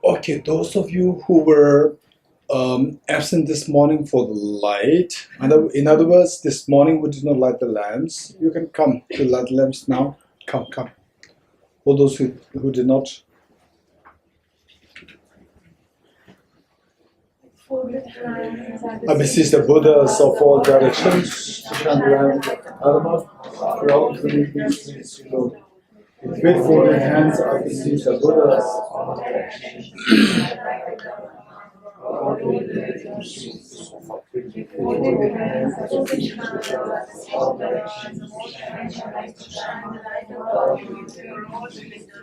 Okay, those of you who were absent this morning for the light, in other words, this morning we did not light the lamps. You can come to light the lamps now. Come. For those who did not. I beseech the Buddhas of all directions to shine the light of Dharma for all living beings below. With folded hands, I beseech the Buddhas of all directions to shine the light of Dharma for all living beings below. With folded hands, I beseech the Buddhas of all directions to shine the light of Dharma for all living beings below.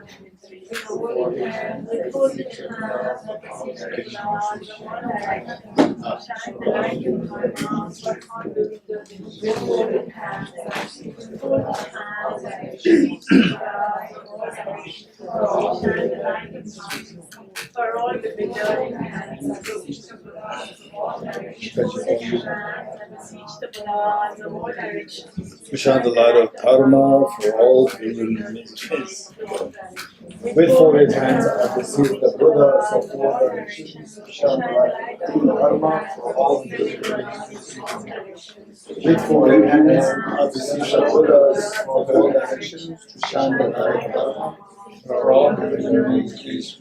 With folded hands, I beseech the Buddhas of all directions to shine the light of Dharma. Shine the light of Dharma for all living beings. With folded hands, I beseech the Buddhas of all directions to shine the light of Dharma for all living beings. I beseech the Buddhas of all directions to shine the light of Dharma for all living beings. With folded hands, I beseech the Buddhas of all directions to shine the light of Dharma for all living beings.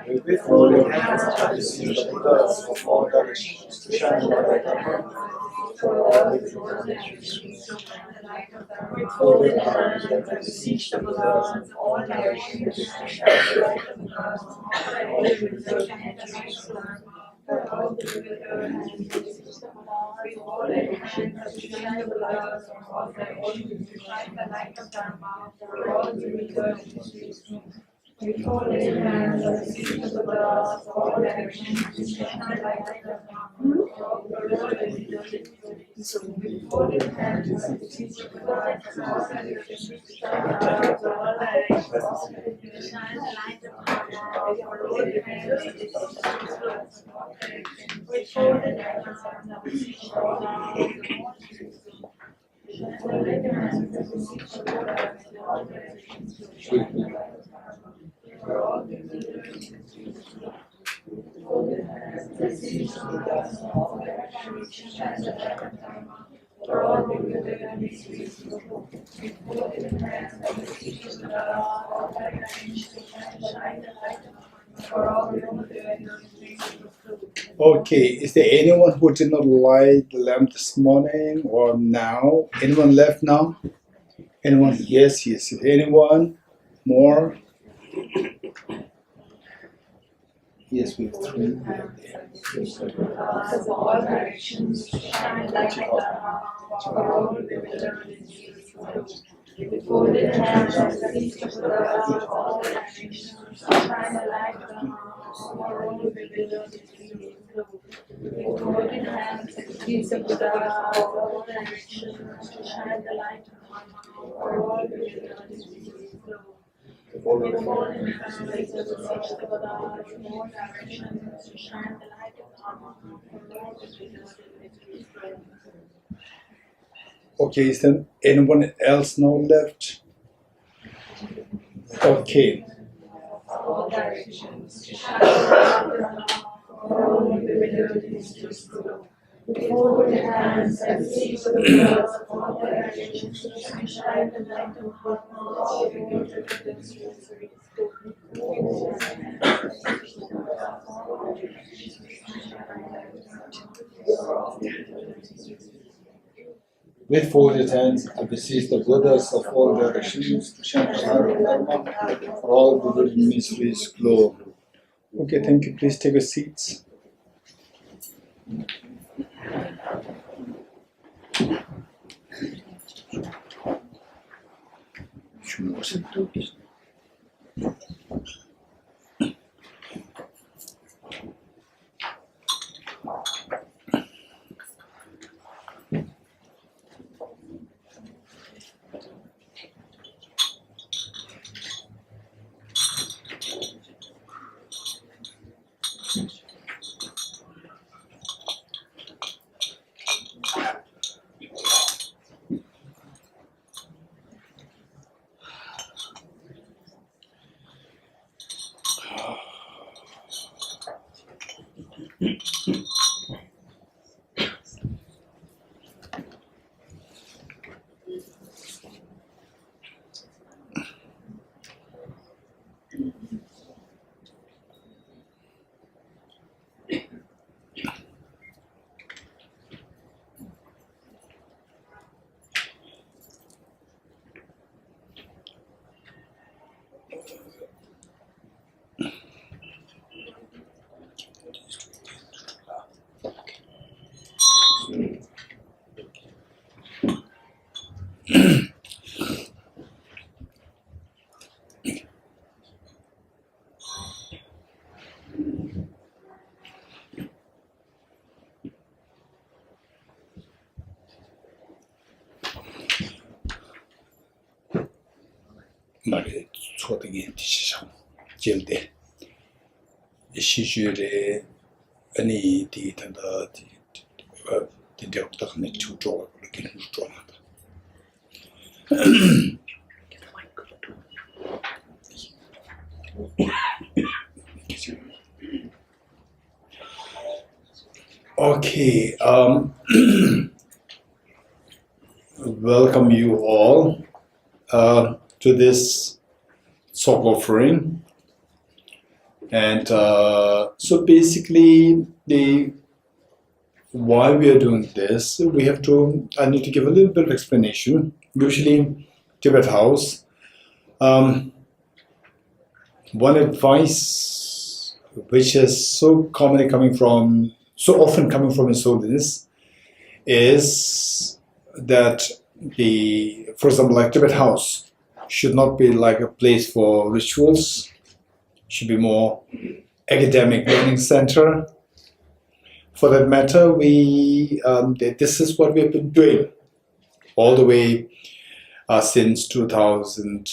With folded hands, I beseech the Buddhas of all directions to shine the light of Dharma for all living beings. With folded hands, I beseech the Buddhas of all directions to shine the light of Dharma for all living beings. With folded hands, I beseech the Buddhas of all directions to shine the light of Dharma for all living beings. For all the living beings, with folded hands, I beseech the Buddhas of all directions to shine the light of Dharma for all living beings. With folded hands, I beseech the Buddhas of all directions to shine the light of Dharma for all living beings. With folded hands, I beseech the Buddhas of all directions to shine the light of Dharma for all living beings. With folded hands, I beseech the Okay, is there anyone who did not light the lamp this morning or now? Anyone left now? Anyone? Yes. Anyone? More? Yes, we have three. Of all directions, shine light of Dharma for all living. With folded hands, I beseech the Buddhas of all directions to shine the light of Dharma for all living. With folded hands, I beseech the Buddhas of all directions to shine the light of Dharma for all living. With folded hands, I beseech the Buddhas of all directions to shine the light of Dharma for all living. Okay, is there anyone else now left? Okay. All directions to shine the light of Dharma for all living. With folded hands, I beseech the Buddhas of all directions to shine the light of Dharma for all living. With folded hands, I beseech the Buddhas of all directions to shine the light of Dharma for all the living mysteries glow. Okay, thank you. Please take your seats. again, Jilde. She should any teeth and the doctor need to draw again. Okay, welcome you all to this Tsog offering. And so basically, why we are doing this, I need to give a little bit of explanation. Usually, Tibet House, one advice which is so often coming from His Holiness is that for example, like Tibet House should not be like a place for rituals. Should be more academic learning center. For that matter, this is what we have been doing all the way since 2000.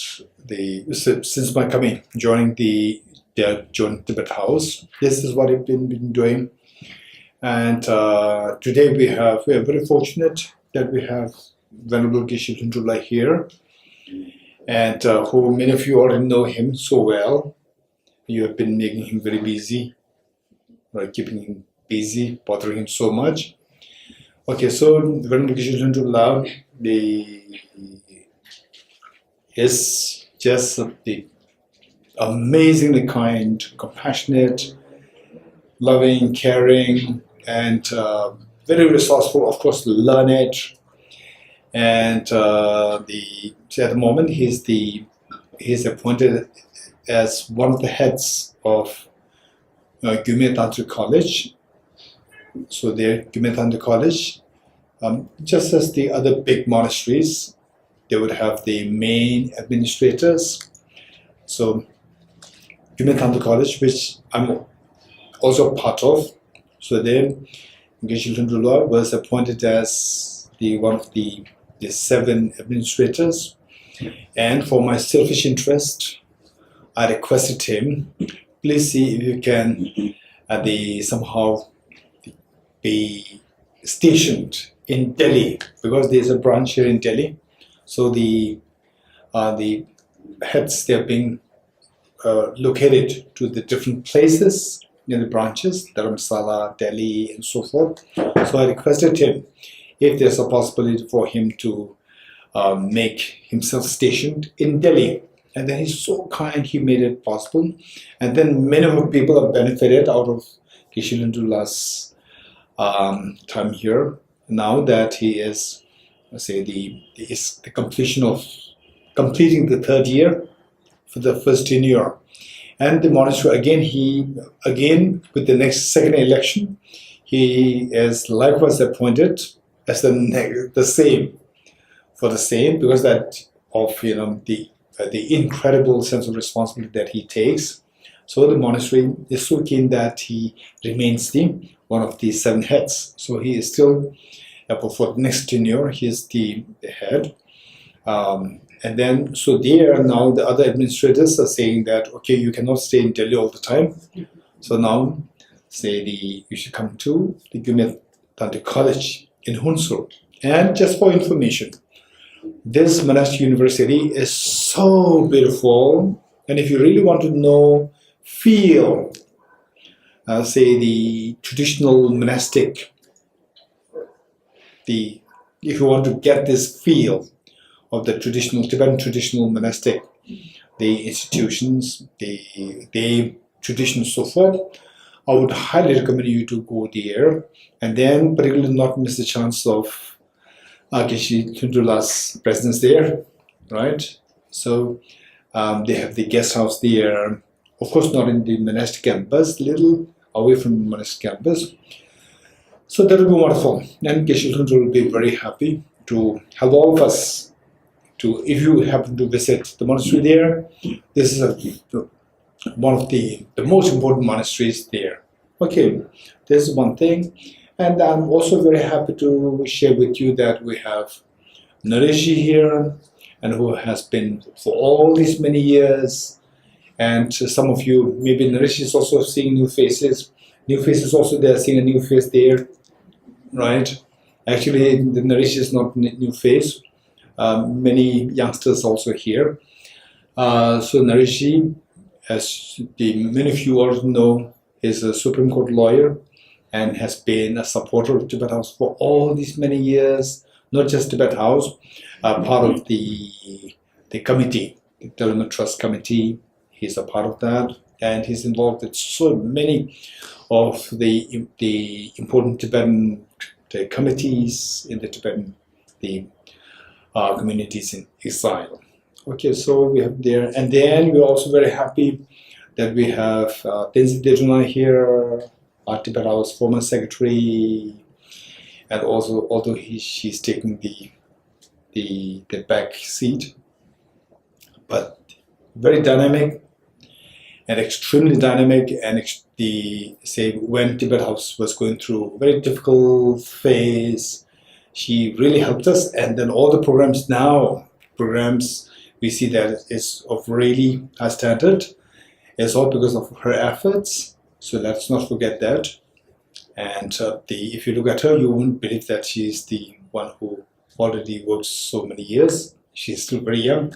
Since my joining the Tibet House, this is what we've been doing. And today we are very fortunate that we have Venerable Geshe Dorji here, and who many of you already know him so well. You have been making him very busy, right? Keeping him busy, bothering him so much. Okay, so Venerable Geshe Dorji is just the amazingly kind, compassionate, loving, caring, and very resourceful, of course, learned. And at the moment, he's appointed as one of the heads of Gyume Tantric College. So there, Gyume Tantric College, just as the other big monasteries, they would have the main administrators. So Gyume Tantric College, which I'm also part of. So then Geshe Dorji was appointed as one of the 7 administrators. And for my selfish interest, I requested him, please see if you can somehow be stationed in Delhi, because there's a branch here in Delhi. So the heads, they're being located to the different places in the branches, Dharamsala, Delhi, and so forth. So I requested him if there's a possibility for him to make himself stationed in Delhi. And then he's so kind, he made it possible. And then many more people have benefited out of Geshe Dorji's time here. Now that he is, let's say, the completing the 3rd year for the first tenure. And the monastery, again, with the next second election, he is likewise appointed as the same, because that of the incredible sense of responsibility that he takes. So the monastery is so keen that he remains one of the 7 heads. So he is still, for the next tenure, he is the head. And then, so there now the other administrators are saying that, okay, you cannot stay in Delhi all the time. So now, you should come to the Gyume Tantric College in Hunsur. And just for information, this monastic university is so beautiful, and if you really want to feel, the traditional monastic, if you want to get this feel of the Tibetan traditional monastic, the institutions, the traditions, so forth, I would highly recommend you to go there, and then particularly not miss the chance of Geshe Dorji's presence there, right? So they have the guest house there, of course not in the monastic campus, little away from the monastic campus. So that will be wonderful, and Geshe Dorji will be very happy to help all of us if you happen to visit the monastery there. This is one of the most important monasteries there. Okay, this is one thing. And I'm also very happy to share with you that we have Nareshi here, and who has been for all these many years And some of you, maybe Naresh is also seeing new faces. New faces also, they are seeing a new face there, right? Actually, the Naresh is not a new face. Many youngsters also here. So Naresh, as many of you already know, is a Supreme Court lawyer and has been a supporter of Tibet House for all these many years. Not just Tibet House, part of the committee, the Development Trust Committee. He's a part of that, and he's involved in so many of the important Tibetan committees in the Tibetan communities in exile. Okay, so we have there, and then we're also very happy that we have Tenzin Dejuna here, our Tibet House former secretary, and also although she's taking the back seat, but very dynamic and extremely dynamic. And when Tibet House was going through a very difficult phase, she really helped us. And then all the programs we see that it's of really high standard. It's all because of her efforts, so let's not forget that. And if you look at her, you won't believe that she's the one who already worked so many years. She's still very young,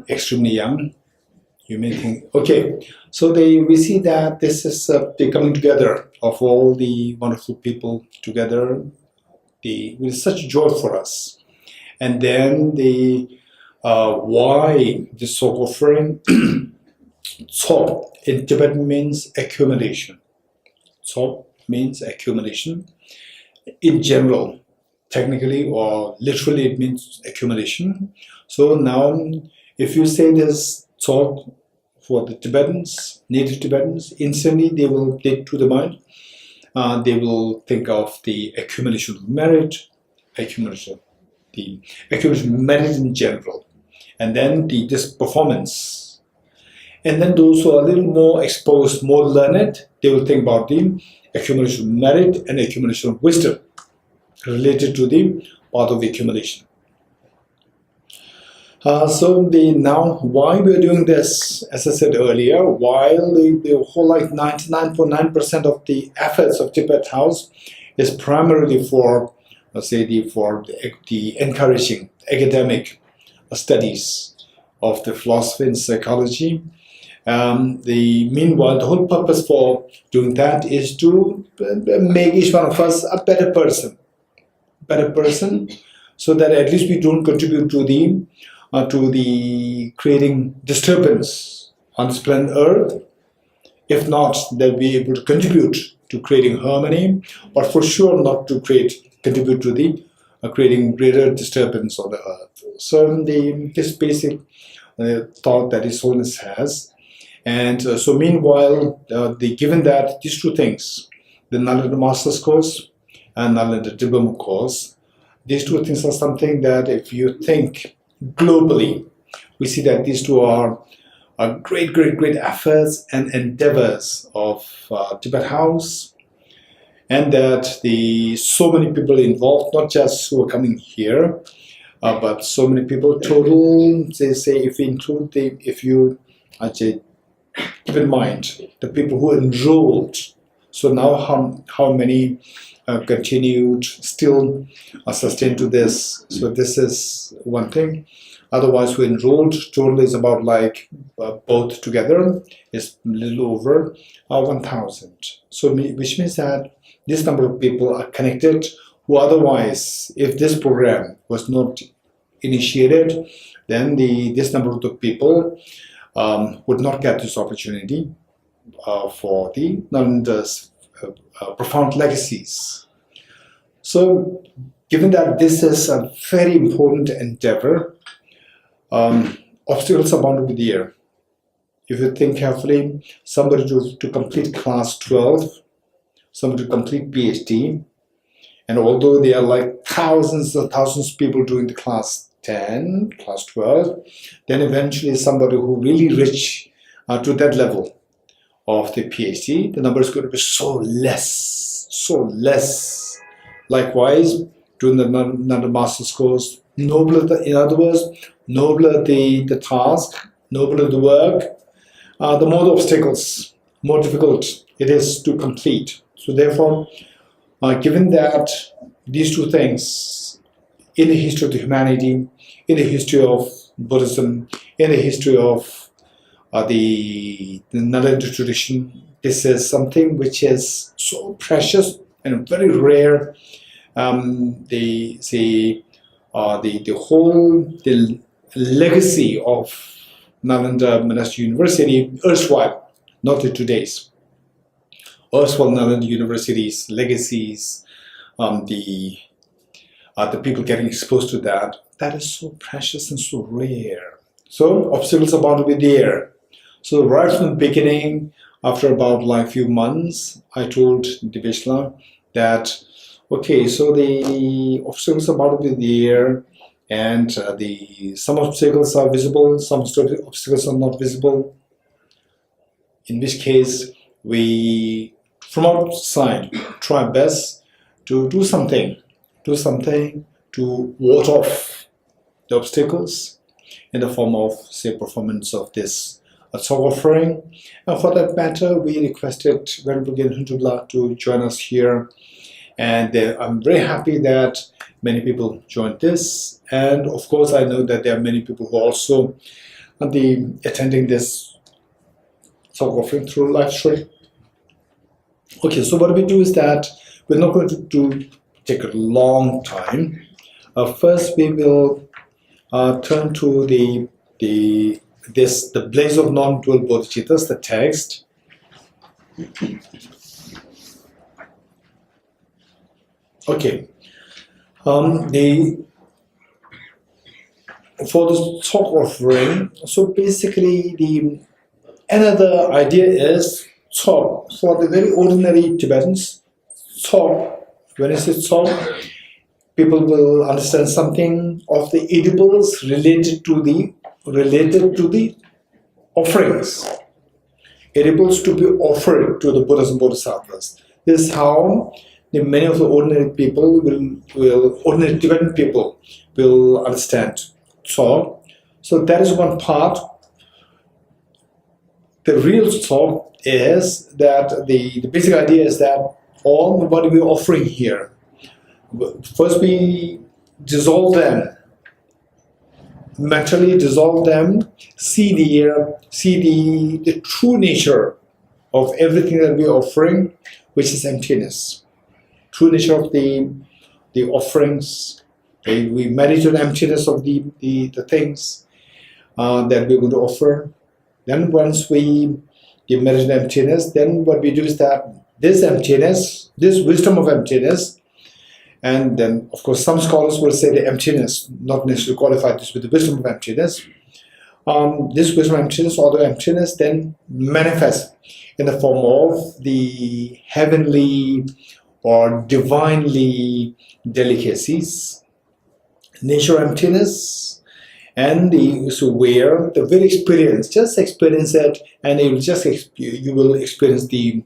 extremely young. You may think, okay, so we see that this is the coming together of all the wonderful people together. With such joy for us. And then why the Tsog offering? Tsog in Tibetan means accumulation. Tsog means accumulation. In general, technically or literally, it means accumulation. So now, if you say this Tsog for the Tibetans, native Tibetans, instantly they will take to the mind. They will think of the accumulation of merit, accumulation of merit in general, and then this performance. And then those who are a little more exposed, more learned, they will think about the accumulation of merit and accumulation of wisdom related to the part of the accumulation. Now why we're doing this, as I said earlier, while the whole 99.9% of the efforts of Tibet House is primarily for, the encouraging academic studies of the philosophy and psychology. Meanwhile, the whole purpose for doing that is to make each one of us a better person, so that at least we don't contribute to the creating disturbance on this planet Earth. If not, they'll be able to contribute to creating harmony, but for sure not to contribute to the creating greater disturbance on the Earth. So this basic thought that His Holiness has. And so meanwhile, given that these two things, the Nalanda Master's Course and Nalanda Diploma Course, these two things are something that if you think globally, we see that these two are great efforts and endeavors of Tibet House, and that so many people involved, not just who are coming here, but so many people total. They say if you keep in mind the people who enrolled. So now how many continued, still sustained to this. So this is one thing. Otherwise, who enrolled total is about both together is a little over 1,000. So which means that this number of people are connected who otherwise, if this program was not initiated, then this number of the people would not get this opportunity for the Nalanda's profound legacies. So given that this is a very important endeavor, obstacles are bound to be there. If you think carefully, somebody to complete class 12, somebody to complete PhD, and although there are thousands and thousands of people doing the class 10, class 12, then eventually somebody who really reach to that level of the PhD, the number is going to be so less. Likewise, doing the master's course, nobler, in other words, nobler the task, nobler the work, the more obstacles, more difficult it is to complete. So therefore, given that these two things in the history of the humanity, in the history of Buddhism, in the history of the Nalanda tradition, this is something which is so precious and very rare. The legacy of Nalanda Monastery University, erstwhile, not in today's, erstwhile Nalanda University's legacies, the people getting exposed to that, that is so precious and so rare. So obstacles are bound to be there. So right from the beginning, after about like few months, I told Divishla that, okay, so the obstacles are bound to be there, and some obstacles are visible, some obstacles are not visible. In which case, we from outside try best to do something to ward off the obstacles in the form of, say, performance of this Tsog offering. And for that matter, we requested Venerable Hundubla to join us here. And I'm very happy that many people joined this. And of course, I know that there are many people who are also attending this Tsog offering through live stream. Okay, so what we do is that we're not going to take a long time. First, we will turn to the Blaze of Non-Dual Bodhicittas, the text. Okay. For the Tsog offering, so basically another idea is Tsog. For the very ordinary Tibetans, Tsog, when I say Tsog, people will understand something of the edibles related to the offerings. Edibles to be offered to the Buddhas and Bodhisattvas. This is how many of the ordinary people ordinary Tibetan people will understand Tsog. So that is one part. The real Tsog is that the basic idea is that all what we're offering here, first we dissolve them, mentally dissolve them, see the true nature of everything that we're offering, which is emptiness. True nature of the offerings. We meditate on emptiness of the things that we're going to offer. Then once we meditate on emptiness, then what we do is that this emptiness, this wisdom of emptiness, and then of course some scholars will say the emptiness, not necessarily qualify this with the wisdom of emptiness. This wisdom of emptiness or the emptiness then manifests in the form of the heavenly or divinely delicacies, nature emptiness, and where the very experience, just experience it, and you will experience the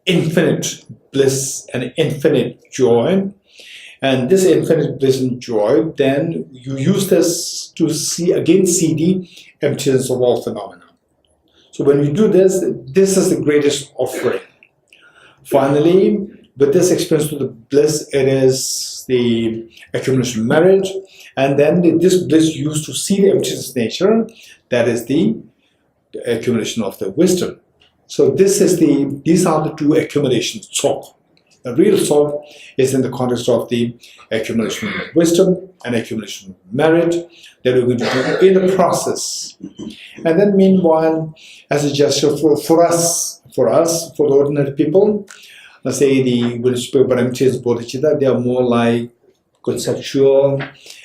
infinite bliss and infinite joy. And this infinite bliss and joy, then you use this to see the emptiness of all phenomena. So when you do this, this is the greatest offering. Finally, with this experience of the bliss, it is the accumulation of merit, and then this bliss used to see the emptiness nature, that is the accumulation of the wisdom. So these are the two accumulations, Tsog. The real Tsog is in the context of the accumulation of wisdom and accumulation of merit that we're going to do in the process. And then meanwhile, as a gesture for us, for the ordinary people, let's say when you speak about emptiness, bodhicitta, they are more like conceptual,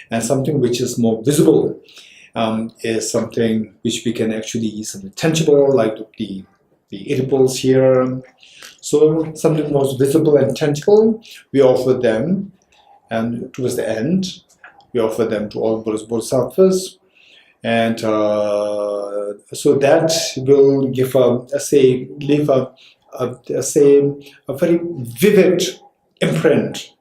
and something which is more visible is something which we can actually use something tangible, like the edibles here. So something more visible and tangible, we offer them, and towards the end, we offer them to all Buddhas, Bodhisattvas, and so that will give a very vivid imprint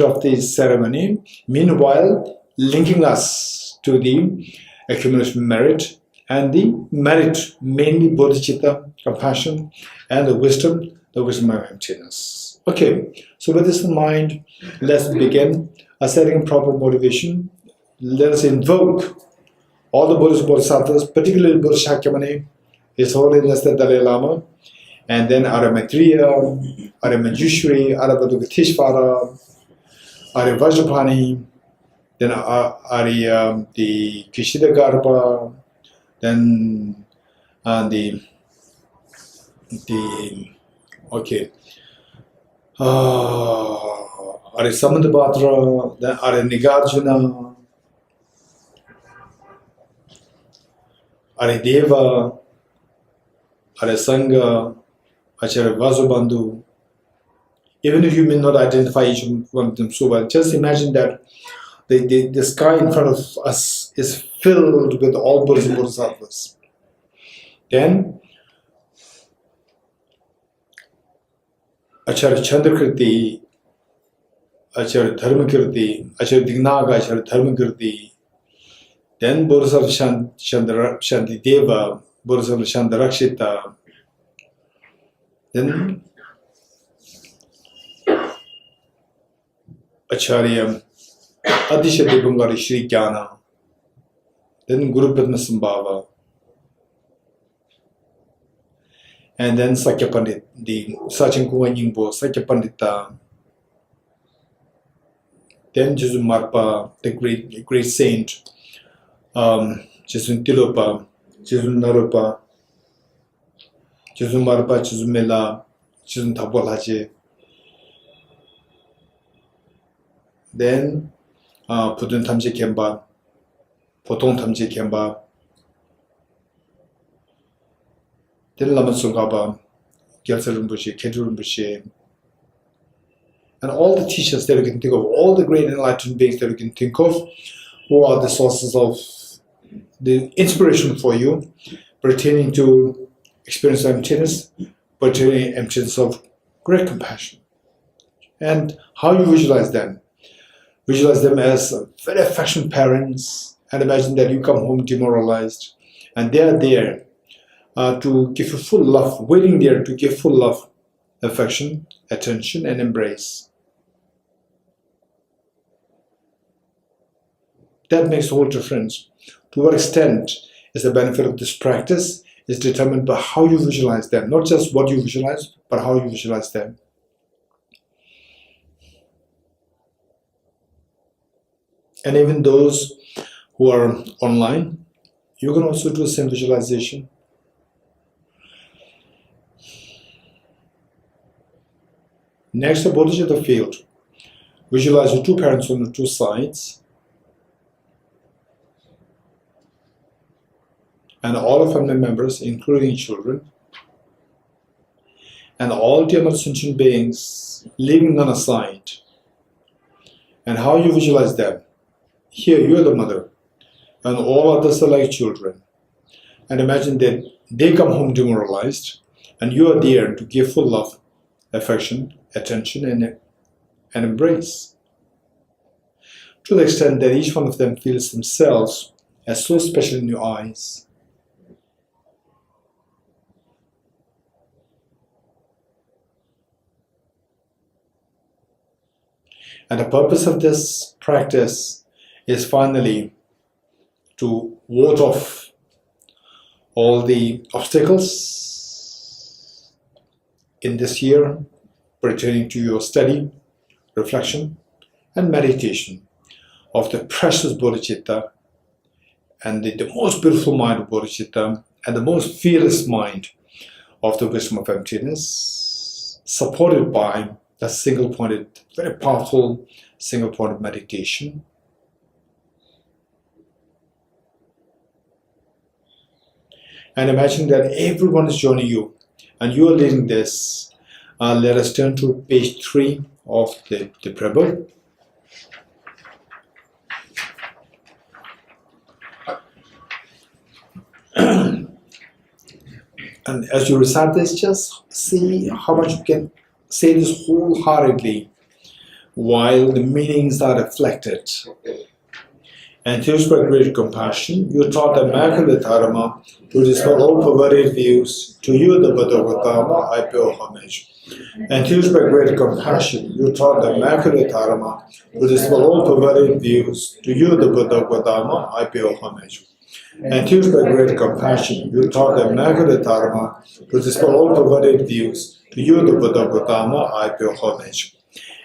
of the ceremony. Meanwhile, linking us to the accumulation of merit and the merit, mainly bodhicitta, compassion, and the wisdom of emptiness. Okay, so with this in mind, let's begin setting proper motivation. Let us invoke all the Buddhist Bodhisattvas, particularly Buddha Shakyamuni, His Holiness the Dalai Lama, and then Arya Maitreya, Arya Manjushri, Arya Vajrapatisvara, Arya Vajrapani, then Arya the Kishidagarbha, then the okay, Arya Samanthabhadra, then Arya Nigarjuna, Arya Deva, Arya Sangha, Acharya Vasubandhu. Even if you may not identify each one of them so well, just imagine that the sky in front of us is filled with all Buddhas and Bodhisattvas. Then Acharya Chandrakirti, Acharya Dharmakirti, Acharya Dignaga, Acharya Dharmakirti, then Bodhisattva Shantideva, Bodhisattva Shantarakshita, then Acharya Adishadevangali Shri Jnana, then Guru Padmasambhava, and then Sakya Pandit, the Sachin Kuwanyingbo, Sakya Pandita, then Jesu Marpa, the great saint, Jesu Tilopa, Jesu Naropa, Jesu Marpa, Jesu Mela, Jesu Tabolaje, then Pudun Tamje Kemba, Potong Tamje Kemba, then Lama Tsongkhapa, Gyaltsen Rinpoche, Khenpo Rinpoche, and all the teachers that you can think of, all the great enlightened beings that you can think of, who are the sources of the inspiration for you, pertaining to experience of emptiness, pertaining to emptiness of great compassion. And how you visualize them. Visualize them as very affectionate parents, and imagine that you come home demoralized, and they are there to give you full love, waiting there to give full love, affection, attention, and embrace. That makes a whole difference. To what extent is the benefit of this practice is determined by how you visualize them, not just what you visualize, but how you visualize them. And even those who are online, you can also do the same visualization. Next, the bodhicitta field. Visualize your two parents on the two sides, and all of family members, including children, and all the other sentient beings, leaving none aside. And how you visualize them. Here, you are the mother, and all others are like children. And imagine that they come home demoralized, and you are there to give full love, affection, attention, and embrace. To the extent that each one of them feels themselves as so special in your eyes. And the purpose of this practice is finally to ward off all the obstacles in this year pertaining to your study, reflection, and meditation of the precious bodhicitta and the most beautiful mind of bodhicitta and the most fearless mind of the wisdom of emptiness, supported by the single-pointed, very powerful single-pointed meditation. And imagine that everyone is joining you and you are leading this. Let us turn to page 3 of the preamble. And as you recite this, just see how much you can say this wholeheartedly while the meanings are reflected. Enthused by great compassion, you taught the Immaculate Dharma to dispel all perverted views. To you, the Buddha Gautama, I pay homage. Enthused by great compassion, you taught the Immaculate Dharma to dispel all perverted views. To you, the Buddha Gautama, I pay homage. Enthused by great compassion, you taught the Immaculate Dharma to dispel all perverted views. To you, the Buddha Gautama, I pay homage.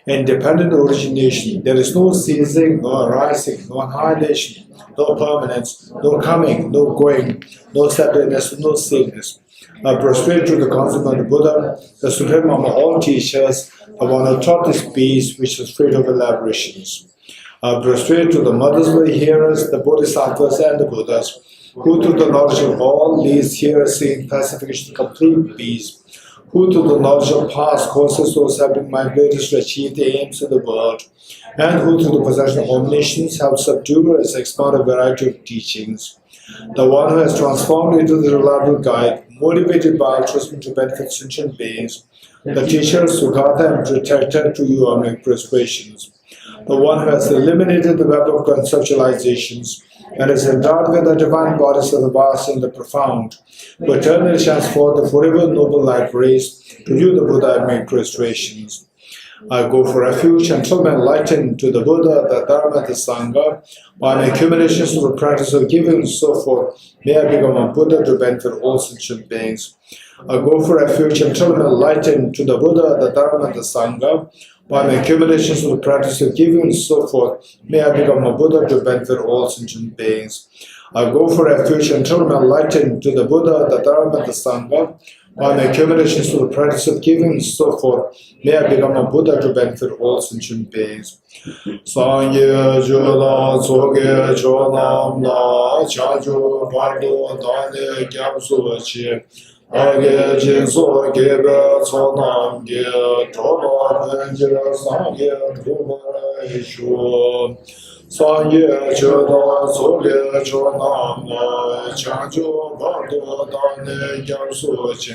Independent origination, there is no ceasing, no arising, no annihilation, no permanence, no coming, no going, no separateness, no sameness. I prostrate to the consummate Buddha, the supreme among all teachers, the one who taught this peace which is free of elaborations. I prostrate to the mothers of the hearers, the Bodhisattvas and the Buddhas, who through the knowledge of all these hearers seeing pacification, complete peace, who through the knowledge of past courses those have been migrated to achieve the aims of the world, and who through the possession of omniscience have subdued or expanded a variety of teachings. The one who has transformed into the reliable guide, motivated by altruism to benefit sentient beings, the teacher, Sugata, and protector to you make persuasions. The one who has eliminated the web of conceptualizations and is endowed with the divine bodies of the vast and the profound, who eternally shines forth the forever noble light rays. To you, the Buddha, I make prostrations. I go for refuge until I'm enlightened to the Buddha, the Dharma, the Sangha, by my accumulations of the practice of giving and so forth. May I become a Buddha to benefit all sentient beings. I go for refuge until I'm enlightened to the Buddha, the Dharma, the Sangha, by my accumulations of the practice of giving and so forth. May I become a Buddha to benefit all sentient beings. I go for refuge until I'm enlightened to the Buddha, the Dharma, the Sangha, by my accumulations of the practice of giving and so forth. May I become a Buddha to benefit all sentient beings. Sangye Jula Tsoge Chonam Na Chajo Bardo Dane Gyamsu Chi Age Jinso Gebe Tsonam Ge Chola Benjira Sangye Drubara Ishu Sangye Jula Tsoge Chonam Na Chajo Bardo Dane Gyamsu Chi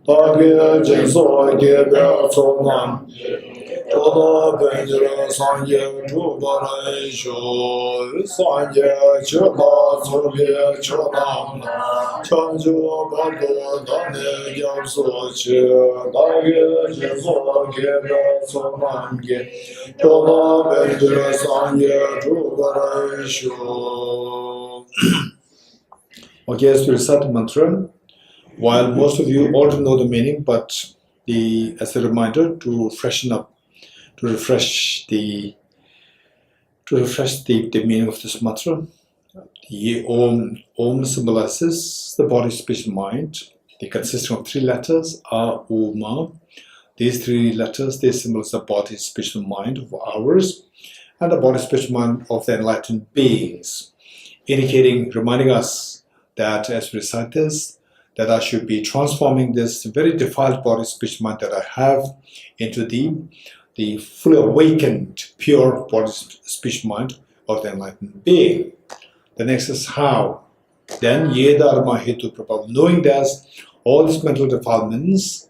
Age Jinso Gebe Tsonam Chola Benjira Sangye Drubara Ishu Sangye Jula Tsoge Chonam Na Chajo Bardo Dane Gyamsu Chi Age Jinso Gebe Tsonam Ge Chola Benjira Sangye Drubara Ishu. Okay, as we recite the mantra, while most of you already know the meaning, but as a reminder to freshen up, to refresh the meaning of this mantra. The Om symbolizes the body, speech, and mind. They consist of 3 letters, A, U, Ma. These 3 letters, they symbolize the body, speech, and mind of ours, and the body, speech, and mind of the enlightened beings, indicating, reminding us that as we recite this, that I should be transforming this very defiled body, speech, mind that I have into the fully awakened, pure body, speech, mind of the enlightened being. The next is how. Then, ye dharma hetu prabhav. Knowing that all these mental defilements,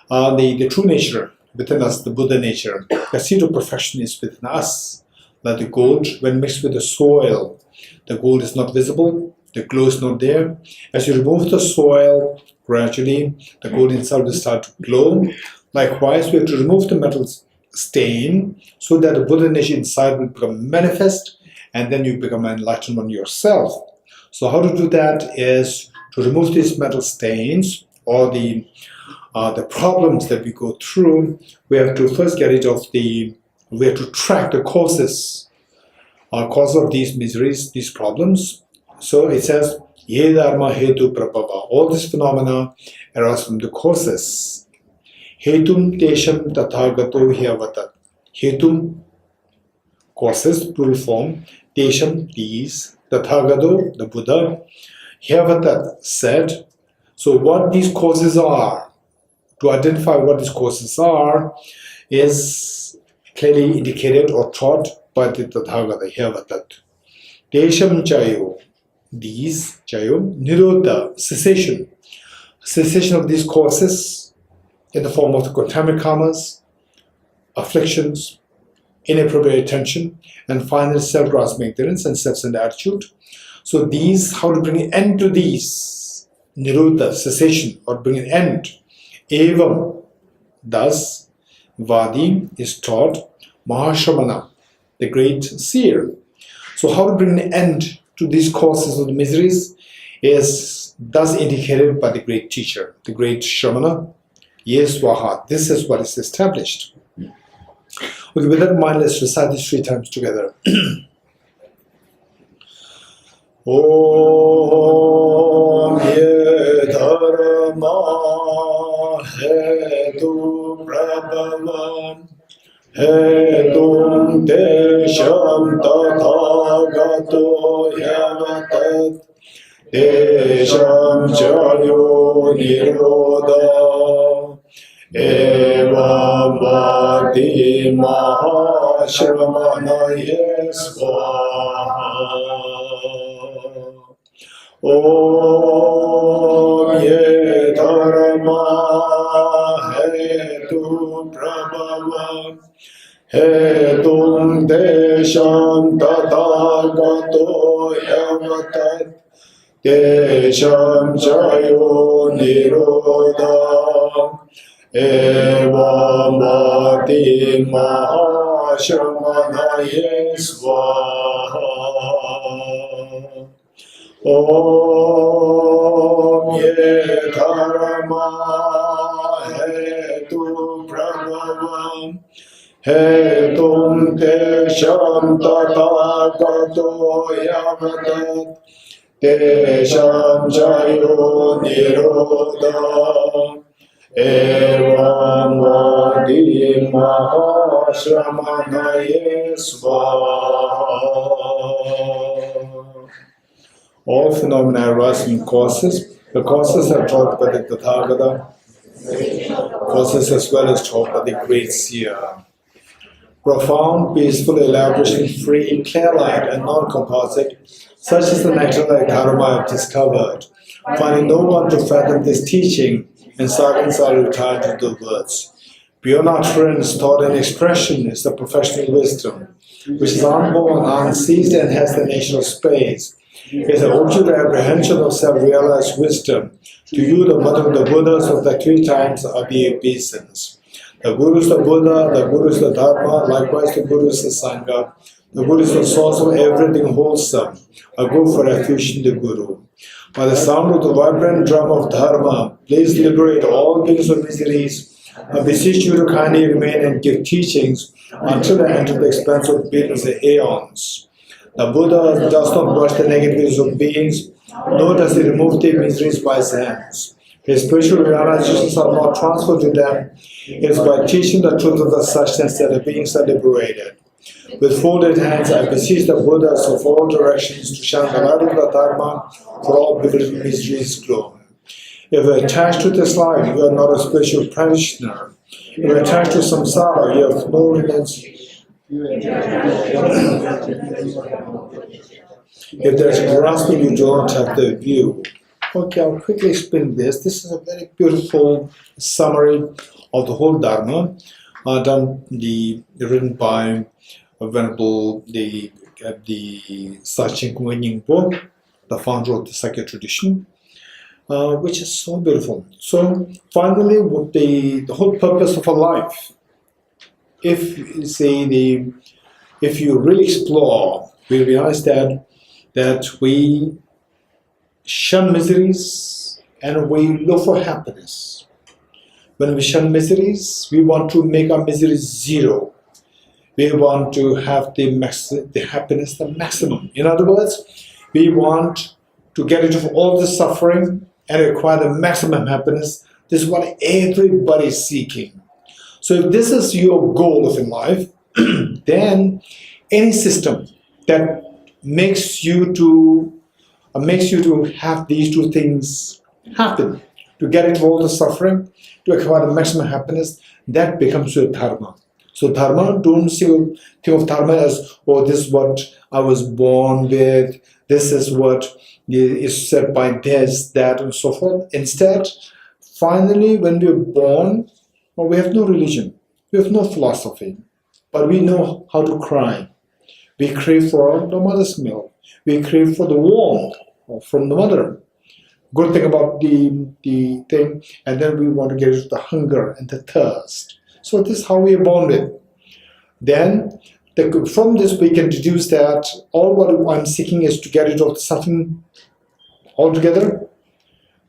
the true nature within us, the Buddha nature, the seed of perfection is within us. Like the gold, when mixed with the soil, the gold is not visible, the glow is not there. As you remove the soil, gradually, the gold inside will start to glow. Likewise, we have to remove the metal stain so that the Buddha nature inside will become manifest, and then you become an enlightened one yourself. So how to do that is to remove these metal stains or the problems that we go through. We have to first get rid of we have to track the causes of these miseries, these problems. So it says, Ye dharma hetu prabhava. All these phenomena arise from the causes. Hetum tesham tathagato hyavatat. Hetum, causes, plural form. Tesham, these. Tathagato, the Buddha. Hyavatat, said. So what these causes are, to identify what these causes are, is clearly indicated or taught by the Tathagata, Hyavatat. Tesham chayo, these, chayo, nirodha, cessation. Cessation of these causes in the form of the contaminant karmas, afflictions, inappropriate attention, and finally self-grasping ignorance and self-centered attitude. So these, how to bring an end to these, nirodha, cessation, or bring an end. Evam, thus, Vadi is taught Mahashramana, the great seer. So how to bring an end to these causes of the miseries is thus indicated by the great teacher, the great Shramana. Yes, Swaha. This is what is established. Okay, with that in mind, let's recite this 3 times together. Om ye dharma hetu prabhavam hetum desham tathagato yavatat desham jayo nirodha evam vati mahashramanaye svaha. Om ye dharma hetu prabhavam hetum desham tathagato yavatat desham jayo nirodha evam vati mahashramanaye svaha. Om ye dharma hetu prabhavam hetum desham tathagato yavatat desham jayo nirodha evam vati mahashramanaye svaha. All phenomena arise from causes. The causes are taught by the Tathagata. Causes as well as taught by the great seer. Profound, peaceful, elaboration-free, clear light, and non-composite, such is the nectar-like dharma I have discovered. Finding no one to fathom this teaching, in silence I return to the words. Beyond utterance, thought, and expression is the professional wisdom, which is unborn, unseized, and has the nature of space. It is an object of apprehension of self-realized wisdom. To you, the mother of the Buddhas of the 3 times are the obeisance. The Guru is the Buddha, the Guru is the Dharma, likewise the Guru is the Sangha. The Guru is the source of everything wholesome, a good for refuge in the Guru. By the sound of the vibrant drum of Dharma, please liberate all beings of miseries. I beseech you to kindly remain and give teachings until I enter the expanse of billions of aeons. The Buddha does not brush the negativities of beings, nor does he remove their miseries by his hands. His spiritual realizations are not transferred to them. It is by teaching the truth of the sustenance that the beings are liberated. With folded hands, I beseech the Buddhas of all directions to shine the light of the Dharma for all bewildered miseries gloom. If you are attached to this life, you are not a spiritual practitioner. If you are attached to samsara, you have no reliance. If there's grasping, you do not have the view. Okay, I'll quickly explain this. This is a very beautiful summary of the whole Dharma, written by Venerable the Sachin Kuan book, the founder of the Sakya tradition, which is so beautiful. So finally, what the whole purpose of a life, if you really explore, we realize that we shun miseries and we look for happiness. When we shun miseries, we want to make our miseries zero. We want to have the happiness, the maximum. In other words, we want to get rid of all the suffering and acquire the maximum happiness. This is what everybody is seeking. So if this is your goal of in life, then any system that makes you to have these 2 things happen, to get rid of all the suffering, to acquire the maximum happiness, that becomes your dharma. So dharma, don't think of dharma as, oh, this is what I was born with, this is what is said by this, that, and so forth. Instead, finally, when we are born, we have no religion, we have no philosophy. but we know how to cry. We crave for the mother's milk. We crave for the warmth from the mother. Good thing about the thing, and then we want to get rid of the hunger and the thirst. So this is how we are bonded. Then from this we can deduce that all what I'm seeking is to get rid of the suffering altogether,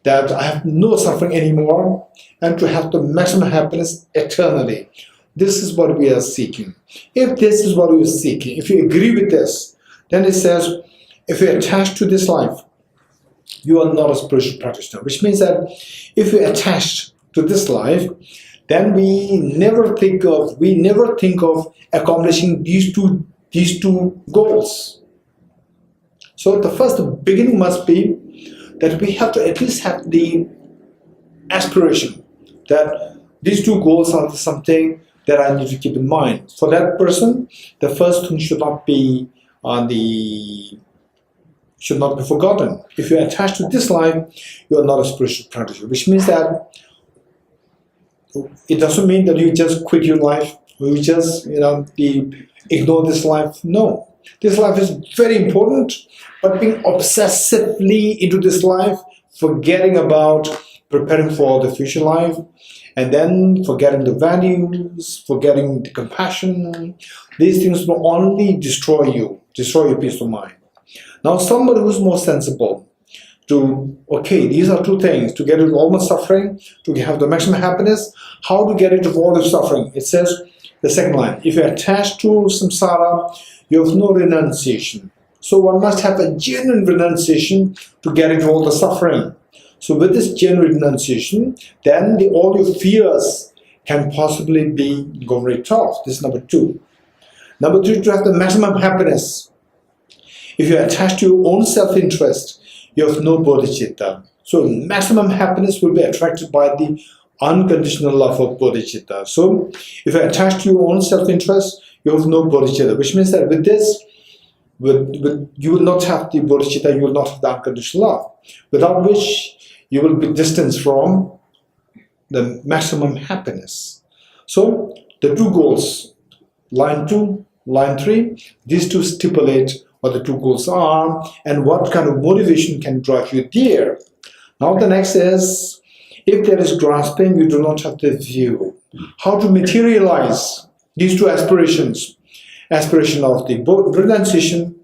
that I have no suffering anymore, and to have the maximum happiness eternally. This is what we are seeking. If this is what we are seeking, if you agree with this, then it says, if you're attached to this life, you are not a spiritual practitioner, which means that if you're attached to this life, then we never think of accomplishing these two goals. So the first beginning must be that we have to at least have the aspiration that these two goals are something that I need to keep in mind. For that person, the first thing should not be forgotten. If you're attached to this life, you are not a spiritual practitioner, which means that it doesn't mean that you just quit your life, or you just ignore this life. No, this life is very important, but being obsessively into this life, forgetting about preparing for the future life, and then forgetting the values, forgetting the compassion, these things will only destroy your peace of mind. Now somebody who's more sensible to, okay, these are two things, to get rid of all my suffering, to have the maximum happiness, how to get rid of all the suffering? It says, the second line, if you're attached to samsara, you have no renunciation. So one must have a genuine renunciation to get rid of all the suffering. So with this genuine renunciation, then all your fears can possibly be go right off. This is number two. Number three, to have the maximum happiness. If you're attached to your own self-interest, you have no bodhicitta. So maximum happiness will be attracted by the unconditional love of bodhicitta. So if you're attached to your own self-interest, you have no bodhicitta, which means that with this, you will not have the bodhicitta, you will not have the unconditional love, without which you will be distanced from the maximum happiness. So the two goals, line 2, line 3, these two stipulate what the two goals are and what kind of motivation can drive you there. Now the next is, if there is grasping, you do not have the view. How to materialize these two aspirations? Aspiration of the renunciation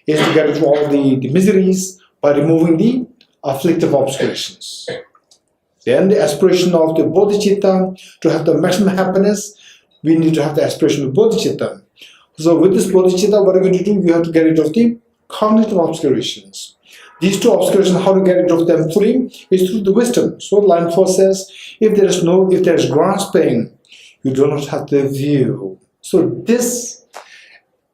is to get rid of all the miseries by removing the afflictive obscurations. Then the aspiration of the bodhicitta, to have the maximum happiness, we need to have the aspiration of bodhicitta. So with this bodhicitta, what are you going to do? You have to get rid of the cognitive obscurations. These two obscurations, how to get rid of them fully is through the wisdom. So line 4 says, if there is grasping, you do not have the view. So this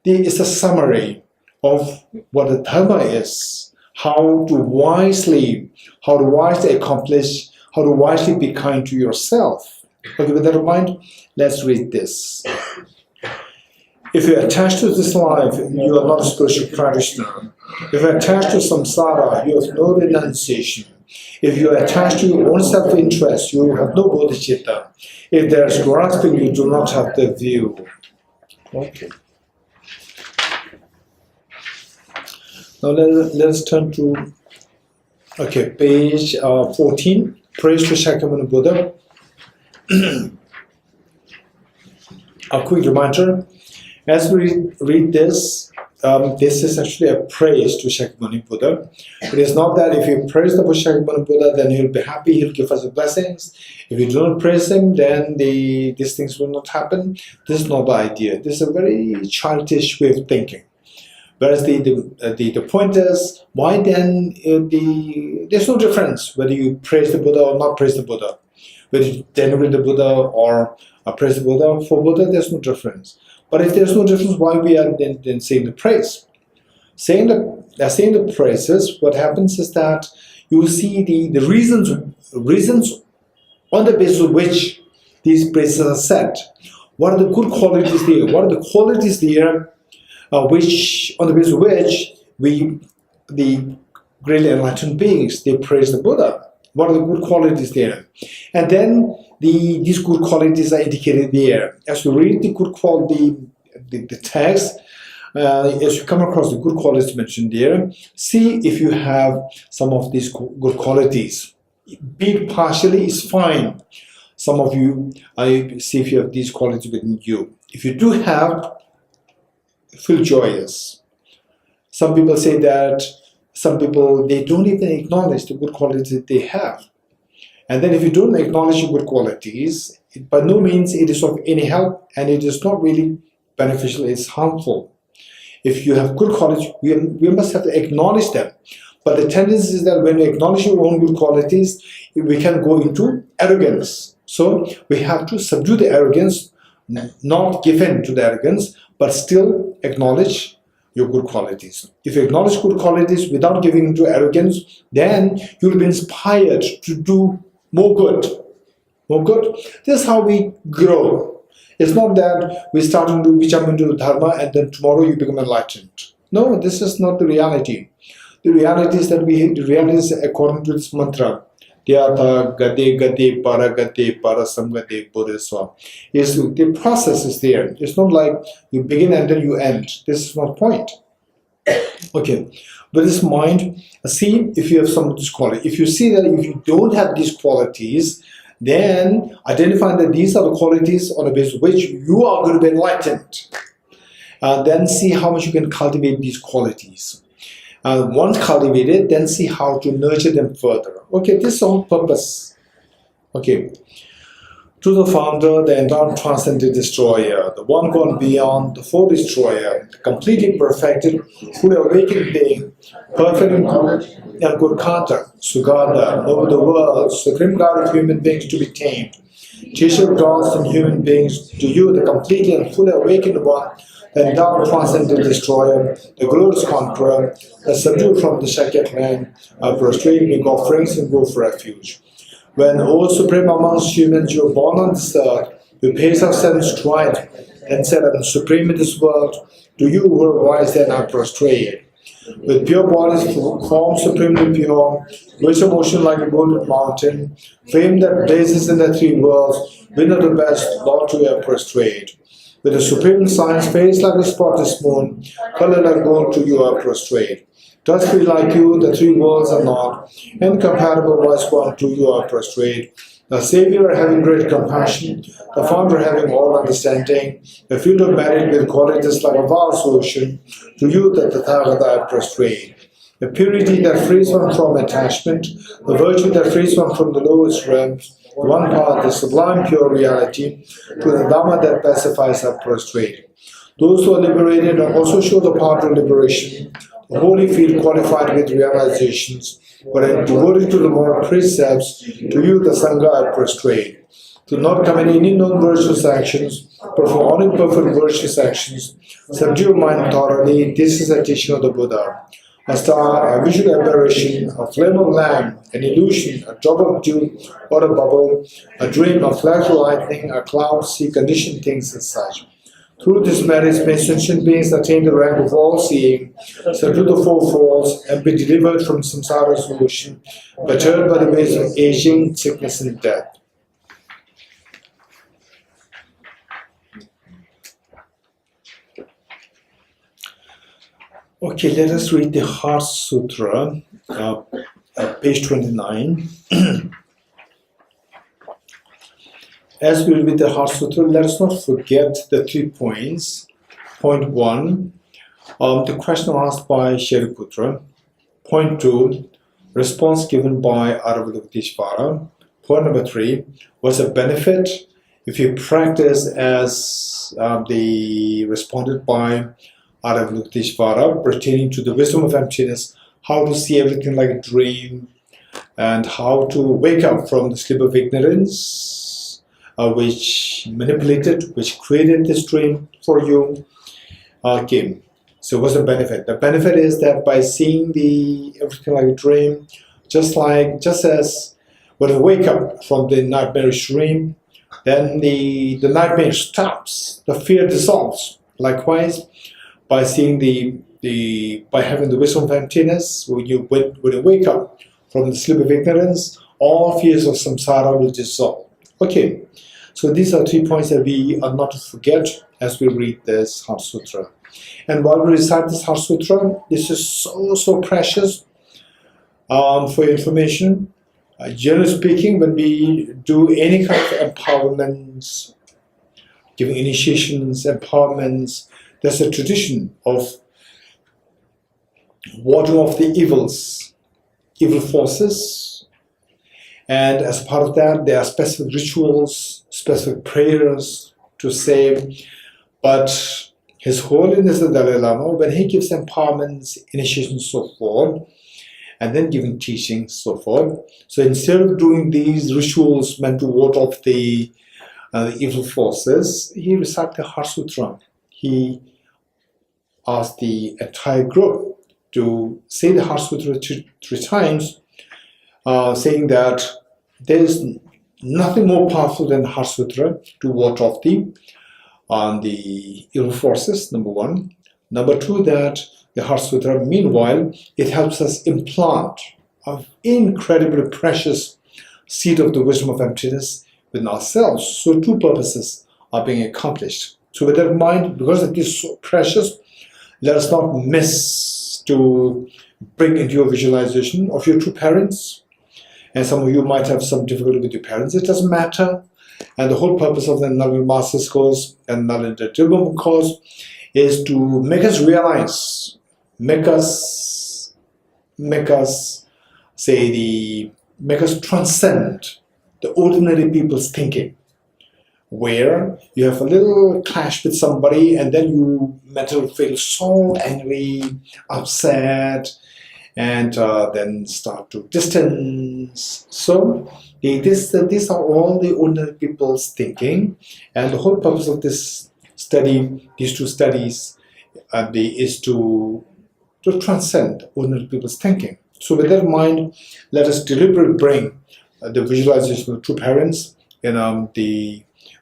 is a summary of what the dharma is, how to wisely accomplish, how to wisely be kind to yourself. Okay, with that in mind, let's read this. If you're attached to this life, you are not a spiritual practitioner. If you're attached to samsara, you have no renunciation. If you are attached to your own self-interest, you have no bodhicitta. If there is grasping, you do not have the view. Okay. Now let us turn to page 14. Praise to Shakyamuni Buddha. A quick reminder. As we read this, this is actually a praise to Shakyamuni Buddha. It is not that if you praise the Shakyamuni Buddha, then he'll be happy, he'll give us the blessings. If you do not praise him, then these things will not happen. This is not the idea. This is a very childish way of thinking. Whereas the point is, why then there's no difference whether you praise the Buddha or not praise the Buddha. Whether you denigrate the Buddha or praise the Buddha. For Buddha, there's no difference. But if there's no difference, why we are then saying the praise? Saying the praises, what happens is that you will see the reasons on the basis of which these praises are said. What are the good qualities there? What are the qualities there which on the basis of which the greatly enlightened beings, they praise the Buddha? What are the good qualities there? And then these good qualities are indicated there. As we read the good quality, the text, as you come across the good qualities mentioned there, see if you have some of these good qualities. Be it partially is fine. Some of you, I see if you have these qualities within you. If you do have, feel joyous. Some people say that some people, they don't even acknowledge the good qualities that they have. And then if you don't acknowledge your good qualities, by no means it is of any help, and it is not really beneficial, it's harmful. If you have good qualities, we must have to acknowledge them. But the tendency is that when we acknowledge your own good qualities, we can go into arrogance. So we have to subdue the arrogance, not give in to the arrogance, but still acknowledge your good qualities. If you acknowledge good qualities without giving into arrogance, then you'll be inspired to do more good. More good. This is how we grow. It's not that we jump into dharma and then tomorrow you become enlightened. No, this is not the reality. The reality is that the reality is according to this mantra. Dhyata gade gade para gade para samgade buddhiswa. The process is there. It's not like you begin and then you end. This is not the point. Okay, with this mind, see if you have some of these qualities. If you see that if you don't have these qualities, then identify that these are the qualities on the basis of which you are going to be enlightened. Then see how much you can cultivate these qualities. Once cultivated, then see how to nurture them further. Okay, this is the whole purpose. Okay. To the founder, the entire transcendent destroyer, the one gone beyond, the full destroyer, the completely perfected, fully awakened being, perfect and good conduct, Sugata, over the world, supreme God of human beings to be tamed, teacher of gods and human beings, to you, the completely and fully awakened one, the endowed transcendent destroyer, the glorious conqueror, the subdued from the second man, prostrate, make offerings and go for refuge. When, O supreme amongst humans, you are born on this earth, you pace ourselves stride, and said, I am supreme in this world, to you who are wise then are prostrate. With pure bodies formed supremely pure, which are motion like a golden mountain, fame that blazes in the three worlds, winner the best, Lord to you are prostrate. With a supreme science face like a spotless moon, color like gold to you are prostrate. Dust be like you, the three worlds are not, incomparable wise one to you are prostrate. The Savior having great compassion, the Founder having all understanding, the field of merit with qualities like a vast ocean, to you the Tathagata are prostrate. The purity that frees one from attachment, the virtue that frees one from the lowest realms, the one path, the sublime pure reality, to the Dhamma that pacifies are prostrate. Those who are liberated also show the path of liberation, the holy field qualified with realizations, but devoted to the moral precepts, to you the Sangha are prostrate. To not commit any non-virtuous actions, perform only perfect virtuous actions, subdue mind thoroughly, this is a teaching of the Buddha. A star, a visual aberration, a flame of lamp, an illusion, a drop of dew or a bubble, a dream, a flash of lightning, a cloud, see conditioned things as such. Through this marriage, may sentient beings attain the rank of all-seeing, subdue the four falls, and be delivered from samsara's ocean, perturbed by the waves of aging, sickness, and death. Okay, let us read the Heart Sutra, page 29. As we read the Heart Sutra, let us not forget the 3 points. Point 1, the question asked by Shariputra. Point 2, response given by Aravalokiteshvara. Point number 3, what's the benefit if you practice as the responded by Aravalokiteshvara pertaining to the wisdom of emptiness, how to see everything like a dream, and how to wake up from the sleep of ignorance, which manipulated, which created this dream for you. Okay, so what's the benefit? The benefit is that by seeing everything like a dream, just as when you wake up from the nightmarish dream, then the nightmare stops, the fear dissolves. Likewise, by seeing by having the wisdom of emptiness, when you wake up from the sleep of ignorance, all fears of samsara will dissolve. Okay, So these are 3 points that we are not to forget as we read this Heart Sutra. And while we recite this Heart Sutra, this is so precious for information. Generally speaking, when we do any kind of empowerments, giving initiations, empowerments, there's a tradition of warding off the evil forces. And as part of that, there are specific rituals, specific prayers to say. But His Holiness the Dalai Lama, when he gives empowerments, initiations, so forth, and then giving teachings, so forth. So instead of doing these rituals meant to ward off the evil forces, he recited the Heart Sutra. He asked the entire group to say the Heart Sutra 3 times, saying that there is nothing more powerful than the Heart Sutra to ward off the evil forces, number 1. Number 2, that the Heart Sutra, meanwhile, it helps us implant an incredibly precious seed of the wisdom of emptiness within ourselves. So 2 purposes are being accomplished. So with that in mind, because it is so precious, let us not miss to bring into your visualization of your true parents. And some of you might have some difficulty with your parents. It doesn't matter. And the whole purpose of the Nalanda Master's course and Nalanda Tibet course is to make us realize, make us transcend the ordinary people's thinking, where you have a little clash with somebody and then you mentally feel so angry, upset, and then start to distance. So these are all the ordinary people's thinking, and the whole purpose of this study, these 2 studies, is to transcend ordinary people's thinking. So with that in mind, let us deliberately bring the visualization of true parents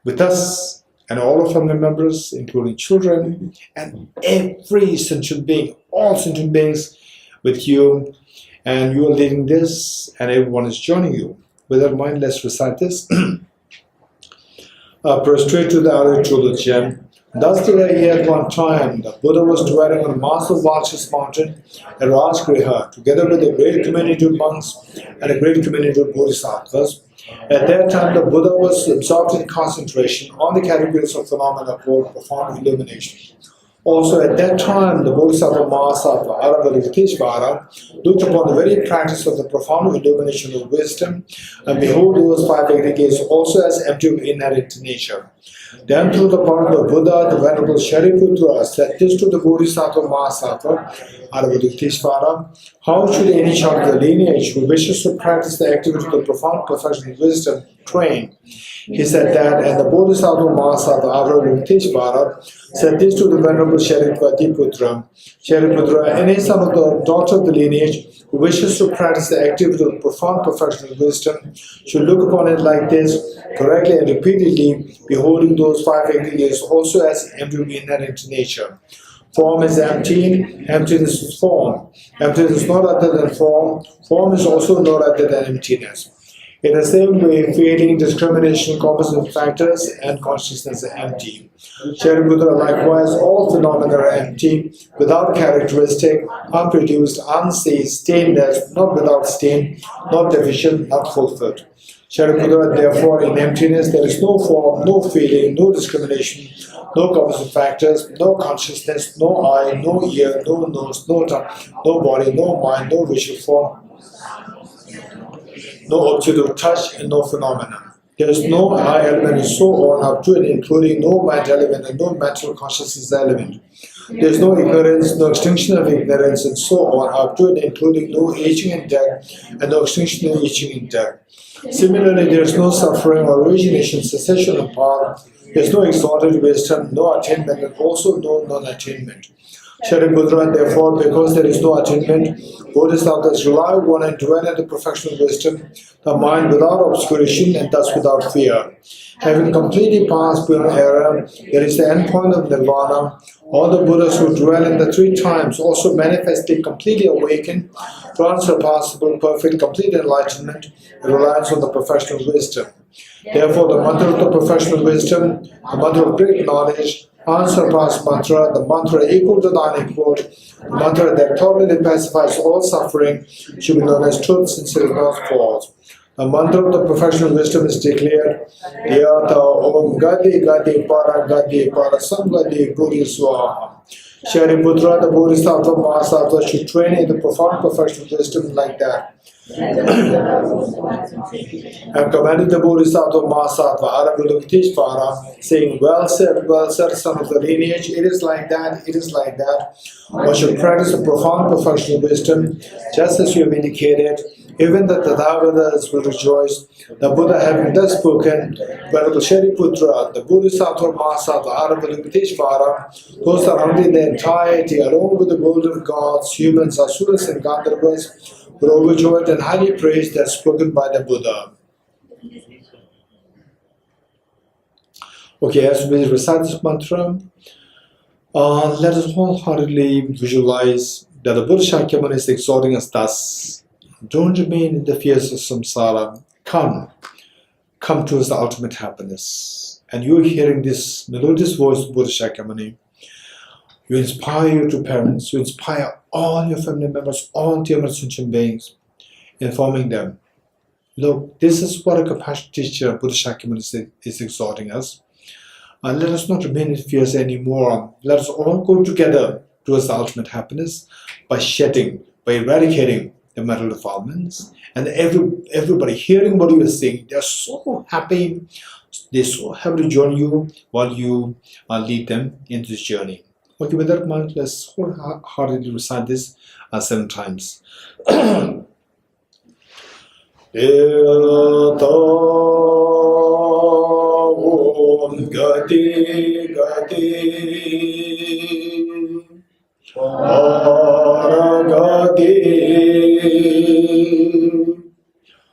with us and all our family members, including children, and every sentient being, all sentient beings with you, and you are leading this, and everyone is joining you. With that in mind, let's recite this. Prostrate to the Arya Trilogy. Thus today, at one time, the Buddha was dwelling on the massive Vachis mountain at Rajgriha, together with a great community of monks and a great community of bodhisattvas. At that time, the Buddha was absorbed in concentration on the categories of phenomena called profound illumination. Also, at that time, the Bodhisattva Mahasattva Aravaliteshvara looked upon the very practice of the profound illumination of wisdom and behold those 5 aggregates also as empty of inherent nature. Then, through the power of the Buddha, the Venerable Shariputra said this to the Bodhisattva Mahasattva Aravaliteshvara: how should any child of the lineage who wishes to practice the activity of the profound perfection of wisdom train? He said that, and the Bodhisattva Mahasattva Aravaliteshvara said this to the Venerable Shariputra: Shariputra, any son of the daughter of the lineage who wishes to practice the activity of profound perfection of wisdom should look upon it like this, correctly and repeatedly, beholding those 5 aggregates also as empty of inherent nature. Form is empty, emptiness is form. Emptiness is not other than form, form is also not other than emptiness. In the same way, feeling, discrimination, composite factors, and consciousness are empty. Shariputra, likewise, all phenomena are empty, without characteristic, unproduced, unseen, stainless, not without stain, not deficient, not fulfilled. Shariputra, therefore, in emptiness, there is no form, no feeling, no discrimination, no composite factors, no consciousness, no eye, no ear, no nose, no tongue, no body, no mind, no visual form, no object of touch, and no phenomena. There is no I element and so on up to and including no mind element and no mental consciousness element. There is no ignorance, no extinction of ignorance, and so on up to and including no aging and death, and no extinction of aging and death. Similarly, there is no suffering, origination, cessation of power. There is no exalted wisdom, no attainment, and also no non-attainment. Shariputra, therefore, because there is no attainment, Bodhisattvas rely upon and dwell in the perfection of wisdom, the mind without obscuration and thus without fear. Having completely passed beyond error, there is the end point of nirvana. All the Buddhas who dwell in the three times also manifestly completely awakened to unsurpassable, perfect, complete enlightenment in reliance on the professional wisdom. Therefore, the mantra of the professional wisdom, the mantra of great knowledge, unsurpassed mantra, the mantra equal to the unequaled, the mantra that totally pacifies all suffering, should be known as truth, sincerity, not false. The mantra of the professional wisdom is declared, Yata Om Gadi Gadi Para Samgadi Buri Swaha. Shariputra, the Bodhisattva Mahasattva, should train in the profound professional wisdom like that. And commanded the Bodhisattva Mahasattva Aravalokiteshvara, saying, well said, son of the lineage, it is like that, it is like that. One should practice the profound professional wisdom, just as you have indicated. Even the Tathagatas will rejoice. The Buddha having thus spoken, Venerable Shariputra, the Bodhisattva Mahasattva Aravalokiteshvara, those surrounding the entirety, along with the golden gods, humans, asuras, and gandharvas, were overjoyed and highly praised as spoken by the Buddha. Okay, as we recite this mantra, let us wholeheartedly visualize that the Buddha Shakyamuni is exhorting us thus. Don't remain in the fears of samsara. Come towards the ultimate happiness. And you are hearing this melodious voice of Buddha Shakyamuni. You inspire your two parents, you inspire all your family members, all dear sentient beings, informing them, look, this is what a compassionate teacher, Buddha Shakyamuni, is exhorting us. Let us not remain in fears anymore. Let us all go together towards the ultimate happiness by shedding, by eradicating the mental defilements. And everybody hearing what you are saying, they are so happy. They're so happy to join you while you lead them into this journey. Okay, with that in mind, let's wholeheartedly recite this 7 times. Om Gati Gati Paragati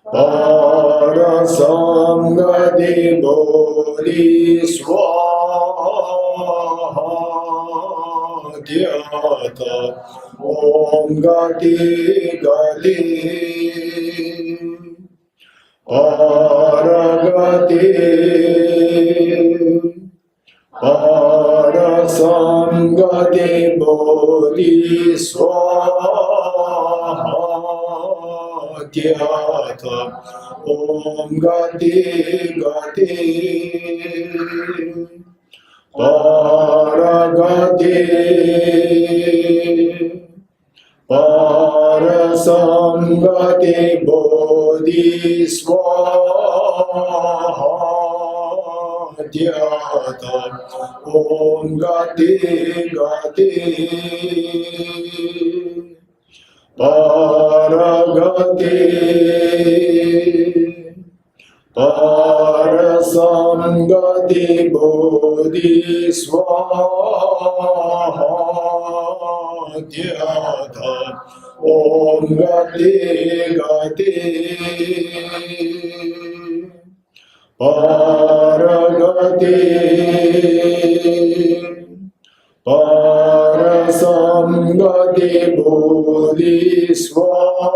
Parasamgati Bodhi Swaha Dhyata Om Gati Gati Paragati Parasamgati Bodhi Swaha Dhyata Om Gati Gati Paragati Parasamgati Bodhi Swaha Dhyata Om Gati Gati Paragati Parasamgati Bodhi Swaha Dhyata Om Gati Gati Paragati Parasamgati Bodhi Swaha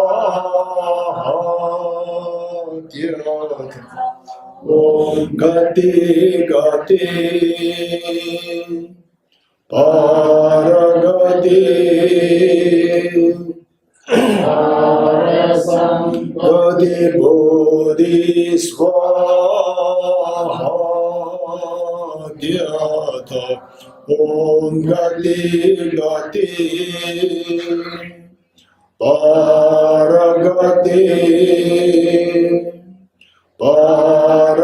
Dhyata Om Gati Gati Paragati Parasamgati Bodhi Swaha Dhyata Om Gati Gati Paragati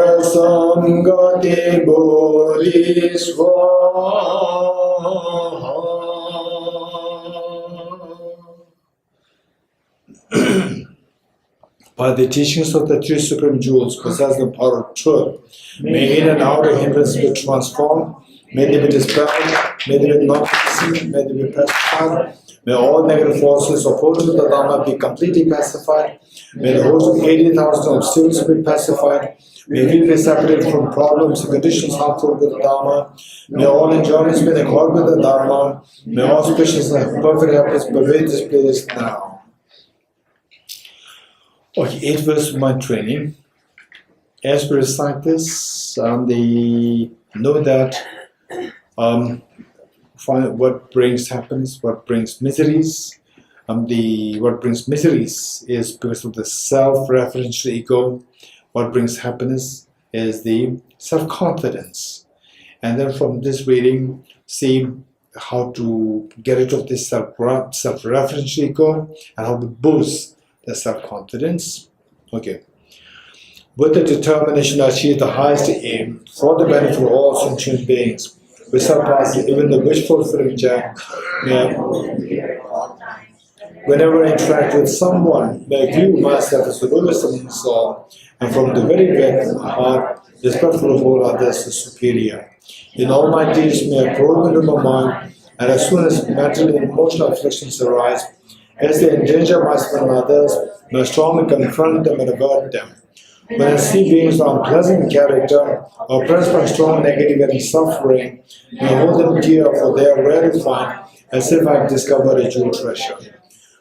Parasamgati Bodhi Swaha. By the teachings of the three supreme jewels possessing the power of truth, may in and outer hindrance be transformed, may they be dispelled, may they be not seen, may they be pacified, May all negative forces opposed to the Dharma be completely pacified. May the host of 80,000 obstacles be pacified. May we be separated from problems and conditions harmful to the Dharma. May all enjoyments be in accord with the Dharma. May all auspicious and perfect happiness pervade this place now. Okay, 8 verses of my training. As we recite this, they know that find what brings happiness, what brings miseries. What brings miseries is because of the self-referential ego. What brings happiness is the self-confidence. And then from this reading, see how to get rid of this self-referential ego and how to boost the self-confidence. Okay. With the determination to achieve the highest aim for the benefit of all sentient beings, we surpass even the wish-fulfilling Jack. Whenever I interact with someone, may I view myself as the lowest among all, and from the very depth of my heart, respectful of all others is superior. In all my deeds, may I probe into my mind, and as soon as mental and emotional afflictions arise, as they endanger myself and others, may I strongly confront them and avert them. When I see beings of unpleasant character, or oppressed by strong negativity and suffering, may I hold them dear, for they are rare to find, as if I have discovered a jewel treasure.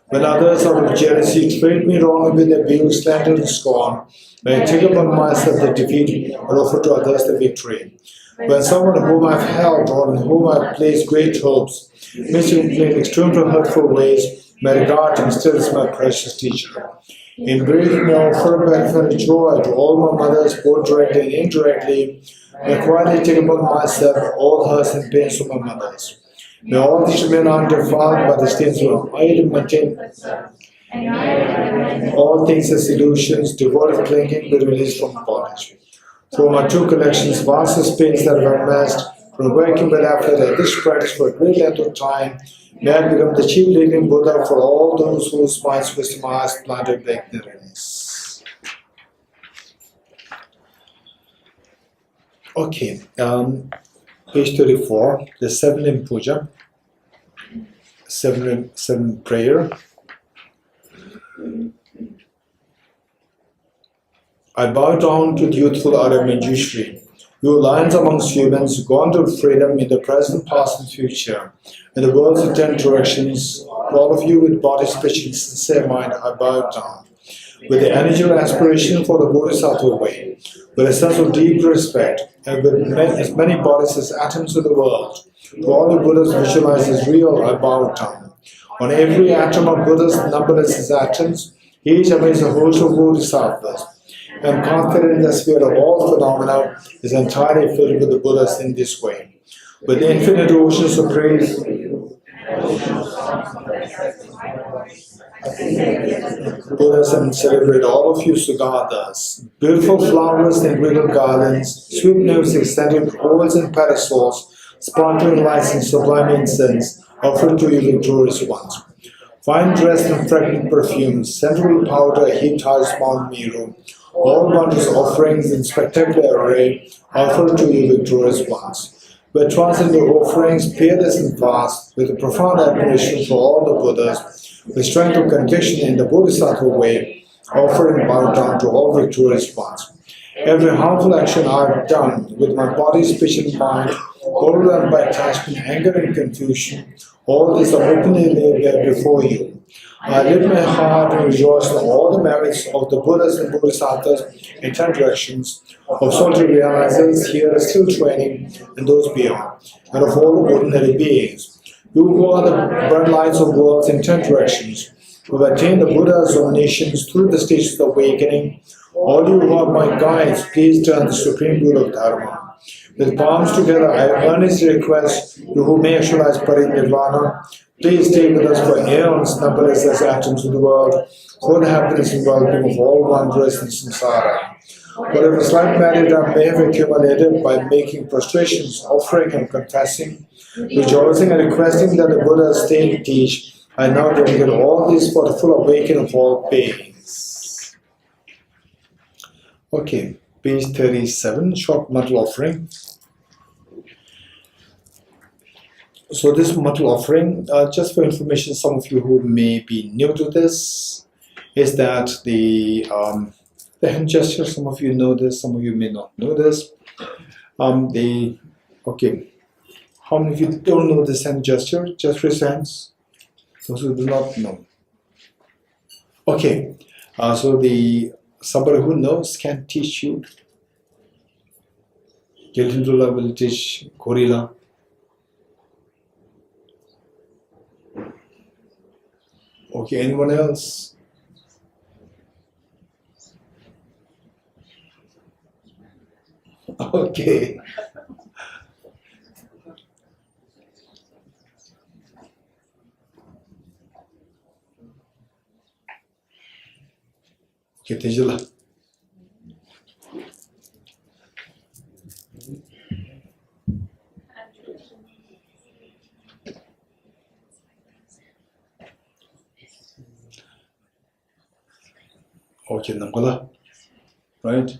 When others out of jealousy treat me wrongly with their abuse, slander, and scorn, may I take upon myself the defeat and offer to others the victory. When someone whom I have held or in whom I have placed great hopes misleads me in extremely hurtful ways, may I regard him still as my precious teacher. In breathing, may I offer benefit and joy to all my mothers, both directly and indirectly. May I quietly take upon myself all hurts and pains of my mothers. May all these remain undefiled by the stains of my and maintain all things as illusions, devoid of clinging, be released from bondage. Through my two collections, vast space that have amassed, from working with effort at this practice for a great length of time, may I become the chief living Buddha for all those whose minds wisdom are planted with ignorance. Okay, page 34, the 7 limb puja, 7 prayer. I bow down to the youthful Arya Manjushri, you lions amongst humans, gone to freedom in the present, past, and future, in the world's 10 directions. All of you with body, speech, and sincere mind, I bow down. With the energy and aspiration for the Bodhisattva way, with a sense of deep respect, and with as many bodies as atoms in the world, to all the Buddhas visualized as real, I bow down. On every atom of Buddhas, numberless as atoms, each amazes a host of Bodhisattvas. I am confident in the sphere of all phenomena is entirely filled with the Buddhas in this way. With the infinite oceans of praise, Buddhas, and celebrate all of you Sugandhas. Beautiful flowers and regal garlands, sweet music, scented oils and parasols, sparkling lights and sublime incense, offered to you victorious ones. Fine dress and fragrant perfumes, scented powder heaped high as Mount Meru, all wondrous offerings in spectacular array, offered to you victorious ones. With transcendental offerings, fearless and vast, with a profound admiration for all the Buddhas, with strength of conviction in the Bodhisattva way, offering bow down to all victorious ones. Every harmful action I have done with my body, speech, and mind, overwhelmed by attachment, anger, and confusion, all this I openly lay bare before you. I lift my heart and rejoice in all the merits of the Buddhas and Bodhisattvas in 10 directions, of solitary realizers here still training, and those beyond, and of all ordinary beings. You who are the bloodlines of worlds in 10 directions, who have attained the Buddha's omniscience through the stages of awakening, all you who are my guides, please turn the supreme rule of Dharma. With palms together, I earnestly request you who may actualize Parinirvana, please stay with us for aeons, numberless as atoms in the world, for the happiness and well-being of all wanderers in samsara. Whatever slight merit I may have accumulated by making prostrations, offering and confessing, rejoicing and requesting that the Buddha stay and teach, I now dedicate all this for the full awakening of all beings. Okay, page 37, short mental offering. So this material offering, just for information, some of you who may be new to this, is that the hand gesture. Some of you know this, some of you may not know this. Okay, how many of you don't know this hand gesture? Just raise hands. Those who do not know. Okay, so somebody who knows can teach you. Gelindula will teach Gorilla. Okay, anyone else? Okay. Okay, Tejala. Okay, Namgola. Right?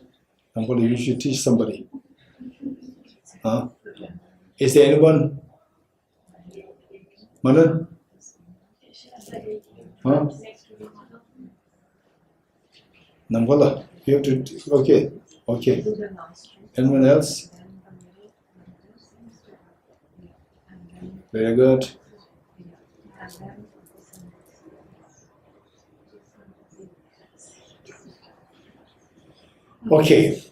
Namgola, you should teach somebody. Huh? Is there anyone? Manan? Huh? Namgola, you have to. Okay, okay. Anyone else? Very good. Okay.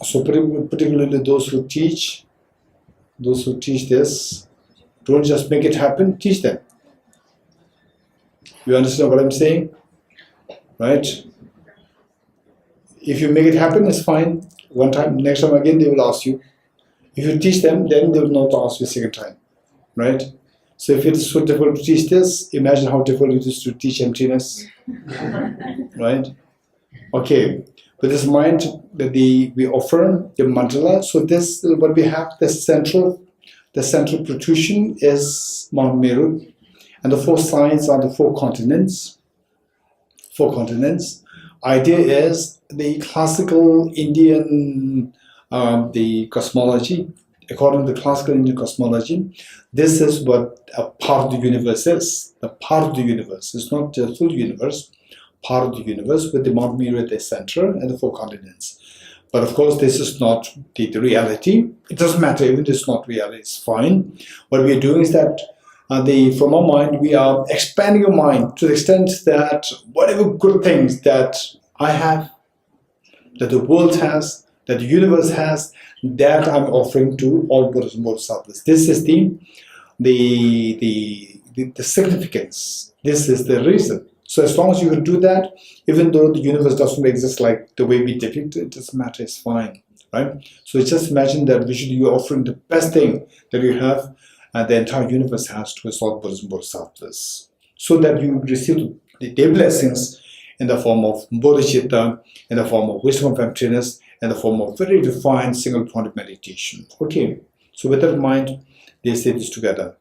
So particularly those who teach this, don't just make it happen, teach them. You understand what I'm saying? Right? If you make it happen, it's fine. One time, next time again, they will ask you. If you teach them, then they will not ask you a second time. Right? So if it is so difficult to teach this, imagine how difficult it is to teach emptiness. Right? Okay. With this mind that we offer the mandala. So this what we have, the central protrusion is Mount Meru, and the four signs are the four continents. Idea is the classical Indian the cosmology. According to the classical Indian cosmology, this is what a part of the universe is. The part of the universe. It's not the full universe. Part of the universe with the Mount Meru at the center and the four continents. But of course, this is not the reality. It doesn't matter even if it's not reality, it's fine. What we are doing is that from our mind, we are expanding our mind to the extent that whatever good things that I have, that the world has, that the universe has, that I'm offering to all Buddhas and Bodhisattvas. This is the significance. This is the reason. So as long as you can do that, even though the universe doesn't exist like the way we depict it, it doesn't matter, it's fine, right? So just imagine that visually you're offering the best thing that you have and the entire universe has to all Buddhas and Bodhisattvas, so that you receive their blessings in the form of bodhicitta, in the form of wisdom of emptiness, in the form of very refined single point of meditation. Okay, so with that in mind, they say this together.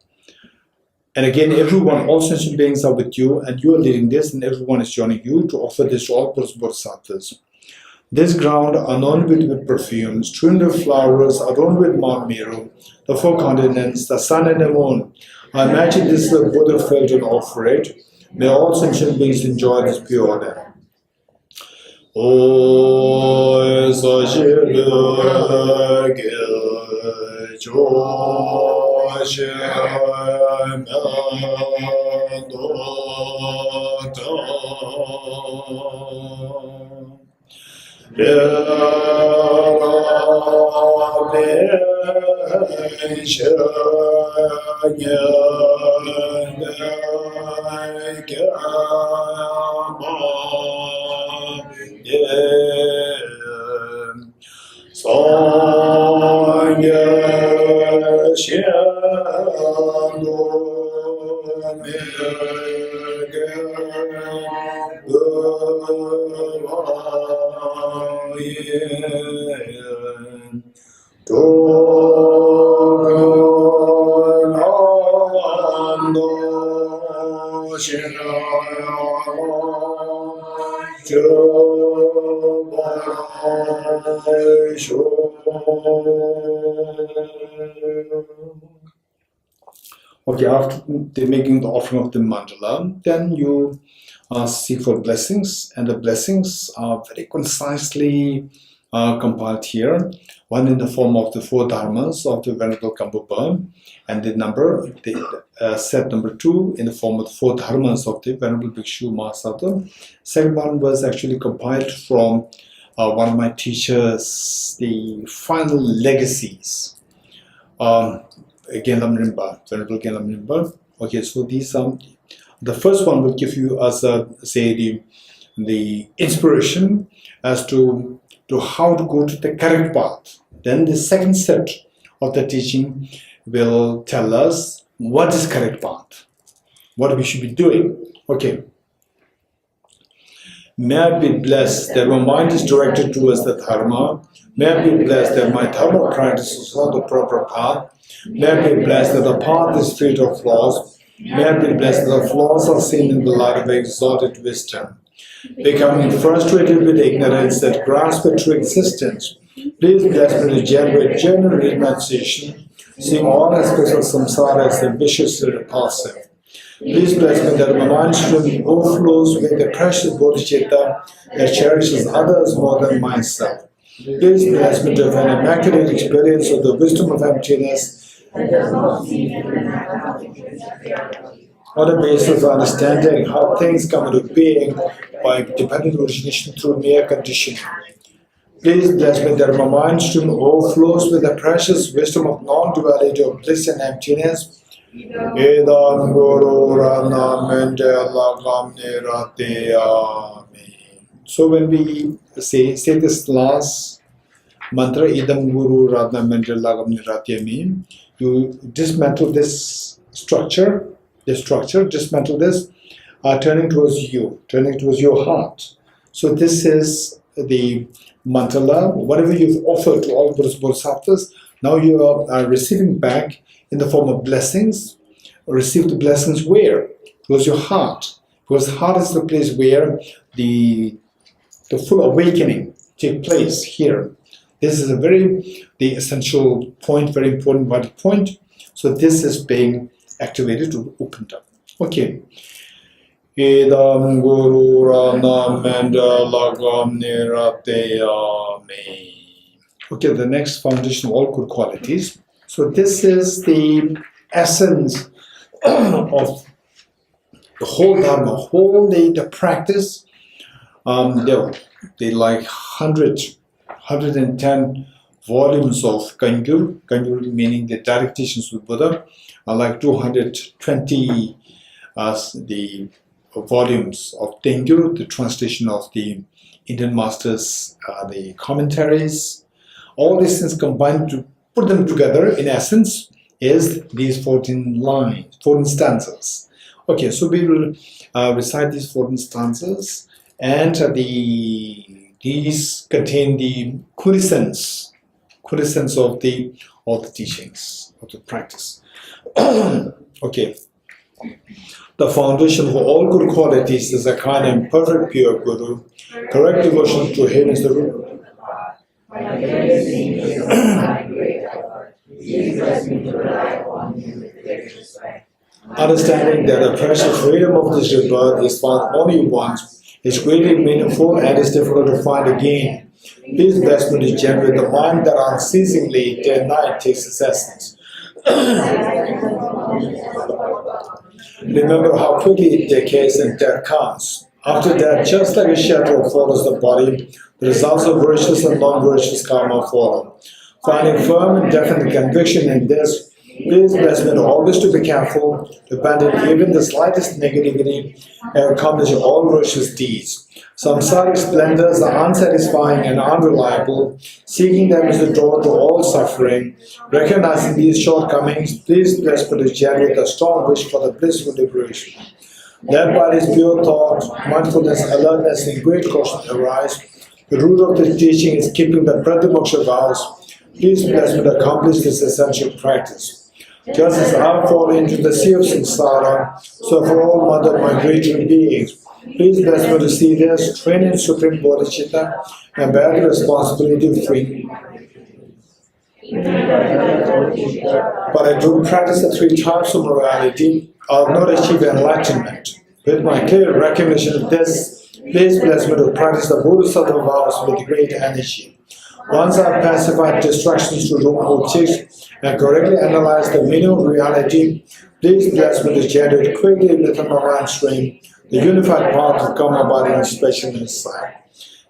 And again, everyone, all sentient beings are with you, and you are leading this, and everyone is joining you to offer this to all Bodhisattvas. This ground, adorned with perfumes, strewn with flowers, adorned with Mount Meru, the four continents, the sun and the moon. I imagine this is the Buddha felt and offer it. May all sentient beings enjoy this pure order. O Okay, after making the offering of the mandala, then you seek for blessings, and the blessings are very concisely compiled here. One in the form of the four dharmas of the Venerable Kambupa, and the set number 2 in the form of the four dharmas of the Venerable Bhikshu Mahasata. Second one was actually compiled from one of my teachers, the final legacies. Venerable Genlam. Okay, so these the first one will give you as the inspiration as to how to go to the correct path. Then the second set of the teaching will tell us what is correct path, what we should be doing. Okay. May I be blessed that my mind is directed towards the dharma. May I be blessed that my dharma practice is on the proper path. May I be blessed that the path is free of flaws. May I be blessed that the flaws are seen in the light of exalted wisdom. Becoming frustrated with ignorance that grasps a true existence, please bless me to generate genuine renunciation, seeing all aspects of samsara as ambitiously repulsive. Please bless me that my mind stream overflows with the precious bodhicitta that cherishes others more than myself. Please bless me to have an immaculate experience of the wisdom of emptiness on the basis of understanding how things come into being by dependent origination through mere conditioning. Please bless me that my mind stream overflows with the precious wisdom of non-duality of bliss and emptiness. Edam Guru Rana Mendela Gamne Rate Amen. So when we say this last mantra, Idam Guru Rana Mendela Gamne Rate Amen, you dismantle this structure, dismantle this, turning towards your heart. So this is the mantala, whatever you've offered to all Buddhist Bodhisattvas, now you are receiving back in the form of blessings. Receive the blessings where? Towards your heart. Because heart is the place where the full awakening takes place here. This is the essential point, very important vital point. So this is being activated to open up. Okay. Idam Guru Rana Mendela Gamne Rate Amen. Okay, the next foundation of all good qualities. So this is the essence of the whole Dharma, the practice. They like 110 volumes of Gangyur meaning the direct teachings with Buddha, are like 220 the volumes of Tengyur, the translation of the Indian masters, the commentaries. All these things combined to put them together, in essence, is these 14 lines, 14 stanzas. Okay, so we will recite these 14 stanzas, and these contain the quintessence of the teachings, of the practice. Okay. The foundation for all good qualities is a kind and perfect pure Guru. Correct devotion to him is the root. Understanding that the precious freedom of this rebirth is found only once, is greatly meaningful and is difficult to find again. Please bless me to generate the mind that unceasingly day and night takes its essence. Remember how quickly it decays and death comes. After that, just like a shadow follows the body, the results of virtuous and non-virtuous karma follow. Finding firm and definite conviction in this, please bless me to always to be careful to abandon even the slightest negativity and accomplish all virtuous deeds. Samsaric splendors are unsatisfying and unreliable. Seeking them is the door to all suffering. Recognizing these shortcomings, please bless me to generate a strong wish for the blissful liberation. Led by this pure thought, mindfulness, alertness, and great caution arise. The root of this teaching is keeping the Pratimoksha vows. Please bless me to accomplish this essential practice. Just as I fall into the sea of samsara, so for all mother migratory beings, please bless me to see this, train in supreme bodhicitta, and bear the responsibility of free. But I do practice the three types of morality. I'll not achieve enlightenment. With my clear recognition of this, please bless me to practice the Bodhisattva vows with great energy. Once I've pacified distractions to wrong objects and correctly analyze the meaning of reality, please bless me to generate quickly within my mind stream the unified path of Karma body and special insight.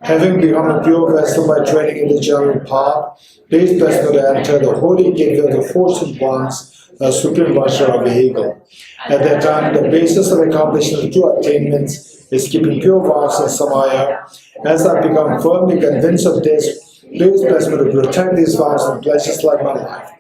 Having become a pure vessel by training in the general path, please bless me to enter the holy gateway of the fortunate ones, the supreme Vajra vehicle. At that time, the basis of accomplishment of true attainments is keeping pure vows and samaya. As I become firmly convinced of this, please bless me to protect these vows and pleasures like my life.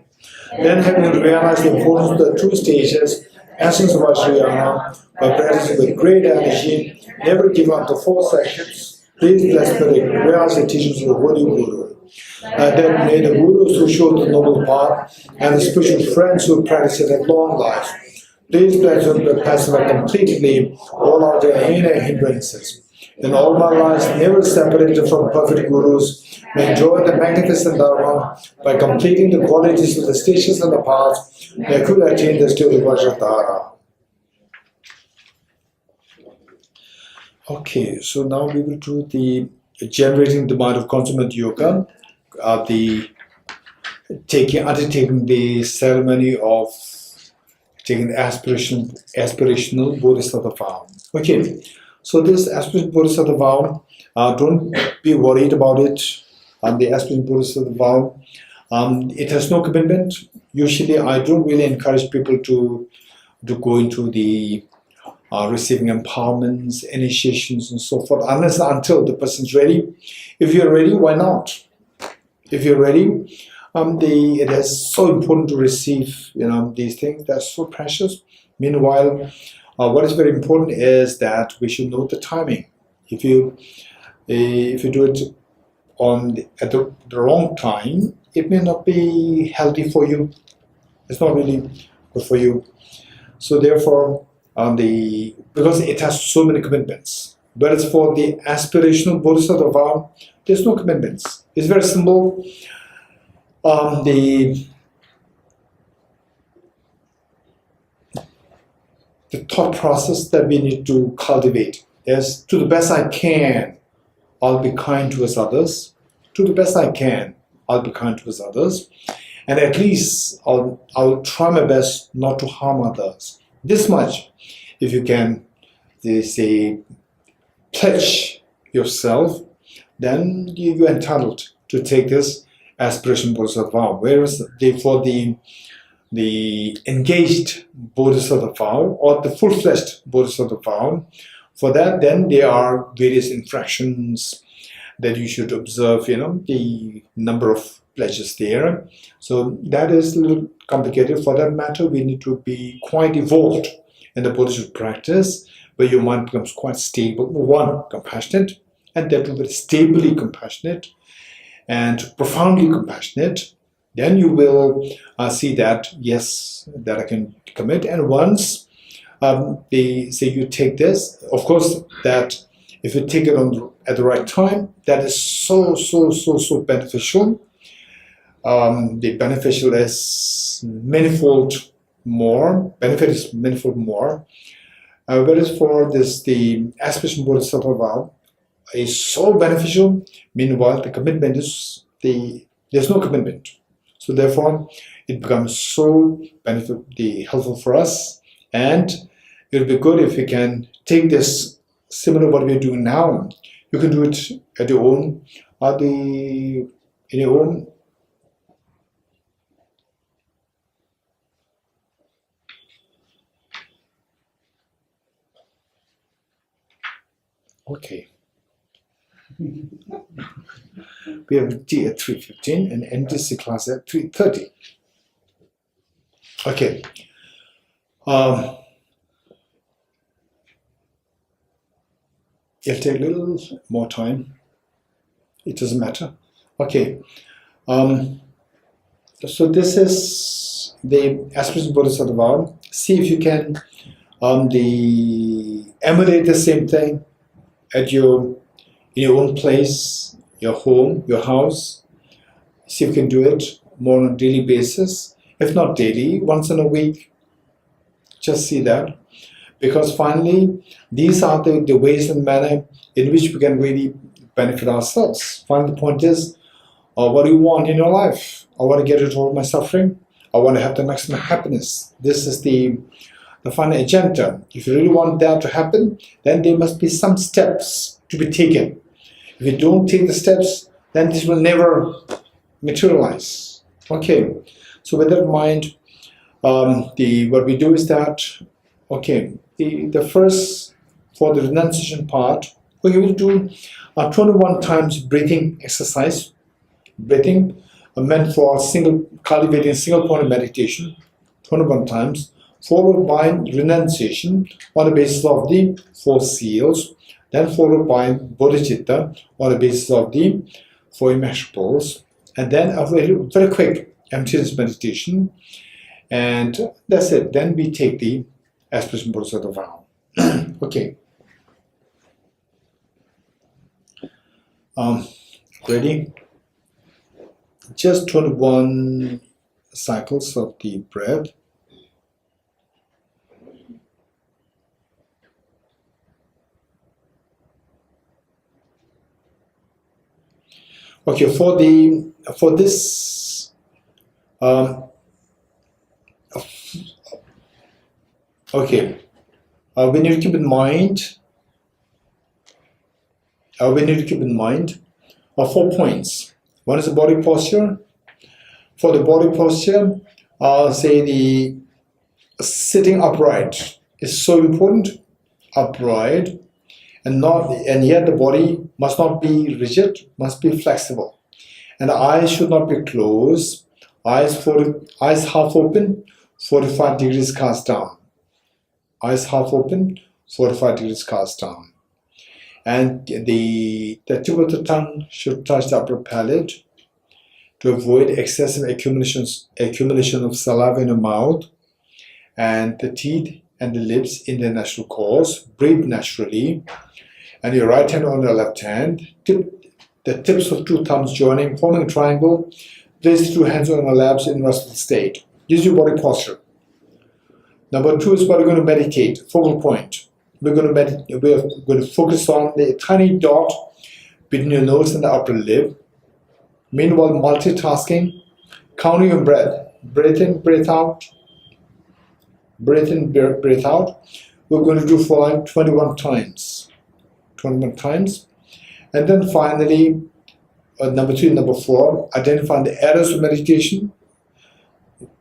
Then, having realized the importance of the two stages, essence of Vajrayana, by practicing with great energy, never give up the 4 seconds, please bless me to realize the teachings of the Holy Guru. Then may the Gurus who showed the noble path and the spiritual friends who practice it at long life, please bless me to pacify completely all our inner hindrances. In all my lives, never separated from perfect Gurus, may enjoy the magnificent Dharma by completing the qualities of the stations and the paths, they could attain the state of Vajradhara. Okay, so now we will do the generating the mind of consummate yoga, undertaking the ceremony of taking the aspirational Bodhisattva vow. Okay, so this aspirational Bodhisattva vow, don't be worried about it. The aspirational Bodhisattva vow, it has no commitment. Usually, I don't really encourage people to go into the receiving empowerments, initiations, and so forth, unless until the person's ready. If you're ready, why not? If you're ready, it is so important to receive, these things. They're so precious. Meanwhile, what is very important is that we should know the timing. If you do it at the wrong time, it may not be healthy for you. It's not really good for you. So therefore, because it has so many commitments. Whereas for the aspirational Bodhisattva vow, there's no commitments. It's very simple. The thought process that we need to cultivate is, to the best I can, I'll be kind towards others. To the best I can, I'll be kind towards others. And at least I'll try my best not to harm others. This much, if you can, they say, pledge yourself, then you're entitled to take this aspiration Bodhisattva vow. Whereas for the engaged Bodhisattva vow or the full-fledged Bodhisattva vow, for that, then there are various infractions that you should observe, the number of pledges there. So that is a little complicated. For that matter, we need to be quite evolved in the Bodhisattva practice, where your mind becomes quite stable. One, compassionate, and that will be stably compassionate and profoundly compassionate. Then you will see that, yes, that I can commit. And once they say you take this, of course, that if you take it at the right time, that is so beneficial. The beneficial is manifold more. Benefit is manifold more. Whereas for this, the aspiration Bodhisattva vow is so beneficial. Meanwhile, the commitment is there's no commitment. So therefore, it becomes so helpful for us, and it will be good if we can take this similar to what we're doing now. You can do it at your own, in your own. Okay. We have tea at 3:15 and NTC class at 3:30. Okay. It'll take a little more time. It doesn't matter. Okay. So this is the aspiration Bodhisattva vow. See if you can emulate the same thing at in your own place, your home, your house. See if you can do it. more on a daily basis, if not daily, once in a week. Just see that. Because finally, these are the ways and manner in which we can really benefit ourselves. Finally, the point is, what do you want in your life? I want to get rid of all my suffering. I want to have the maximum happiness. This is the final agenda. If you really want that to happen, then there must be some steps to be taken. If you don't take the steps, then this will never materialize. Okay, so with that in mind, what we do is that, okay, the first, for the renunciation part, we will do 21 times breathing exercise. Breathing meant for cultivating single point of meditation, 21 times, followed by renunciation on the basis of the 4 seals, then followed by bodhicitta on the basis of the 4 immeasurables, and then a very quick emptiness meditation, and that's it. Then we take the aspiration bodhisattva vow. Okay. Ready? Just 21 cycles of the breath. Okay, for this okay, we need to keep in mind 4 points. One is the body posture. For the body posture, say the sitting upright is so important. Upright, and yet the body must not be rigid, must be flexible, and the eyes should not be closed. Eyes half open, 45 degrees cast down. Eyes half open, 45 degrees cast down. And the tip of the tongue should touch the upper palate to avoid excessive accumulation of saliva in the mouth, and the teeth and the lips in their natural course. Breathe naturally. And your right hand on the left hand, the tips of 2 thumbs joining, forming a triangle. Place 2 hands on your laps in restful state. Use your body posture. Number 2 is what we're going to meditate. Focal point. We're going to focus on the tiny dot between your nose and the upper lip. Meanwhile, multitasking, counting your breath. Breathe in, breathe out. Breathe in, breathe out. We're going to do for like 21 times. 21 times. And then finally, number 3 and number 4, identifying the errors of meditation.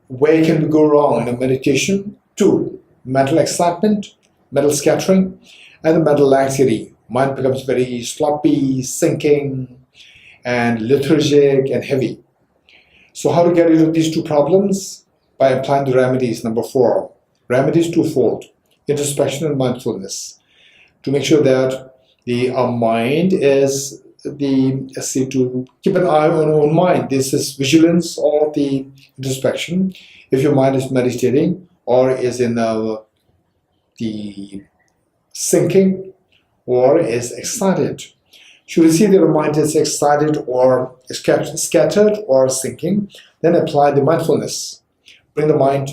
Where can we go wrong in a meditation? 2, mental excitement, mental scattering, and the mental laxity. Mind becomes very sloppy, sinking, and lethargic and heavy. So how to get rid of these 2 problems? By applying the remedies. Number 4, remedies twofold: introspection and mindfulness, to make sure that our mind is to keep an eye on our own mind. This is vigilance or the introspection. If your mind is meditating or is in the sinking or is excited, should you see that your mind is excited or scattered or sinking, then apply the mindfulness. Bring the mind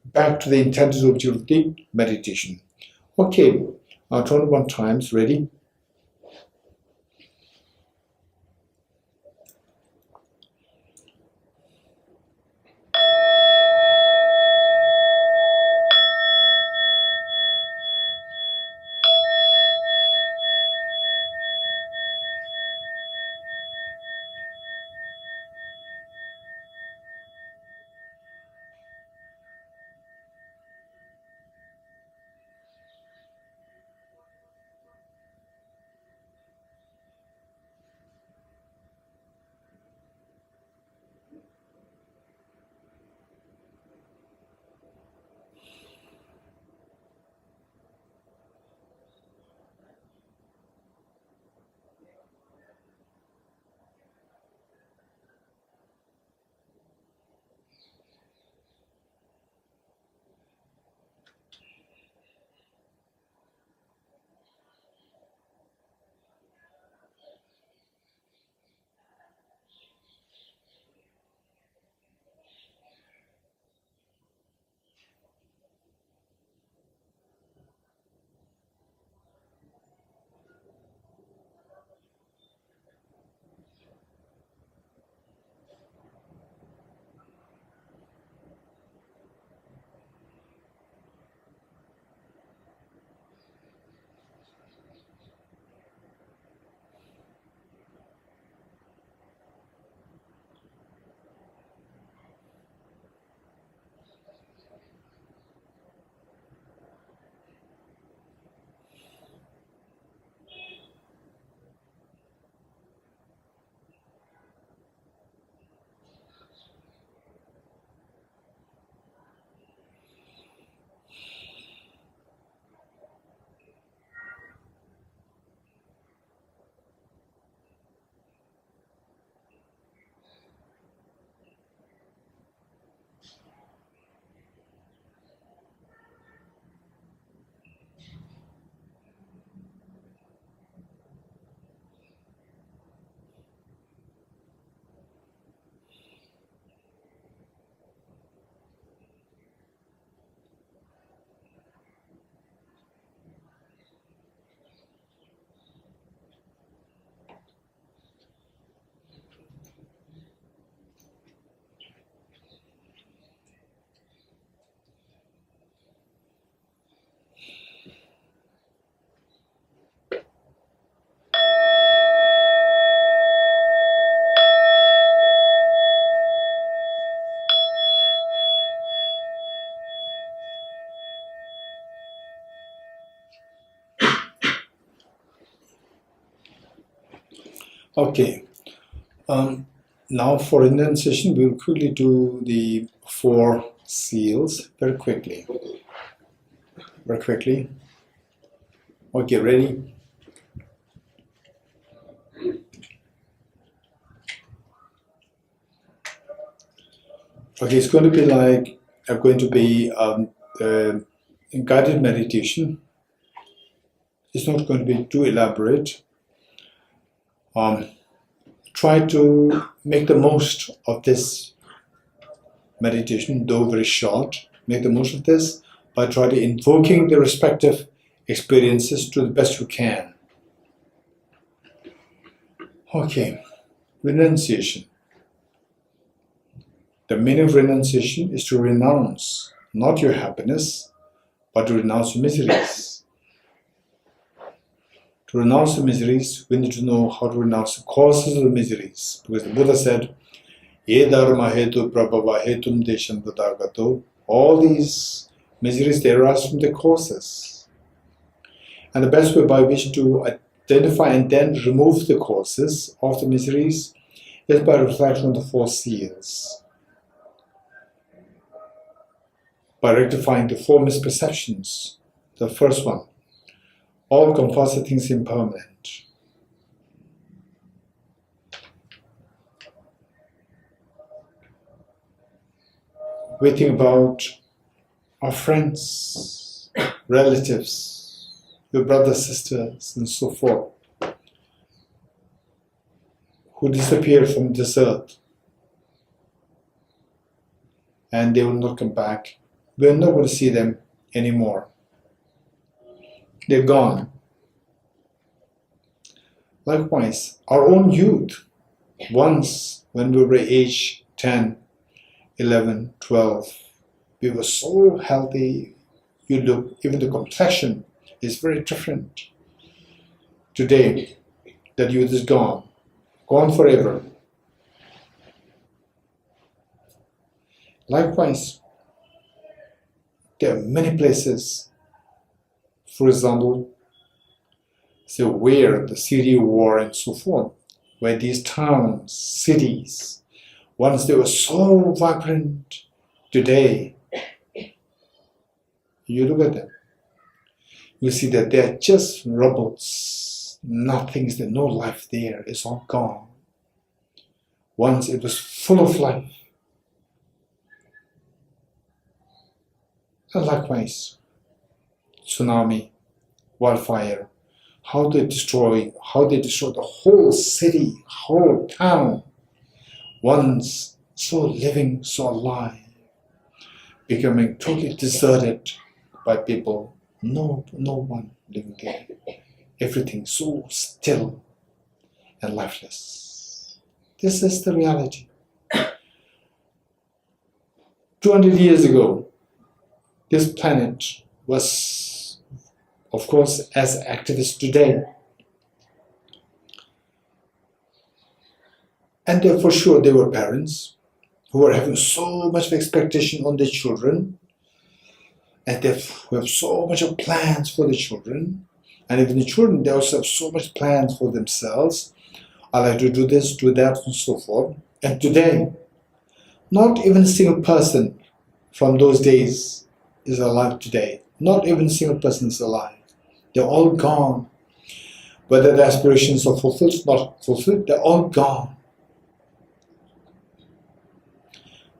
back to the intended objective of the meditation. Okay, 21 times. Ready? Okay. Now for renunciation, we'll quickly do the 4 seals very quickly. Very quickly. Okay, ready? Okay, it's going to be like a guided meditation. It's not going to be too elaborate. Try to make the most of this meditation, though very short. Make the most of this by trying to invoking the respective experiences to the best you can. Okay, renunciation. The meaning of renunciation is to renounce not your happiness, but to renounce your miseries. To renounce the miseries, we need to know how to renounce the causes of the miseries. Because the Buddha said, Ye dharma hetu prabhava hetum desham tatagato. All these miseries, they arise from the causes. And the best way by which to identify and then remove the causes of the miseries is by reflection on the 4 seals. By rectifying the 4 misperceptions. The first one, all composite things impermanent. We think about our friends, relatives, your brothers, sisters, and so forth, who disappeared from this earth, and they will not come back. We are not going to see them anymore. They're gone. Likewise, our own youth, once when we were age 10, 11, 12, we were so healthy. You look, even the complexion is very different. Today, that youth is gone forever. Likewise, there are many places, for example, say where the Syrian war and so forth, where these towns, cities, once they were so vibrant, today, you look at them, you see that they're just rubbles, nothing is there, no life there, it's all gone. Once it was full of life. And likewise, tsunami, wildfire, how they destroy the whole city, whole town, once so living, so alive, becoming totally deserted by people, no one living there, everything so still and lifeless. This is the reality. 200 years ago, this planet was, of course, as active as today. And for sure, there were parents who were having so much of expectation on their children, and they have so much of plans for the children. And even the children, they also have so much plans for themselves. I like to do this, do that, and so forth. And today, not even a single person from those days is alive today. Not even a single person is alive. They're all gone. Whether the aspirations are fulfilled or not fulfilled, they're all gone.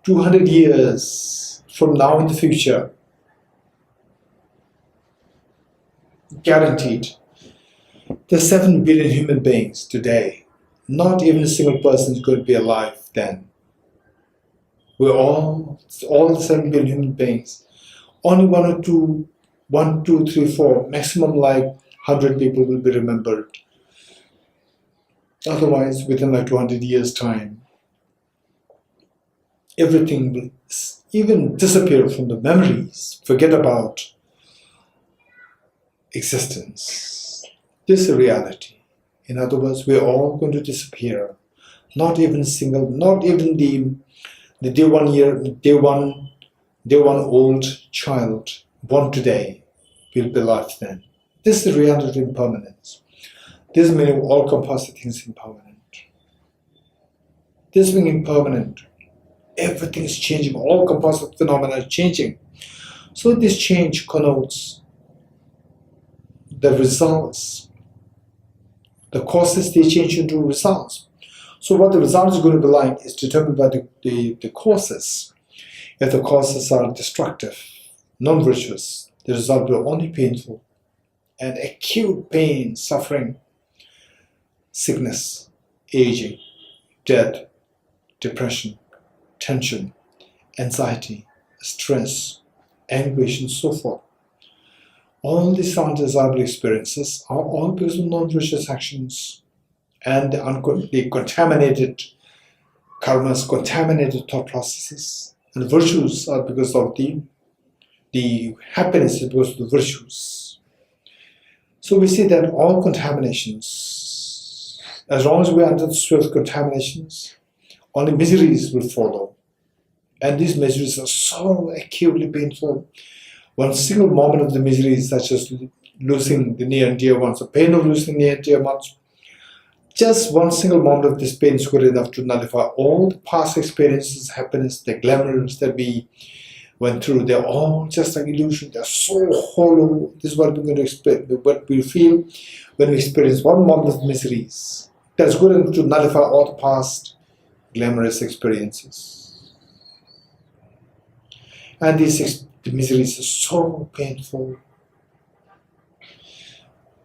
200 years from now in the future, guaranteed, there's 7 billion human beings today. Not even a single person is going to be alive then. We're all the 7 billion human beings. Only 1 or 2, 1, 2, 3, 4, maximum like 100 people will be remembered. Otherwise, within like 200 years' time, everything will even disappear from the memories. Forget about existence. This is a reality. In other words, we're all going to disappear. Not even the day one old child born today will be alive then. This is the reality of impermanence. This is the meaning of all composite things impermanent. this being impermanent, everything is changing, all composite phenomena are changing. So this change connotes the results. The causes, they change into results. So what the result is going to be like is determined by the causes. If the causes are destructive, non-virtuous, the result will be only painful and acute pain, suffering, sickness, aging, death, depression, tension, anxiety, stress, anguish, and so forth. All these undesirable experiences are all because of non-virtuous actions and the contaminated karmas, contaminated thought processes. And the virtues are because of the happiness is because of the virtues. So we see that all contaminations, as long as we are under the sway of contaminations, only miseries will follow. And these miseries are so acutely painful. One single moment of the miseries, such as losing the near and dear ones, the pain of losing near and dear ones, just one single moment of this pain is good enough to nullify all the past experiences, happiness, the glamours that we went through. They're all just like illusion. They're so hollow. This is what we're going to experience, what we feel when we experience one moment of miseries. That's good enough to nullify all the past glamorous experiences. And the miseries are so painful.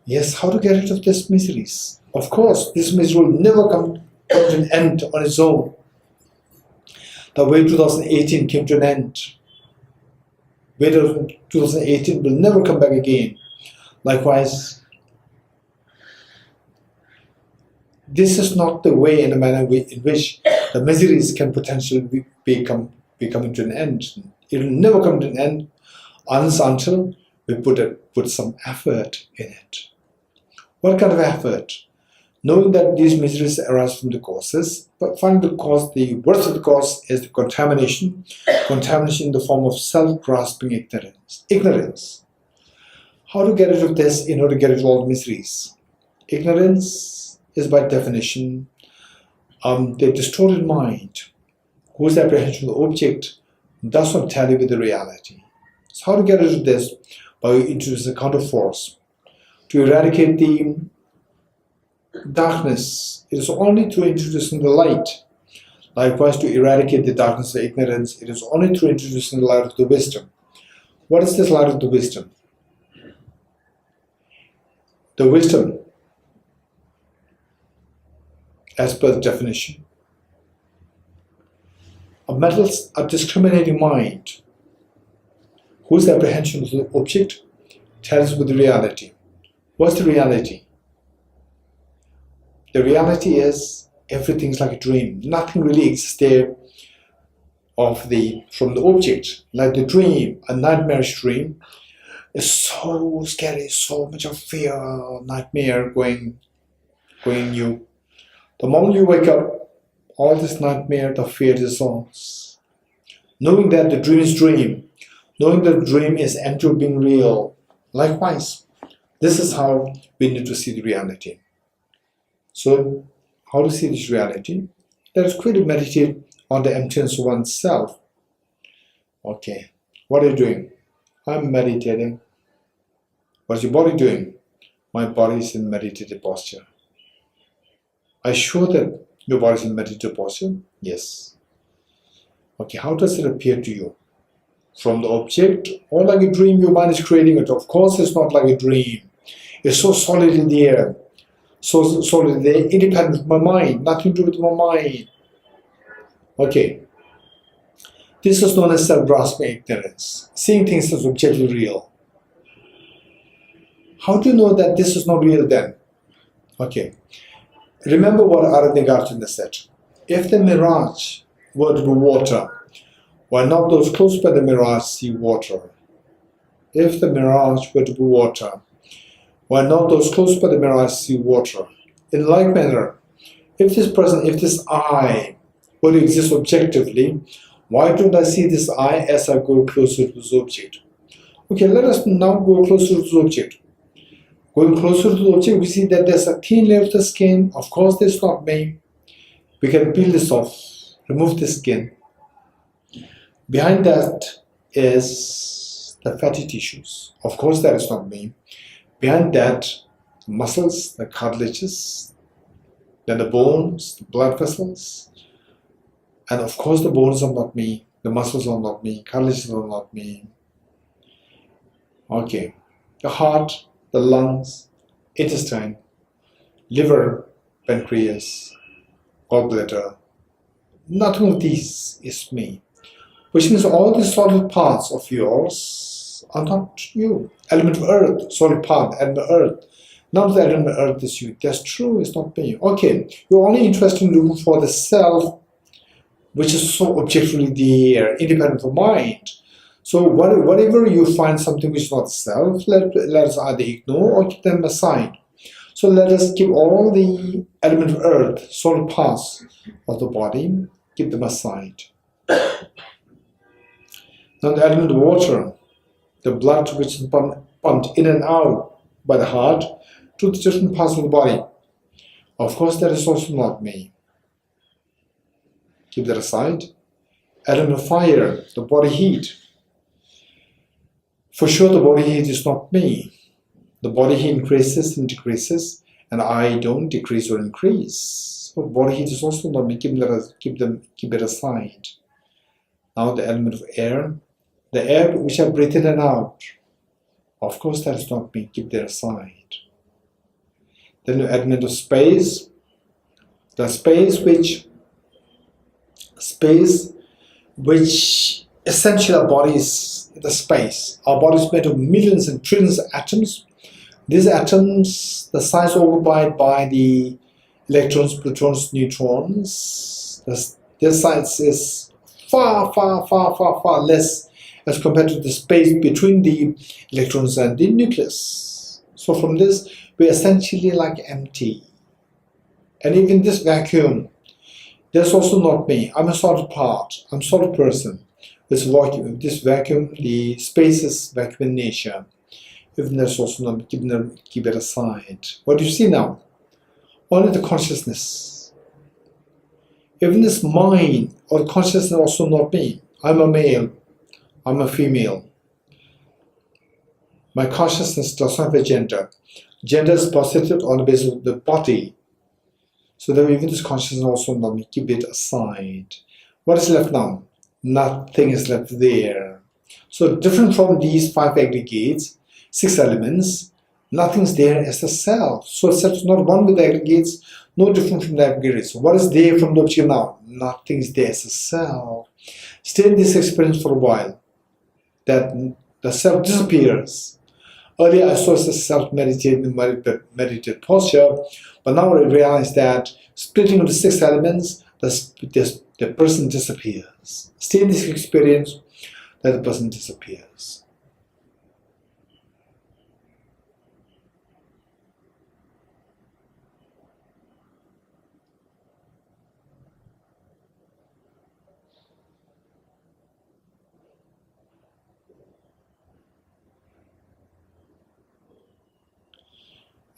Yes, how to get rid of these miseries? Of course, this misery will never come to an end on its own. The way 2018 came to an end. Way 2018 will never come back again. Likewise, this is not the way and the manner in which the miseries can potentially be coming to an end. It will never come to an end unless until we put some effort in it. What kind of effort? Knowing that these miseries arise from the causes, but find the cause, the worst of the cause is the contamination in the form of self-grasping ignorance. How to get rid of this in order to get rid of all the miseries? Ignorance is by definition the distorted mind, whose apprehension of the object does not tally with the reality. So how to get rid of this? By introducing a counter force. To eradicate the darkness, it is only through introducing the light. Likewise, to eradicate the darkness of ignorance, it is only through introducing the light of the wisdom. What is this light of the wisdom? The wisdom, as per the definition, a discriminating mind, whose apprehension of the object tells with the reality. What's the reality? The reality is everything's like a dream. Nothing really exists there from the object. Like the dream, a nightmarish dream, is so scary, so much of fear, nightmare going in you. The moment you wake up, all this nightmare, the fear dissolves. Knowing that the dream is dream, knowing that the dream is empty of being real. Likewise, this is how we need to see the reality. So, how to see this reality? Let us quickly meditate on the emptiness of oneself. Okay, what are you doing? I'm meditating. What's your body doing? My body is in meditative posture. Are you sure that your body is in meditative posture? Yes. Okay, how does it appear to you? From the object or like a dream your mind is creating it? Of course, it's not like a dream. It's so solid in the air. So solid there, independent of my mind, nothing to do with my mind. Okay. This is known as self-grasping ignorance, seeing things as objectively real. How do you know that this is not real then? Okay. Remember what Aranagarjuna said. If the mirage were to be water, why not those close by the mirage see water? If the mirage were to be water, why not those close by the mirage see water? In like manner, if this I were to exist objectively, why don't I see this I as I go closer to this object? Okay, let us now go closer to this object. Going closer to the object, we see that there's a thin layer of the skin. Of course, there's not me. We can peel this off, remove the skin. Behind that is the fatty tissues. Of course, that is not me. Behind that, the muscles, the cartilages, then the bones, the blood vessels, and of course the bones are not me, the muscles are not me, cartilages are not me. Okay, the heart, the lungs, intestine, liver, pancreas, gallbladder, nothing of these is me. Which means all the solid parts of yours are not you. Element of earth, solid part, element of earth. None of the element of earth is you. That's true, it's not me. Okay, you're only interested in looking for the self, which is so objectively there, independent of mind. So whatever you find something which is not self, let us either ignore or keep them aside. So let us keep all the element of earth, solid parts of the body, keep them aside. Now the element of water, the blood which is pumped in and out by the heart to the different parts of the body. Of course, that is also not me. Keep that aside. Element of fire, the body heat. For sure, the body heat is not me. The body heat increases and decreases, and I don't decrease or increase. So body heat is also not me. Keep it aside. Now the element of air, the air which I breathe in and out. Of course, that is not me. Keep that aside. Then the element of space, the space which essentially our body is the space. Our body is made of millions and trillions of atoms. These atoms, the size occupied by the electrons, protons, neutrons, their size is far less as compared to the space between the electrons and the nucleus. So from this, we're essentially like empty. And even this vacuum, that's also not me. I'm a solid part. I'm a solid person. This vacuum, the space is vacuum in nature. Even that's also not, keep it aside. What do you see now? Only the consciousness. Even this mind or consciousness also not me. I'm a male. I'm a female. My consciousness does not have a gender. Gender is posited on the basis of the body. So that even this consciousness also not me. Keep it aside. What is left now? Nothing is left there. So different from these 5 aggregates, 6 elements, nothing's there as the self. So self is not one with the aggregates, no different from the aggregates. So what is there from the object now? Nothing's there as a self. Stay in this experience for a while. That the self disappears. Earlier I saw the self meditative posture, but now I realize that splitting into 6 elements, the person disappears. Stay in this experience that the person disappears.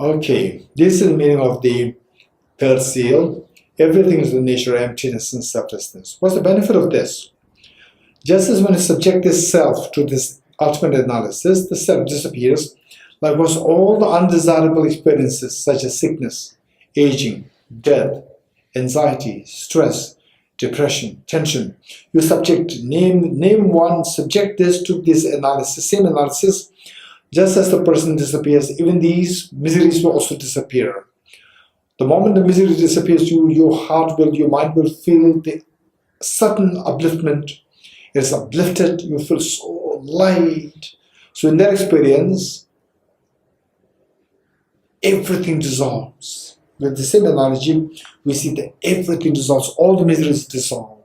Okay, this is the meaning of the 3rd seal. Everything is the nature of emptiness and selflessness. What's the benefit of this? Just as when you subject this self to this ultimate analysis, the self disappears. Likewise, all the undesirable experiences such as sickness, aging, death, anxiety, stress, depression, tension, you name one, subject this to this analysis, same analysis. Just as the person disappears, even these miseries will also disappear. The moment the misery disappears, your mind will feel the sudden upliftment. It's uplifted, you feel so light. So in that experience, everything dissolves. With the same analogy, we see that everything dissolves, all the miseries dissolve.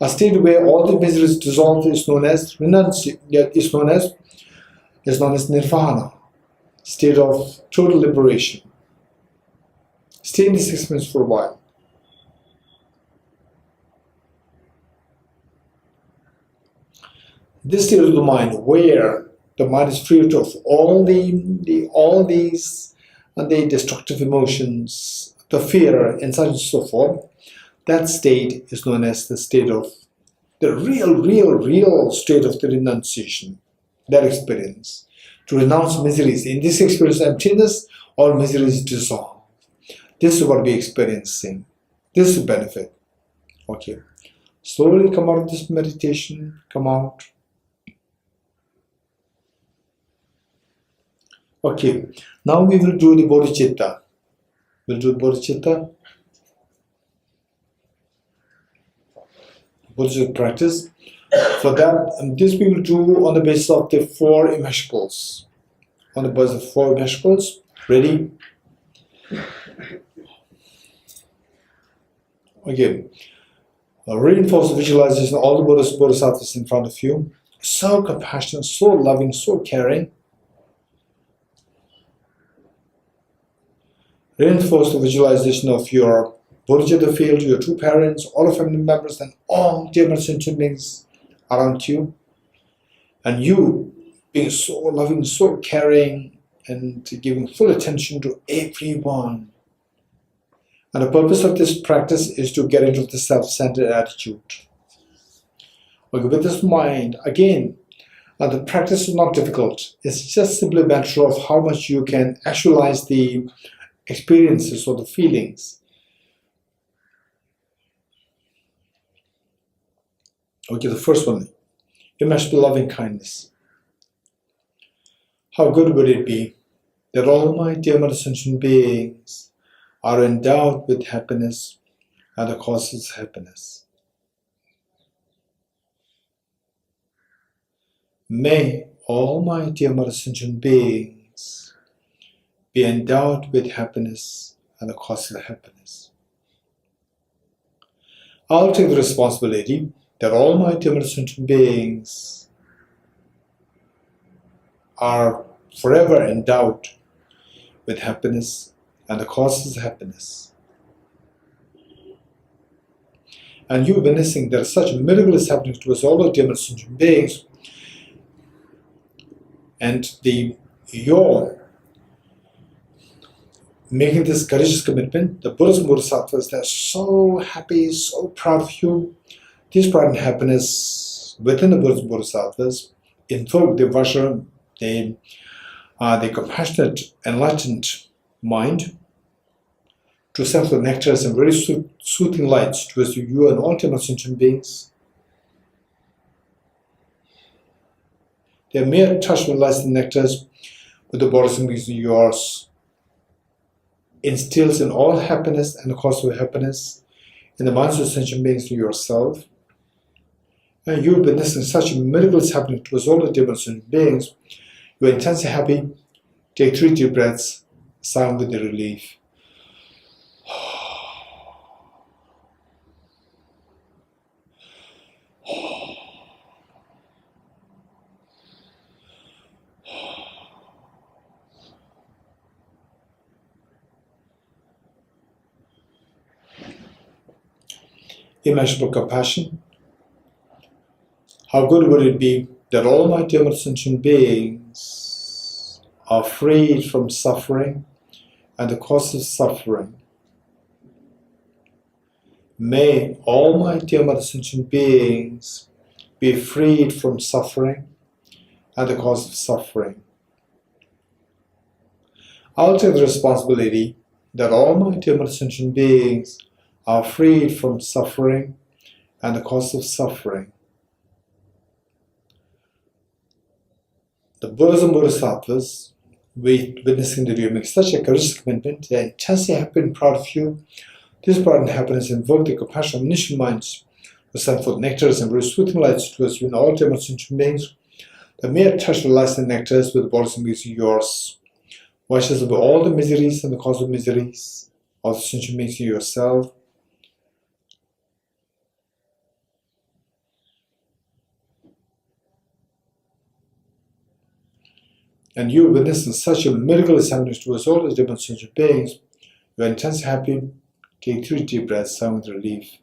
A state where all the miseries dissolve is known as nirvana, state of total liberation. Stay in this experience for a while. This state of the mind, where the mind is free of all these destructive emotions, the fear, and so on and so forth, That state is known as the state of the real state of the renunciation, that experience. To renounce miseries. In this experience, emptiness, all miseries dissolve. This is what we're experiencing. This is the benefit. Okay. Slowly come out of this meditation. Come out. Okay. Now we will do the bodhicitta. We'll do bodhicitta. Bodhicitta practice. For that, this we will do on the basis of the 4 immeasurables. On the basis of 4 immeasurables. Ready? Again, reinforce visualization of all the bodhisattvas in front of you. So compassionate, so loving, so caring. Reinforce the visualization of your bodhicitta field, your 2 parents, all your family members, and all dear sentient beings around you. And you being so loving, so caring, and giving full attention to everyone. And the purpose of this practice is to get into the self-centered attitude. Okay, with this mind, again, the practice is not difficult. It's just simply a matter of how much you can actualize the experiences or the feelings. Okay, the first one, immeasurable loving kindness. How good would it be that all my dear sentient beings are endowed with happiness and the causes of happiness. May all my dear sentient beings be endowed with happiness and the causes of happiness. I'll take the responsibility that all my dear sentient beings are forever endowed with happiness and the causes of happiness. And you witnessing that such a miracle is happening to us, all the dear sentient beings, and your making this courageous commitment, the Buddhas and Bodhisattvas, they're so happy, so proud of you. This pride and happiness within the Buddhas and Bodhisattvas invoke the Vajra, the compassionate, enlightened mind to send the nectars and very soothing lights towards you and all dear sentient beings. Their mere touch will light the nectars with the bodies and beings of yours, instills in all happiness and the cause of happiness in the minds of sentient beings to yourself. And you witnessing such miracles happening towards all the dear sentient beings. You are intensely happy. Take 3 deep breaths, sigh with the relief. Immeasurable compassion. How good would it be that all my dear sentient beings are freed from suffering and the cause of suffering. May all my dear sentient beings be freed from suffering and the cause of suffering. I'll take the responsibility that all my dear sentient beings are freed from suffering and the cause of suffering. The Buddhas and Bodhisattvas, witnessing that you make such a courageous commitment, they are intensely happy and proud of you. This pride and happiness invoke the compassion of omniscient minds to send forth nectars and very soothing lights towards you and all dear sentient beings. The mere touch will light the nectars with the bodies and beings of yours. Washes away all the miseries and the cause of miseries, all the sentient beings of yourself. And you witnessing such a miracle is happening towards all the different sentient beings. You are intensely happy. Take 3 deep breaths, sigh with relief.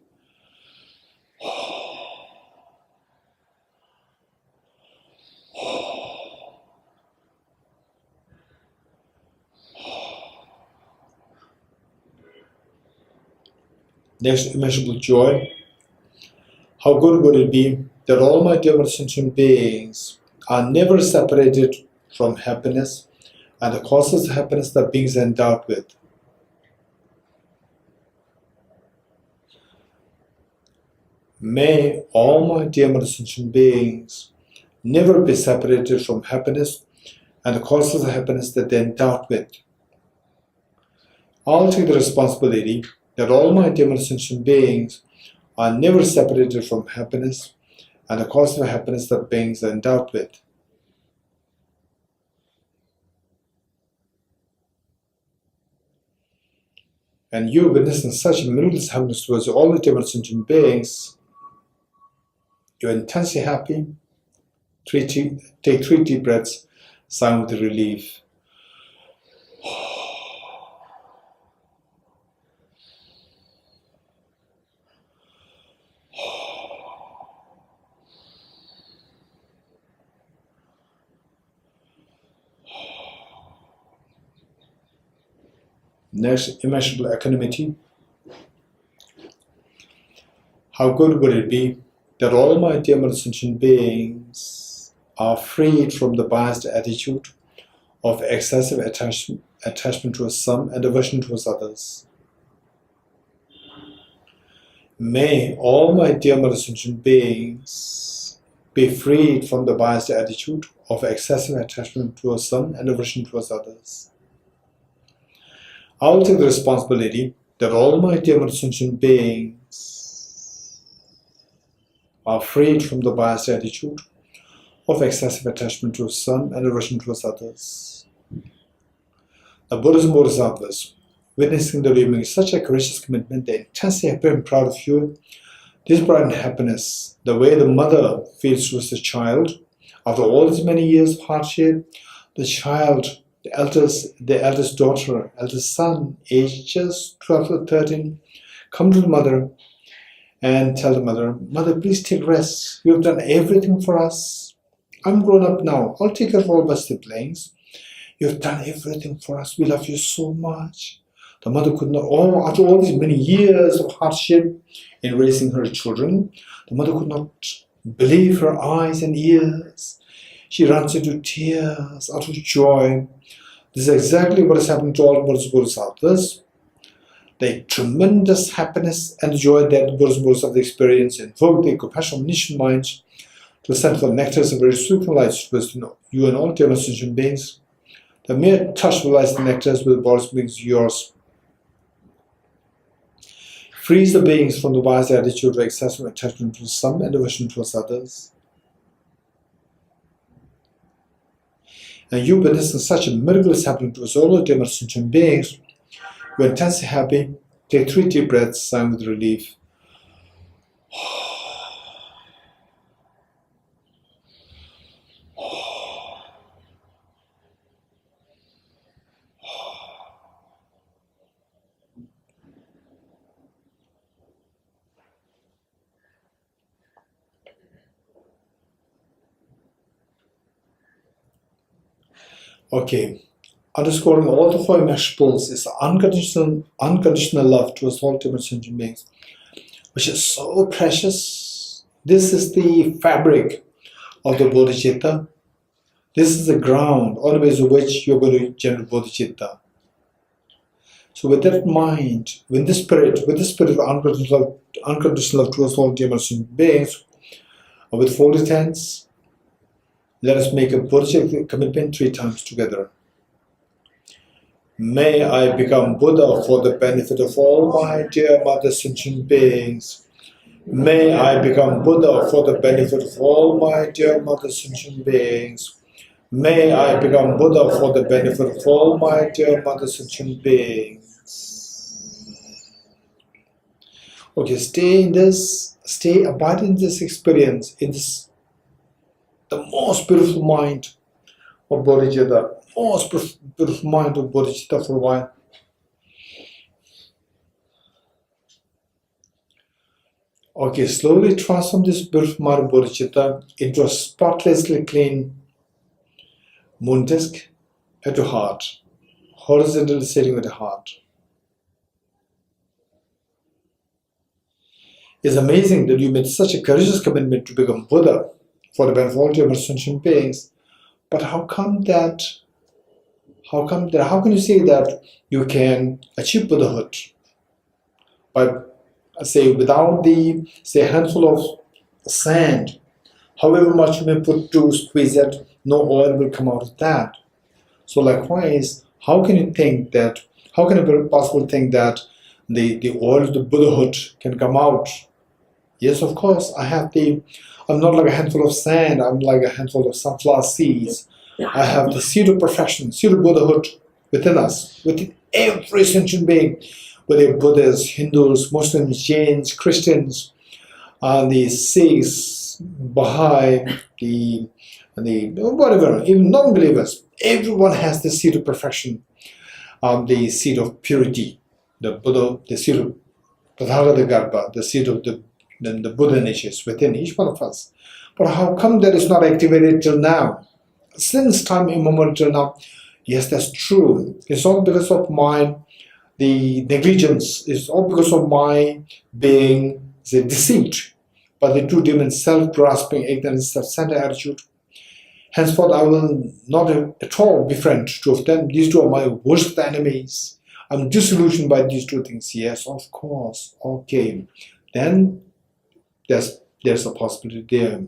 Next, immeasurable joy. How good would it be that all my dear sentient beings are never separated from happiness and the causes of happiness that beings are endowed with. May all my dear sentient beings never be separated from happiness and the causes of happiness that they are endowed with. I'll take the responsibility that all my dear sentient beings are never separated from happiness and the cause of happiness that beings are endowed with. And you witnessing such miraculous happiness towards all the dear sentient beings, you're intensely happy. Take 3 deep breaths, sigh with relief. Next, immeasurable equanimity. How good would it be that all my dear sentient beings are freed from the biased attitude of excessive attachment towards some and aversion towards others. May all my dear sentient beings be freed from the biased attitude of excessive attachment towards some and aversion towards others. I will take the responsibility that all my dear sentient beings are freed from the biased attitude of excessive attachment towards some and aversion towards others. The Buddhas and Bodhisattvas, witnessing the living such a gracious commitment, they intensely happy and proud of you. This bright and happiness, the way the mother feels towards the child, after all these many years of hardship, the child, the eldest daughter, eldest son, aged just 12 or 13, come to the mother and tell the mother, "Mother, please take rest. You have done everything for us. I'm grown up now. I'll take care of all my siblings. You have done everything for us. We love you so much." The mother could not, after all these many years of hardship in raising her children, the mother could not believe her eyes and ears. She runs into tears out of joy. This is exactly what is happening to all Buddhas and Bodhisattvas. The tremendous happiness and joy that Buddhas and Bodhisattvas experience invoke their compassionate omniscient minds to send for nectars of very sweet lights towards you and all dear sentient beings. The mere touch of lights and nectars with Buddhas beings yours. Frees the beings from the biased attitude of excessive attachment to some and aversion towards others. And you witnessing such a miraculous happening to us all the dear sentient beings, you're intensely happy. Take 3 deep breaths, sigh with relief. Okay, underscoring all the 4 immeasurables is unconditional love towards all different sentient beings, which is so precious. This is the fabric of the bodhicitta. This is the ground on the basis of which you're going to generate bodhicitta. So with that mind, with this spirit of unconditional love towards all different sentient beings, with folded hands, let us make a bodhicitta commitment 3 times together. May I become Buddha for the benefit of all my dear mother sentient beings. May I become Buddha for the benefit of all my dear mother sentient beings. May I become Buddha for the benefit of all my dear mother sentient beings. Okay, abide in this experience, in this, the most beautiful mind of bodhicitta, most beautiful mind of bodhicitta for a while. Okay, slowly transform this beautiful mind of bodhicitta into a spotlessly clean moon disk at your heart, horizontally sitting with the heart. It's amazing that you made such a courageous commitment to become Buddha for the benefit of all human sentient beings. But how can you say that you can achieve Buddhahood by, say, without the, say, handful of sand, however much you may put to squeeze it, no oil will come out of that. So likewise, how can it be possible think that the oil of the Buddhahood can come out? Yes, of course, I'm not like a handful of sand, I'm like a handful of sunflower seeds. I have the seed of perfection, seed of Buddhahood within us, within every sentient being, whether Buddhists, Hindus, Muslims, Jains, Christians, the Sikhs, Baha'i, the whatever, even non-believers, everyone has the seed of perfection, the seed of purity, the Buddha, the seed of Tathagata Garbha, the seed of the Buddha natures within each one of us. But how come that is not activated till now? Since time immemorial till now? Yes, that's true. It's all because of the negligence. It's all because of my being deceived by the two demons, self-grasping, ignorance, self-centered attitude. Henceforth, I will not at all befriend two of them. These two are my worst enemies. I'm disillusioned by these two things. Yes, of course. Okay. Then there's a possibility there.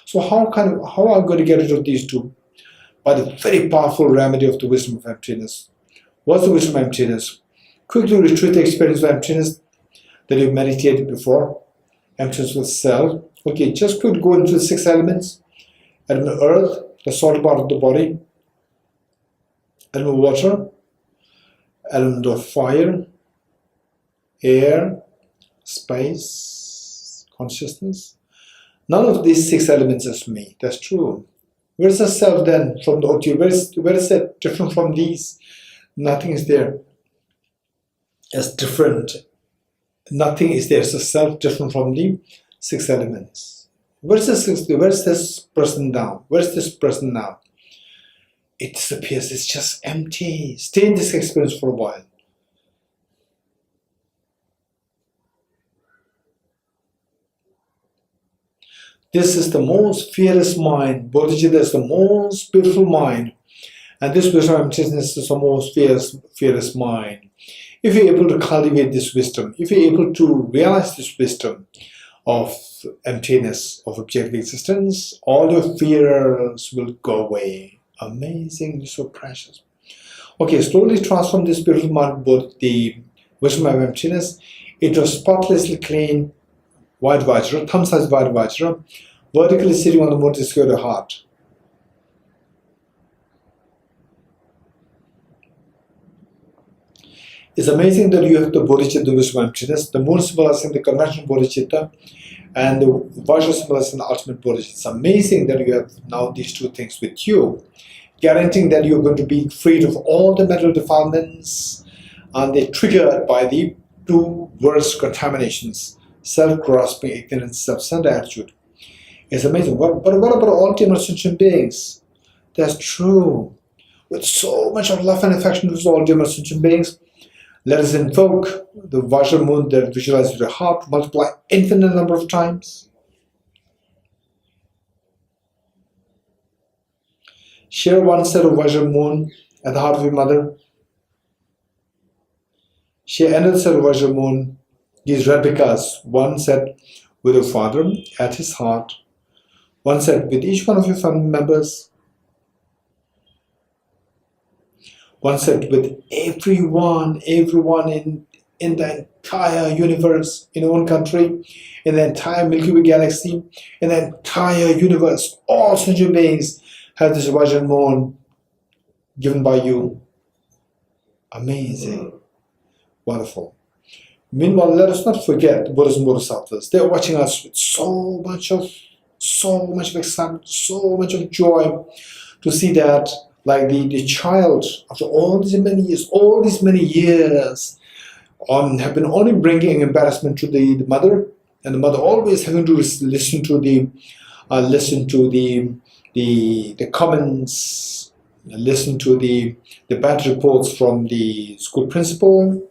So how am I going to get rid of these two? By the very powerful remedy of the wisdom of emptiness. What's the wisdom of emptiness? Quickly retreat the experience of emptiness that you've meditated before. Emptiness with self. Okay, just quickly go into the 6 elements. Element earth, the solid part of the body. Element water. Element of fire. Air. Space. Consciousness. None of these 6 elements is me. That's true. Where is the self then from the object? Where is it different from these? Nothing is there. It's different. Nothing is there. It's a self different from the 6 elements. Where is this person now? Where is this person now? It disappears. It's just empty. Stay in this experience for a while. This is the most fearless mind. Bodhicitta is the most beautiful mind. And this wisdom of emptiness is the most fearless mind. If you're able to cultivate this wisdom, if you're able to realize this wisdom of emptiness, of objective existence, all your fears will go away. Amazing, so precious. Okay, slowly transform this beautiful mind, both the wisdom of emptiness into a spotlessly clean white vajra, thumb-sized white vajra, vertically sitting on the moon to secure the heart. It's amazing that you have the bodhicitta, the wisdom of emptiness, the moon symbolizing the conventional bodhicitta, and the vajra symbolizing the ultimate bodhicitta. It's amazing that you have now these two things with you, guaranteeing that you're going to be freed of all the mental defilements, and they're triggered by the two worst contaminations: self-grasping, ignorance, self-centered attitude. It's amazing. But what about all human sentient beings? That's true. With so much of love and affection towards all human sentient beings, let us invoke the Vajra moon that visualizes your heart, multiply infinite number of times. Share one set of Vajra moon at the heart of your mother. Share another set of Vajra moon, these replicas, one set with your father at his heart, one set with each one of your family members, one set with everyone in the entire universe, in your own country, in the entire Milky Way galaxy, in the entire universe. All sentient beings have this Vajra moon given by you. Amazing. Wonderful. Meanwhile, let us not forget the Buddhas and Bodhisattvas. They're watching us with so much of excitement, so much of joy to see that, like the child, after all these many years, have been only bringing embarrassment to the mother, and the mother always having to listen to the comments, listen to the bad reports from the school principal.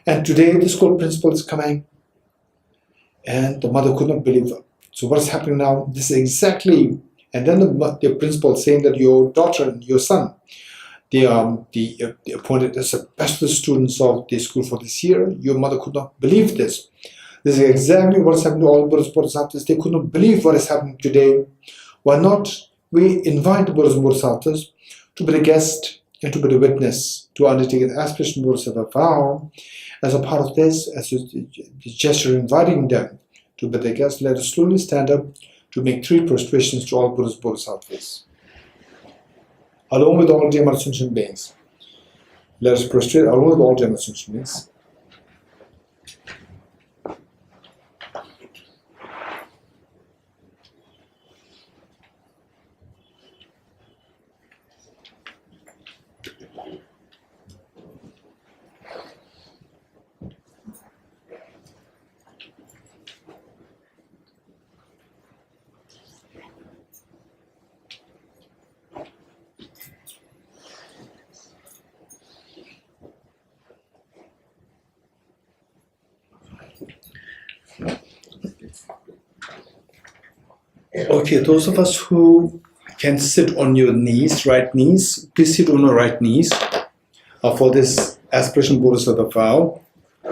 And today the school principal is coming And the mother could not believe it. So what is happening now? This is exactly, and then the principal saying that your daughter and your son, they are the appointed as the best students of the school for this year. Your mother could not believe this. This is exactly what is happening to all Buddhist Bodhisattvas. They could not believe what is happening today. Why not we invite the Buddhist Bodhisattvas to be the guest and to be the witness to undertake an aspiration Bodhisattva vow. As a part of this, as a gesture inviting them to be the guest, let us slowly stand up to make 3 prostrations to all Buddhist Bodhisattvas. Along with all dear sentient beings, let us prostrate along with all dear sentient beings. Okay, those of us who can sit on your knees, right knees, please sit on your right knees for this aspiration Bodhisattva vow.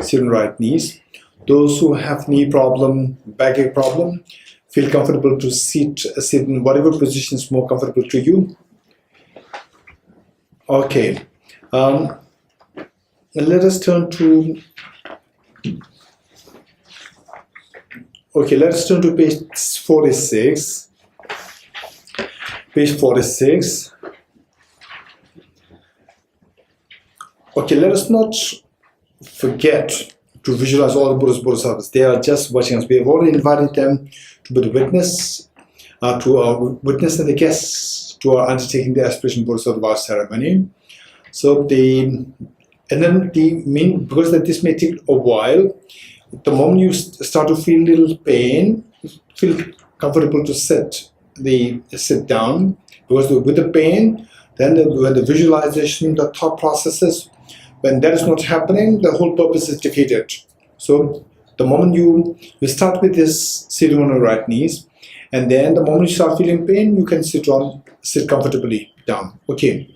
Sit on right knees. Those who have knee problem, backache problem, feel comfortable to sit in whatever position is more comfortable to you. Okay, let us turn to. Okay, let's turn to page 46. Page 46. Okay, let us not forget to visualize all the Buddhist Bodhisattvas. They are just watching us. We have already invited them to be the witness, to our witness and the guests to our undertaking the aspiration Bodhisattva vow ceremony. So because that this may take a while. The moment you start to feel little pain, feel comfortable to sit down, because with the pain, then when the visualization, the thought processes, when that is not happening, the whole purpose is defeated. So the moment you start with this sitting on your right knees, and then the moment you start feeling pain, you can sit comfortably down. Okay.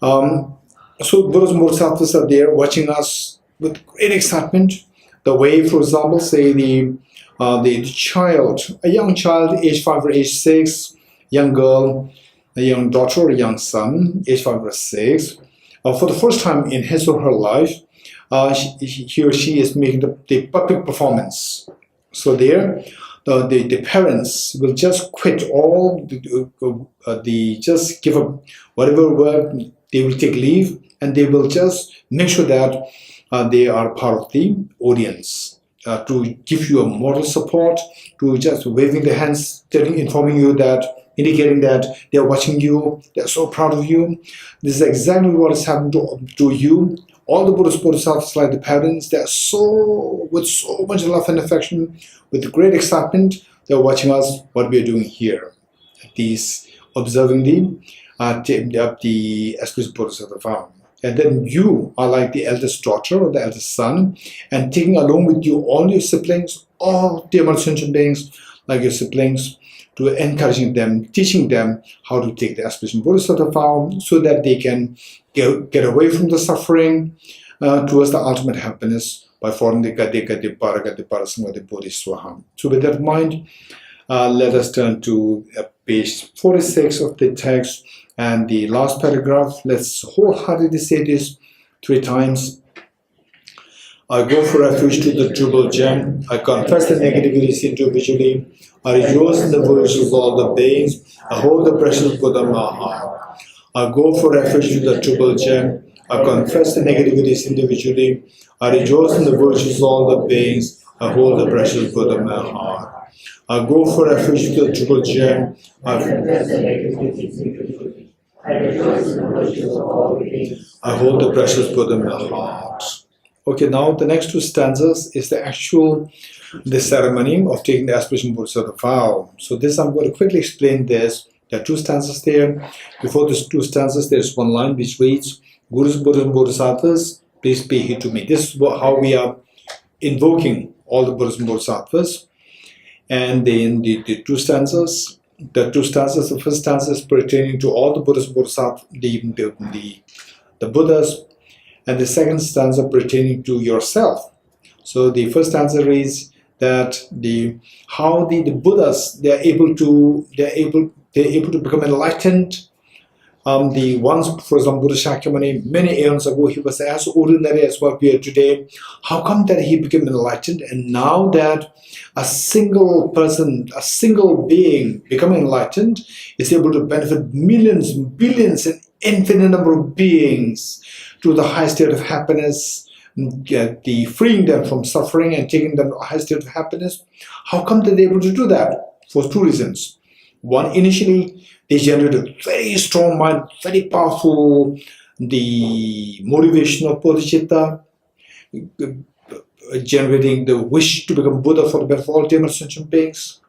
So those Bodhisattvas are there watching us with great excitement. The way, for example, say the child, a young child, age 5 or age 6, young girl, a young daughter or a young son, age 5 or 6, for the first time in his or her life, he or she is making the public performance. So there, the parents will just quit all just give up whatever work, they will take leave, and they will just make sure that they are part of the audience to give you a moral support, to just waving their hands, informing you that, indicating that they are watching you, they are so proud of you. This is exactly what is happening to you. All the Buddhist Bodhisattvas, like the parents, they are with so much love and affection, with great excitement, they are watching us, what we are doing here. Observing the aspiration Bodhisattva vow. And then you are like the eldest daughter or the eldest son, and taking along with you all your siblings, all dear sentient beings, like your siblings, to encouraging them, teaching them how to take the aspiration Bodhisattva vow, so that they can get away from the suffering towards the ultimate happiness by following the Gade Parasamgade Bodhiswaha. So with that in mind, let us turn to page 46 of the text. And the last paragraph, let's wholeheartedly say this 3 times. I go for refuge to the Triple Gem. I confess the negativities individually. I rejoice in the virtues of all the beings. I hold the precious Buddha in my heart. I go for refuge to the Triple Gem. I confess the negativities individually. I rejoice in the virtues of all the beings. I hold the precious Buddha in my heart. I go for refuge to the Triple Gem. I hold the precious Buddha in my heart. Okay, now the next 2 stanzas is the ceremony of taking the aspiration Bodhisattva vow. So this, I'm going to quickly explain this. There are 2 stanzas there. Before these 2 stanzas, there is one line which reads, Gurus, Buddhas, and Bodhisattvas, please pay heed to me. This is how we are invoking all the Buddhas and Bodhisattvas. And then the two stanzas. The first stanza is pertaining to all the Buddhas and Bodhisattvas, the Buddhas, and the second stanza pertaining to yourself. So the first stanza reads that how the Buddhas they're able to become enlightened. The ones, for example, Buddha Shakyamuni, many eons ago, he was as ordinary as what we are today. How come that he became enlightened? And now that a single person, a single being becoming enlightened is able to benefit millions, billions, and infinite number of beings to the high state of happiness, freeing them from suffering and taking them to a high state of happiness. How come that they're able to do that? For two reasons. One, initially, they generate a very strong mind, very powerful, the motivation of bodhicitta, generating the wish to become Buddha for the benefit of all demons and sentient beings.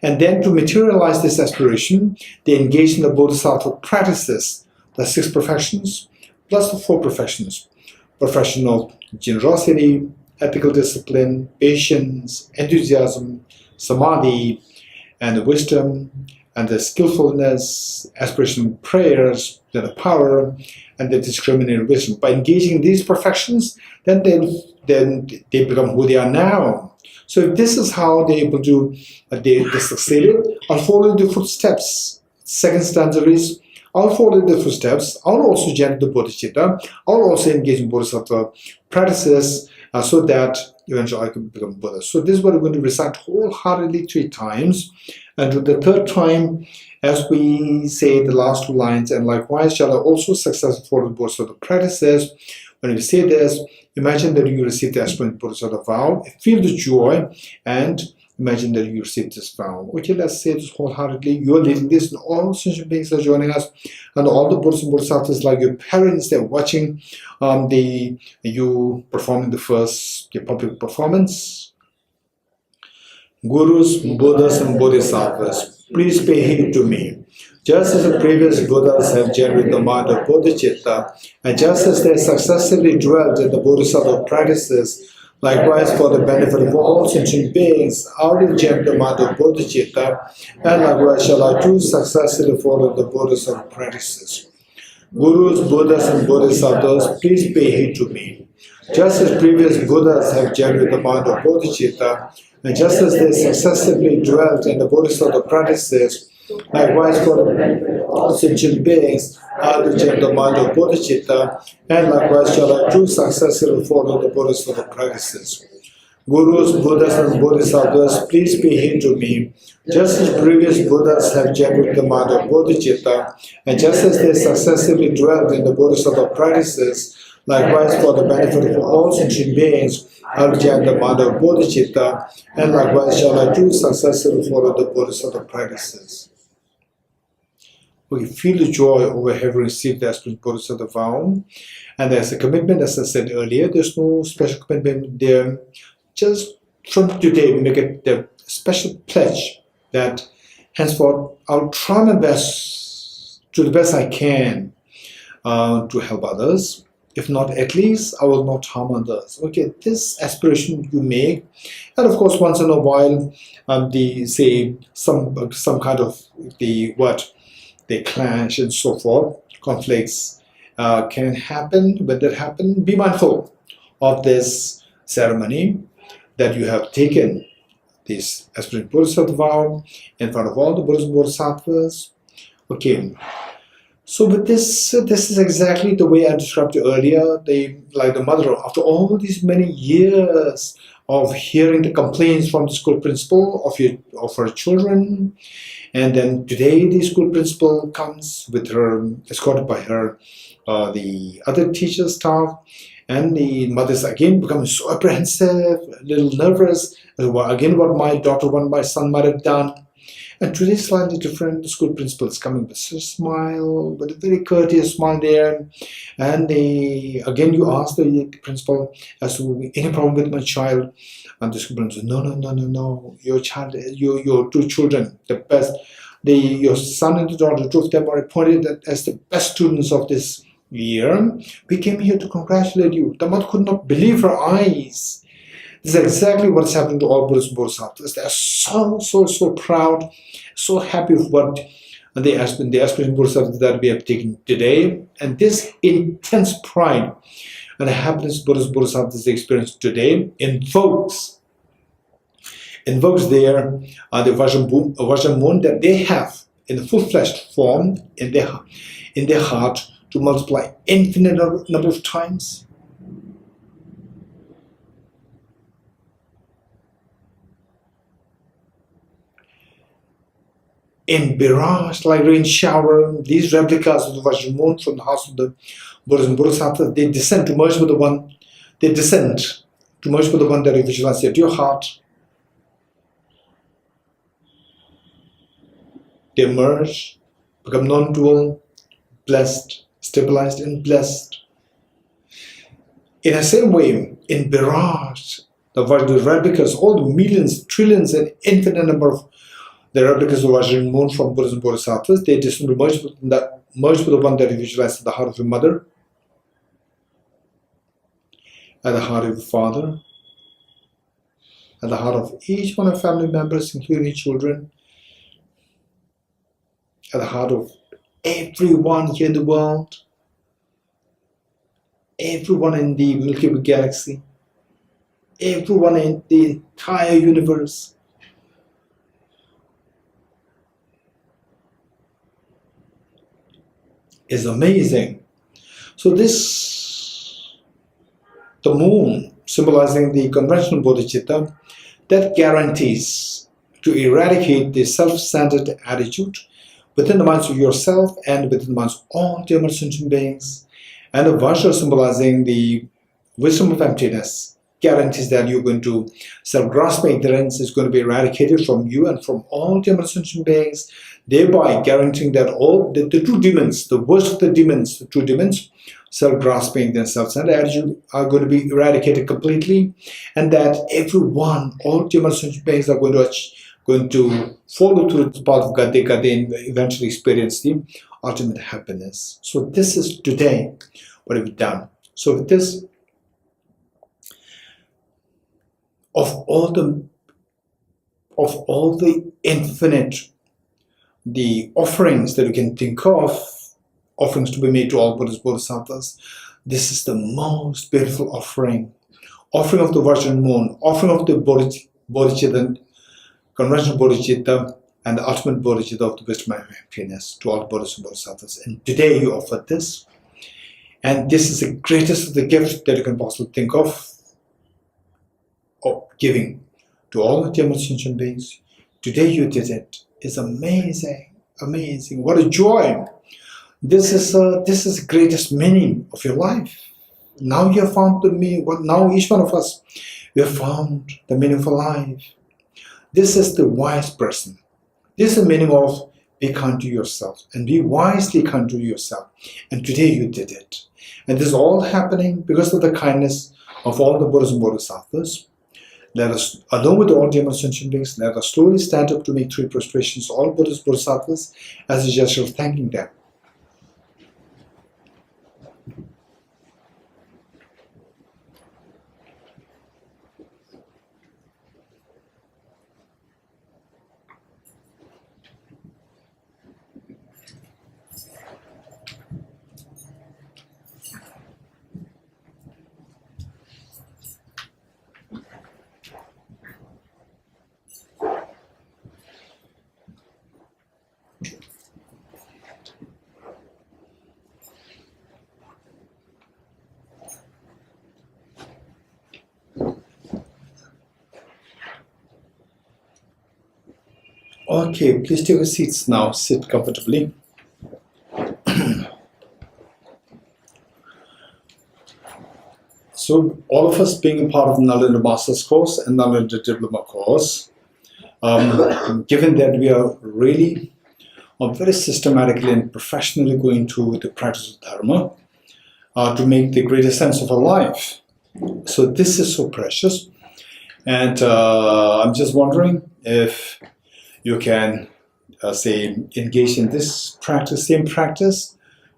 And then to materialize this aspiration, they engage in the bodhisattva practices, the 6 perfections, plus the 4 perfections. Perfection of generosity, ethical discipline, patience, enthusiasm, samadhi, and the wisdom, and the skillfulness, aspiration prayers, then the power, and the discriminating wisdom. By engaging in these perfections, then they become who they are now. So if this is how they're able to, they succeeded, I'll follow the footsteps. Second stanza is, I'll follow the footsteps, I'll also generate the bodhicitta, I'll also engage in bodhisattva practices so that eventually I can become Buddha. So this is what we're going to recite wholeheartedly 3 times. And to the 3rd time, as we say the last 2 lines, and likewise shall I also successfully follow the bodhisattva practices. When we say this, imagine that you receive the aspirant bodhisattva vow, feel the joy, and imagine that you receive this vow. Okay, let's say this wholeheartedly. You are leading this, and all sentient beings are joining us, and all the Buddhas and Bodhisattvas, like your parents, they're watching you performing the public performance. Gurus, Buddhas, and Bodhisattvas, please pay heed to me. Just as the previous Buddhas have generated the mind of bodhicitta, and just as they successfully dwelt in the bodhisattva practices, likewise, for the benefit of all sentient beings, I will generate the mind of bodhicitta, and likewise shall I too successfully follow the bodhisattva practices. Gurus, Buddhas, and Bodhisattvas, please pay heed to me. Just as previous Buddhas have generated the mind of bodhicitta, and just as they successively dwelt in the bodhisattva practices, likewise for the all sentient beings, I will generate the mind of bodhicitta, and likewise shall I too successfully follow the bodhisattva practices. Gurus, Buddhas, and Bodhisattvas, please pay heed to me. Just as previous Buddhas have generated the mind of bodhicitta, and just as they successively dwelt in the bodhisattva practices, likewise for the benefit of all sentient beings, I will generate the mind of bodhicitta, and likewise shall I too successfully follow the bodhisattva practices. We feel the joy over having received the aspirant bodhisattva vow, and there's a commitment, as I said earlier. There's no special commitment there. Just from today, we make it the special pledge that henceforth I'll try my best, to the best I can, to help others. If not, at least I will not harm others. Okay, this aspiration you make, and of course, once in a while, some kind of they clash and so forth, conflicts can happen. When that happens, be mindful of this ceremony that you have taken, this aspirant bodhisattva vow in front of all the Buddhas and Bodhisattvas. Okay. So with this is exactly the way I described it earlier. Like the mother, after all these many years of hearing the complaints from the school principal of her children, and then today the school principal comes with her, escorted by her the other teacher staff, and the mother's again becoming so apprehensive, a little nervous, again what my daughter, what my son might have done. And today is slightly different. The school principal is coming with a smile, with a very courteous smile there. And again you ask the principal as to any problem with my child. And the school principal, no. Your child, your 2 children, the best. Your son and the daughter, 2 of them are appointed as the best students of this year. We came here to congratulate you. The mother could not believe her eyes. This is exactly what is happening to all Buddhists and Bodhisattvas. They are so proud, so happy with what the aspiration Bodhisattvas that we have taken today. And this intense pride and happiness Buddhist Bodhisattvas experience today invokes there the Vajra moon that they have in the full-fleshed form in their heart to multiply infinite number of times. In barrage, like rain shower, these replicas of the Vajra moon from the house of the Buddhas and Bodhisattvas, they descend to merge with the one. They descend to merge with the one that you visualize at your heart. They merge, become non-dual, blessed, stabilized, and blessed. In the same way, in barrage, the replicas, all the millions, trillions, and infinite number of the replicas of Vajra moon from Buddhas and Bodhisattvas, they descend to merge with the one that you visualize at the heart of your mother, at the heart of your father, at the heart of each one of family members, including children, at the heart of everyone here in the world, everyone in the Milky Way galaxy, everyone in the entire universe. Is amazing. So the moon, symbolizing the conventional bodhicitta, that guarantees to eradicate the self-centered attitude within the minds of yourself and within the minds of all human sentient beings. And the Vajra, symbolizing the wisdom of emptiness, guarantees that you're going to self-grasping ignorance is going to be eradicated from you and from all human sentient beings, thereby guaranteeing that all the two demons, the worst of the demons, the two demons, self-grasping and self-centered attitude, are going to be eradicated completely, and that everyone, all human sentient beings are going to follow through the path of Gade and eventually experience the ultimate happiness. So this is today what we've done. So with this, of all the infinite, the offerings that you can think of, offerings to be made to all Buddhas, Bodhisattvas, this is the most beautiful offering. Offering of the Vajra moon, offering of the bodhicitta, conventional bodhicitta, and the ultimate bodhicitta of the wisdom and happiness to all Buddhas and Bodhisattvas. And today you offer this. And this is the greatest of the gifts that you can possibly think of giving to all the human sentient beings. Today you did it. It's amazing, amazing. What a joy. This is the greatest meaning of your life. Now you have found the meaning. Now each one of us, we have found the meaning of life. This is the wise person. This is the meaning of be kind to yourself and be wisely kind to yourself. And today you did it. And this is all happening because of the kindness of all the Buddhas and Bodhisattvas. Let us, along with all human sentient beings, let us slowly stand up to make 3 prostrations, all Buddhas, Bodhisattvas, as a gesture of thanking them. Okay, please take your seats now. Sit comfortably. So, all of us being a part of the Nalanda Master's course and Nalanda Diploma course, given that we are really very systematically and professionally going through the practice of Dharma to make the greatest sense of our life. So, this is so precious. And I'm just wondering if you can, say, engage in this practice, same practice,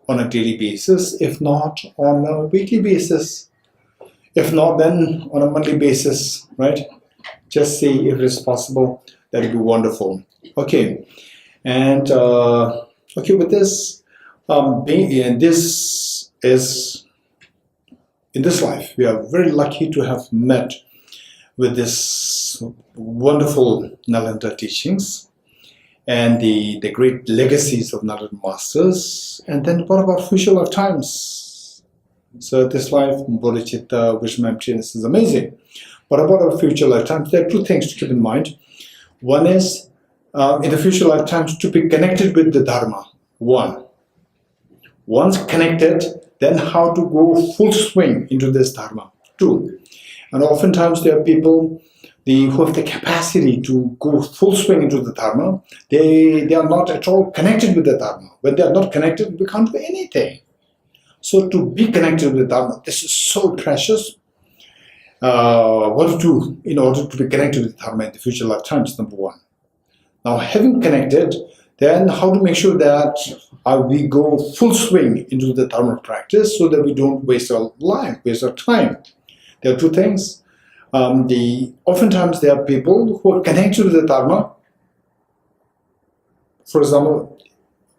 on a daily basis, if not on a weekly basis. If not, then on a monthly basis, right? Just see if it's possible. That would be wonderful. Okay, and okay, with this, this is in this life we are very lucky to have met with this wonderful Nalanda teachings and the great legacies of Nalanda masters. And then what about future lifetimes? So this life, bodhicitta, wisdom, emptiness is amazing. What about our future lifetimes? There are two things to keep in mind. One is in the future lifetimes to be connected with the Dharma. Once connected, then how to go full swing into this Dharma. Two. And oftentimes there are people who have the capacity to go full swing into the Dharma. They are not at all connected with the Dharma. When they are not connected, we can't do anything. So to be connected with the Dharma, this is so precious. What to do in order to be connected with Dharma in the future lifetimes, number one. Now, having connected, then how to make sure that we go full swing into the Dharma practice so that we don't waste our life, waste our time. There are two things. Oftentimes there are people who are connected with the Dharma. For example,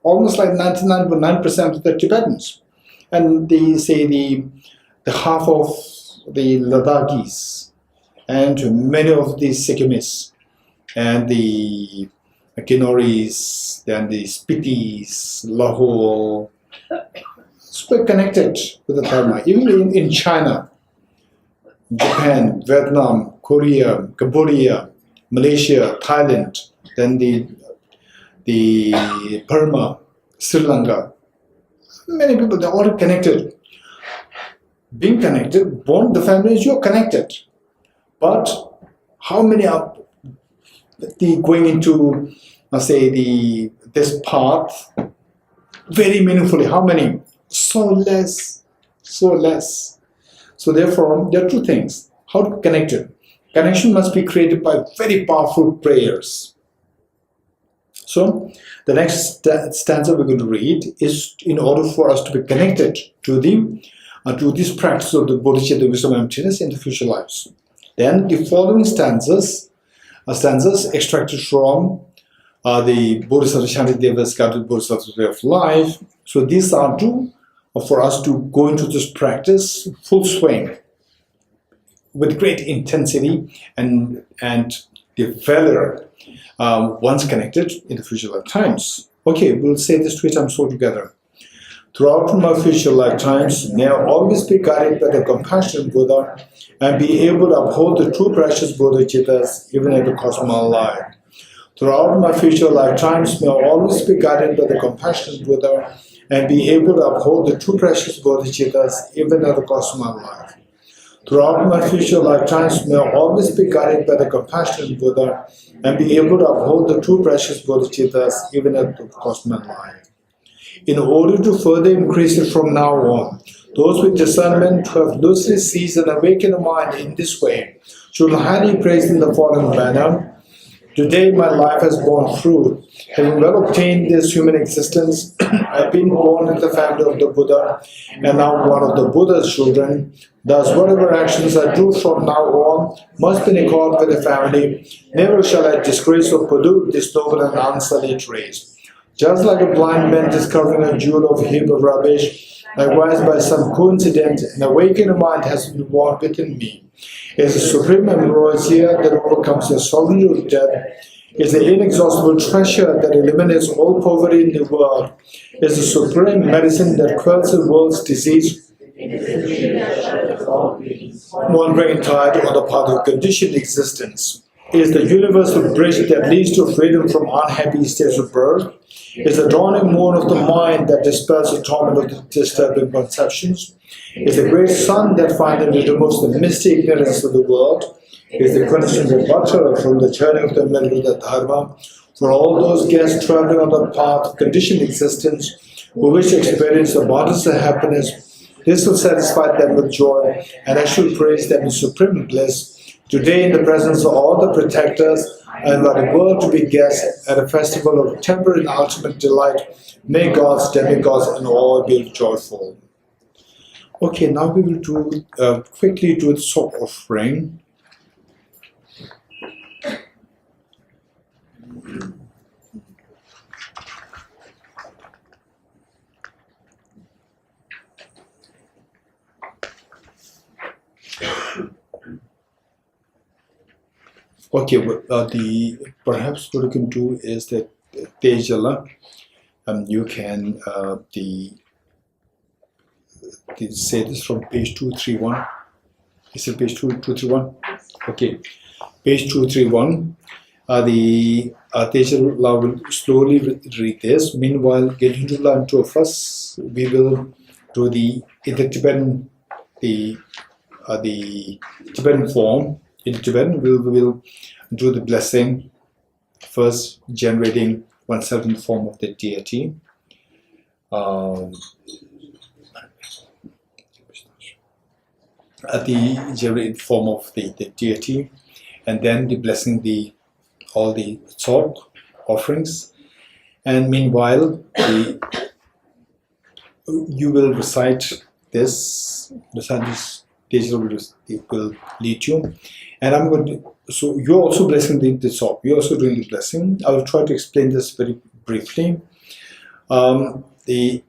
almost like 99.9% of the Tibetans. And they say the half of the Ladakis and many of the Sikkimis and the Kinnoris, then the Spitis, Lahore, super connected with the Dharma. Even in China, Japan, Vietnam, Korea, Cambodia, Malaysia, Thailand, then the Burma, Sri Lanka. Many people, they're all connected. Being connected, born the family is you're connected. But how many are going into, say, this path very meaningfully? How many? So less, so less. So therefore, there are two things. How to connect it? Connection must be created by very powerful prayers. So the next stanza we're going to read is in order for us to be connected to this practice of the bodhicitta, wisdom, emptiness in the future lives. Then the following stanzas are stanzas extracted from the Bodhisattva Shantideva's Guided Bodhisattva Way of Life. So these are two for us to go into this practice full swing with great intensity and the valor once connected in the future lifetimes. Okay, we'll say this 3 times all together. Throughout my future lifetimes, may I always be guided by the compassionate Buddha and be able to uphold the true precious bodhicittas even at the cost of my life. Throughout my future lifetimes, may I always be guided by the compassionate Buddha and be able to uphold the true precious bodhicittas even at the cost of my life. Throughout my future lifetimes, may I always be guided by the compassionate Buddha and be able to uphold the true precious bodhicittas even at the cost of my life. In order to further increase it from now on, those with discernment who have loosely seized and awakened the mind in this way should highly praise in the following manner. Today my life has borne fruit. Having well obtained this human existence, I have been born in the family of the Buddha and now one of the Buddha's children. Thus, whatever actions I do from now on must be in accord with the family. Never shall I disgrace or pollute this noble and unsullied race. Just like a blind man discovering a jewel of a heap of rubbish, likewise by some coincidence an awakened mind has been born within me. It is the supreme ambrosia that overcomes the solitude of death. It is the inexhaustible treasure that eliminates all poverty in the world. It is the supreme medicine that quells the world's disease, wandering tide on the path of conditioned existence. It is the universal bridge that leads to freedom from unhappy states of birth. It is the dawning morn of the mind that dispels the torment of the disturbing conceptions. It is the great sun that finally removes the misty ignorance of the world. It is the quintessential butter from the journey of the middle of the Dharma. For all those guests traveling on the path of conditioned existence who wish to experience abundance and happiness, this will satisfy them with joy, and I shall praise them in supreme bliss. Today, in the presence of all the protectors, I invite the world to be guests at a festival of temporary and ultimate delight. May gods, demigods, and all be joyful. Okay, now we will do quickly do the Tsog offering. Okay, perhaps what you can do is that Tejala, you can say this from page 231. Is it page 231? Okay, page 231. The Tejala will slowly read this. Meanwhile, getting to learn two of us, we will do in the Tibetan Tibetan form. In Tibetan, we will do the blessing, first generating oneself in the form of the deity. At the generated form of the deity, and then the blessing all the Tsog offerings. And meanwhile, you will recite this. It will lead you, and I'm going to. So you're also blessing the Tsog. You're also doing the blessing. I will try to explain this very briefly. The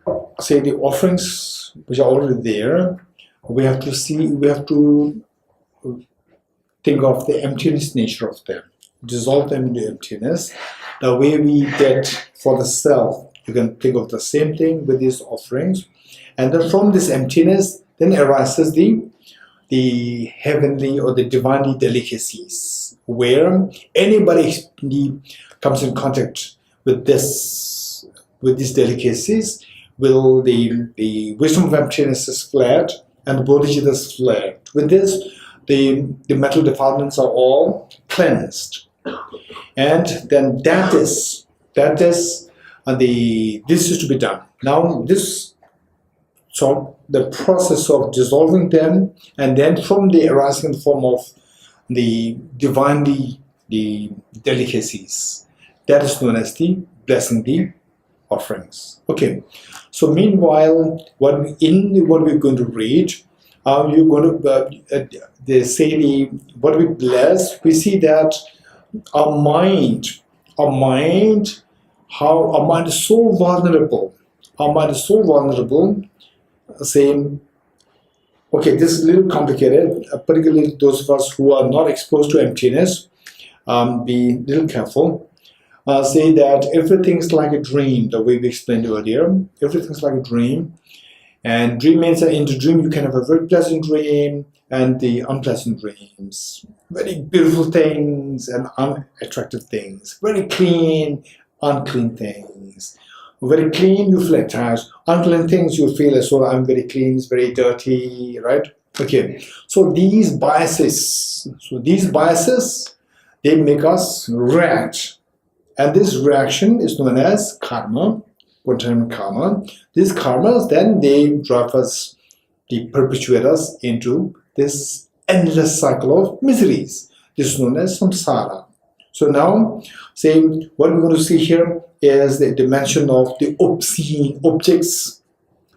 offerings which are already there, we have to think of the emptiness nature of them. Dissolve them into emptiness. The way we did for the self, you can think of the same thing with these offerings, and then from this emptiness, then arises the heavenly or the divinely delicacies, where anybody comes in contact with these delicacies, will the wisdom of emptiness is flared and the bodhicitta is flared. With this, the mental defilements are all cleansed, and then this is to be done. Now so the process of dissolving them, and then from the arising form of the delicacies, that is known as the blessing the offerings. Okay. So meanwhile, what we're going to read, you're going to what we bless. We see that our mind is so vulnerable. Our mind is so vulnerable. Saying, okay, this is a little complicated, particularly those of us who are not exposed to emptiness. Be a little careful. Say that everything's like a dream, the way we explained earlier. Everything's like a dream. And dream means that in the dream you can have a very pleasant dream and the unpleasant dreams. Very beautiful things and unattractive things. Very clean, unclean things. Very clean, you feel attached. Unclean things, you feel as though I'm very clean, it's very dirty, right? Okay. So these biases, they make us react. And this reaction is known as karma, one-time karma. These karmas, then they drive us, they perpetuate us into this endless cycle of miseries. This is known as samsara. So now, what we're going to see here is the dimension of the obscene objects,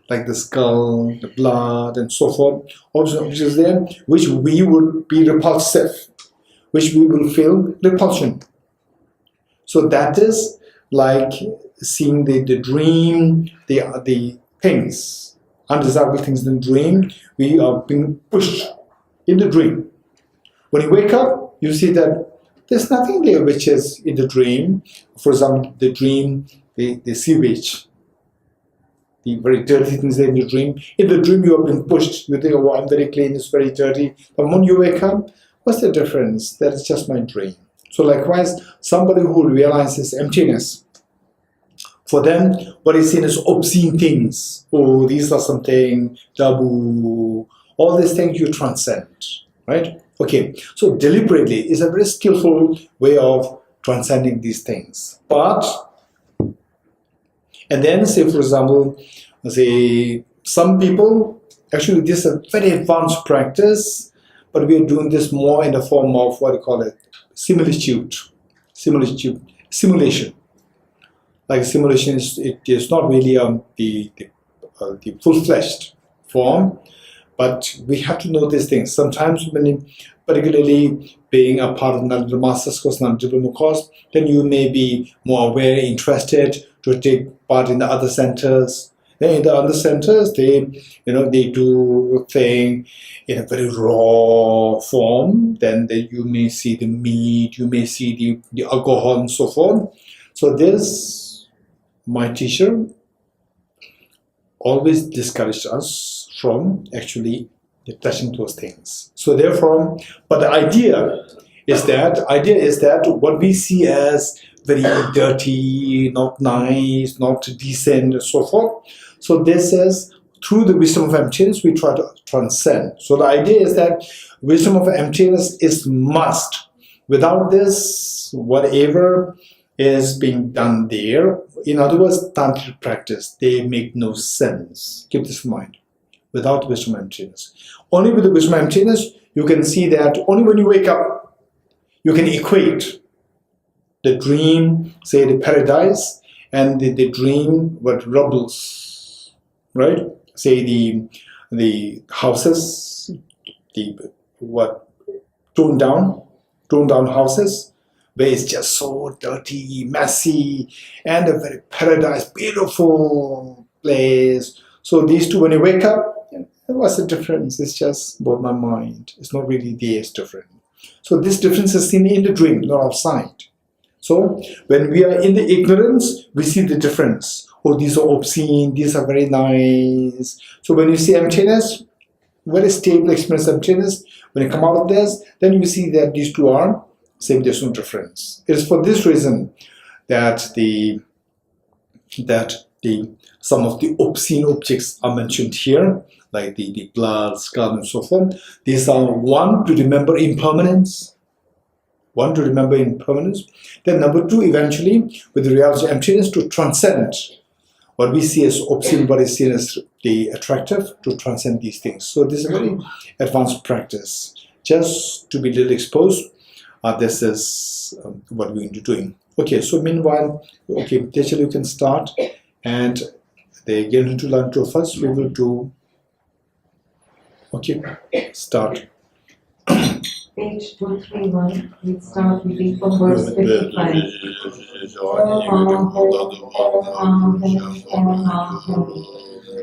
like the skull, the blood, and so forth. Objects there, which we would be repulsive, which we will feel repulsion. So that is like seeing the dream, the things, undesirable things in the dream. We are being pushed in the dream. When you wake up, you see that there's nothing there which is in the dream. For example, the dream, the sewage, the very dirty things there in the dream. In the dream, you have been pushed. You think, oh, I'm very clean, it's very dirty. But when you wake up, what's the difference? That is just my dream. So likewise, somebody who realizes emptiness, for them, what is seen as obscene things. Oh, these are something, taboo. All these things you transcend, right? Okay, so deliberately is a very skillful way of transcending these things. And then say, for example, some people, actually this is a very advanced practice, but we are doing this more in the form of what you call it, simulation. Like simulation, it is not really the full-fledged. form. But we have to know these things. Sometimes, when, particularly being a part of Nalanda Master's course, Nalanda Diploma course, then you may be more aware, interested to take part in the other centers. Then in the other centers, they do things in a very raw form. Then you may see the meat, you may see the alcohol and so forth. So this, my teacher always discouraged us from actually touching those things. So therefore, but the idea is that what we see as very dirty, not nice, not decent, and so forth. So this is through the wisdom of emptiness we try to transcend. So the idea is that wisdom of emptiness is must. Without this, whatever is being done there, in other words, tantric practice, they make no sense. Keep this in mind. Without wisdom of emptiness. Only with the wisdom of emptiness, you can see that only when you wake up, you can equate the dream, say the paradise, and the dream what rubbles, right? Say the houses, the what toned down houses, where it's just so dirty, messy, and a very paradise, beautiful place. So these two, when you wake up, what's the difference? It's just about my mind. It's not really there, it's different. So this difference is seen in the dream, not outside. So when we are in the ignorance, we see the difference. Oh, these are obscene, these are very nice. So when you see emptiness, very stable experience of emptiness, when you come out of this, then you see that these two are same, there's no difference. It is for this reason that some of the obscene objects are mentioned here, like the blood, skull, and so forth. These are one, to remember impermanence. Then number two, eventually, with the reality of emptiness, to transcend what we see as obscene, what is seen as the attractive, to transcend these things. So this is a very advanced practice. Just to be a little exposed, this is what we're going to be doing. Okay, so meanwhile, okay, Teacher, you can start, and they get into Lanto first. We will do. Okay, start. Page 231, we start reading from verse 55.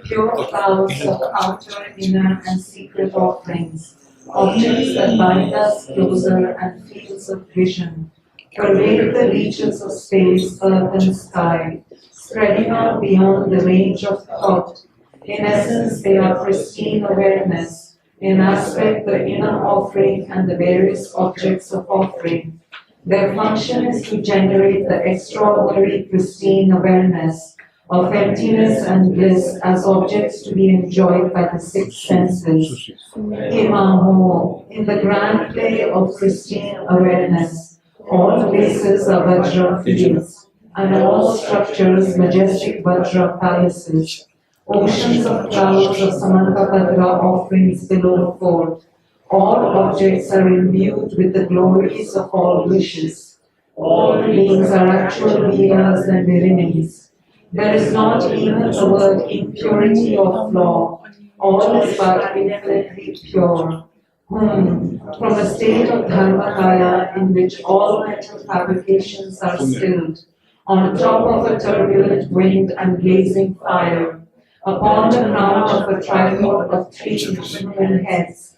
Pure clouds of outer, inner, and secret offerings, objects that bind us closer, and fields of vision, pervade the reaches of space, earth, and sky, spreading out beyond the range of thought. In essence, they are pristine awareness. In aspect, the inner offering and the various objects of offering. Their function is to generate the extraordinary pristine awareness of emptiness and bliss as objects to be enjoyed by the six senses. Imaho, in the grand play of pristine awareness, all places are Vajra fields, and all structures majestic Vajra palaces. Oceans of clouds of Samantabhadra offerings below forth. All objects are imbued with the glories of all wishes. All beings are actual Vedas and Virinis. There is not even the word impurity or flaw. All is but infinitely pure. From a state of Dharmakaya in which all mental fabrications are stilled, on top of a turbulent wind and blazing fire, upon the crown of a tripod of 3 human heads,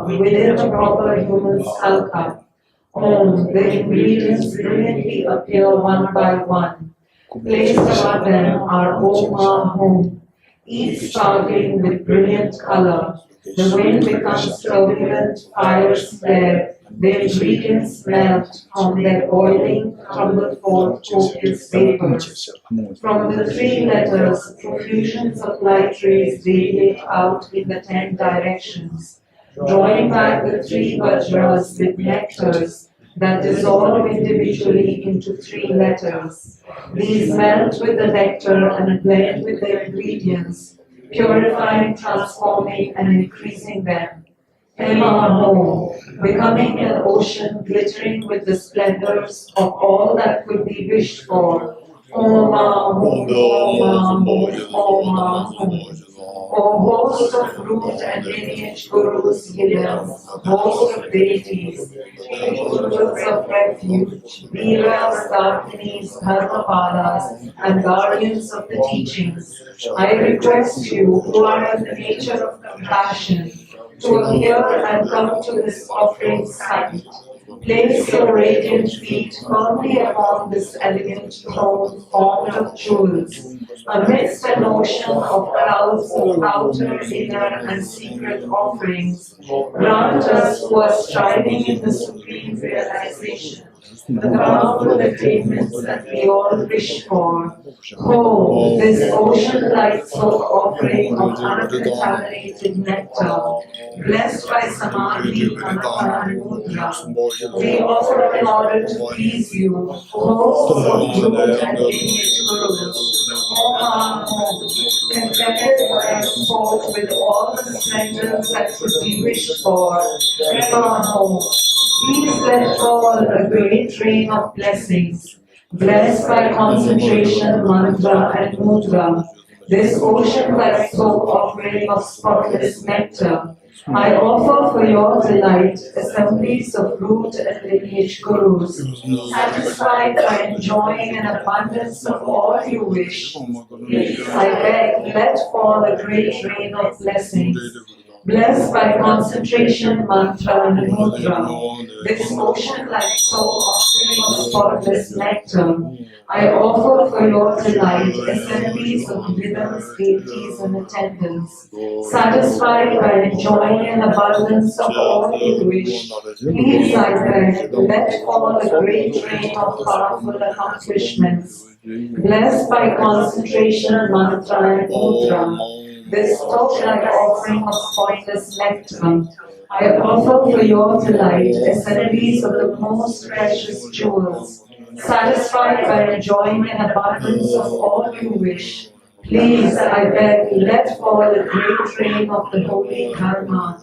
within a proper human skull cup, the ingredients brilliantly appear one by one. Placed above them are Om, each sparkling with brilliant color. The wind becomes turbulent, fires flare, their ingredients melt, from their boiling crumble forth copious vapors. From the 3 letters, profusions of light rays radiate out in the 10 directions, drawing back the 3 vajras with nectars that dissolve individually into 3 letters. These melt with the nectar and blend with the ingredients, purifying, transforming, and increasing them. Emaho, becoming an ocean glittering with the splendors of all that could be wished for. O host of root and lineage gurus, healers, host of deities, angels of refuge, Veeras, Darkinis, Dharmapalas, and guardians of the teachings, I request you, who are of the nature of compassion, to appear and come to this offering site. Place your radiant feet firmly upon this elegant throne formed of jewels, amidst an ocean of clouds of outer, inner, and secret offerings. Grant us who are striving in the supreme realization the powerful attainments that we all wish for. Oh, this ocean-like soap offering of uncontaminated nectar, blessed by Samadhi, Anapa, and Mudra, we offer in order to please you, hosts of root and lineage gurus. Om contented by sport with all the splendors that could be wished for. Please let fall a great rain of blessings, blessed by concentration, mantra, and mudra, this ocean-like soap offering of spotless nectar. I offer for your delight assemblies of root and lineage gurus, satisfied by enjoying an abundance of all you wish. Please, I beg, let fall a great rain of blessings, blessed by concentration, mantra, and mudra, this ocean-like soul offering of spotless nectar. I offer for your delight assemblies of rhythms, deities, and attendants, satisfied by enjoying an abundance of all you wish. Please, I beg, let fall a great rain of powerful accomplishments, blessed by concentration, mantra, and mudra, this Tsog-like offering of spotless nectar. I offer for your delight assemblies of the most precious jewels, satisfied by enjoying an abundance of all you wish. Please, I beg, let fall a great rain of the holy karma,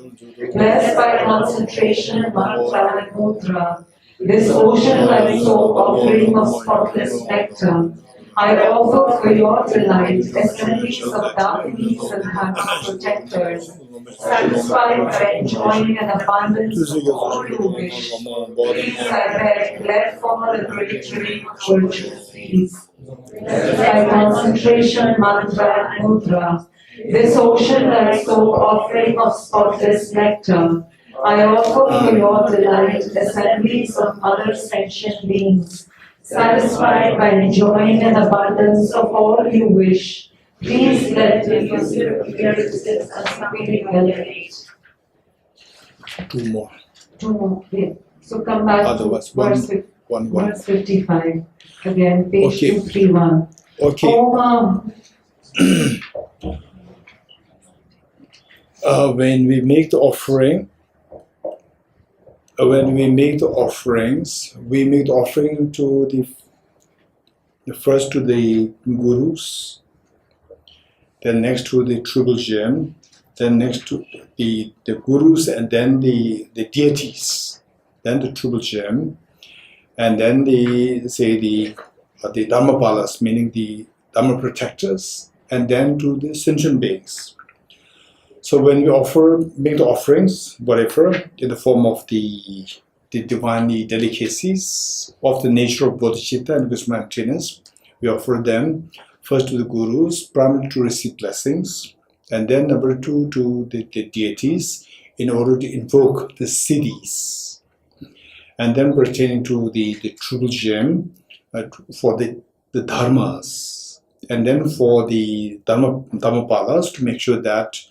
blessed by concentration, mantra, and mudra, this ocean-like soap offering of spotless nectar. I offer for your delight assemblies of darkinis and dharma protectors, satisfied by enjoying an abundance of all you wish. Please, I beg, let fall a great rain of virtuous deeds, by concentration, mantra, and mudra, this ocean-like soap offering of spotless nectar. I offer for your delight assemblies of other sentient beings, satisfied by enjoying an abundance of all you wish. Please let me consider appearances and superior elevate. Two more. Two more, yeah. So come back Otherwise, to verse 55. Again, page Okay. 231. Okay. When we make the offering, when we make the offerings, we make the offering to the first to the gurus, then next to the triple gem, then next to the gurus, and then the deities, then the triple gem, and then the dharmapalas, meaning the dharma protectors, and then to the sentient beings. So when we make the offerings, whatever, in the form of the divine delicacies of the nature of bodhicitta and wisdom maintenance, we offer them first to the gurus, primarily to receive blessings, and then number two to the deities in order to invoke the siddhis, and then pertaining to the triple gem for the dharmas, and then for the dharmapalas to make sure that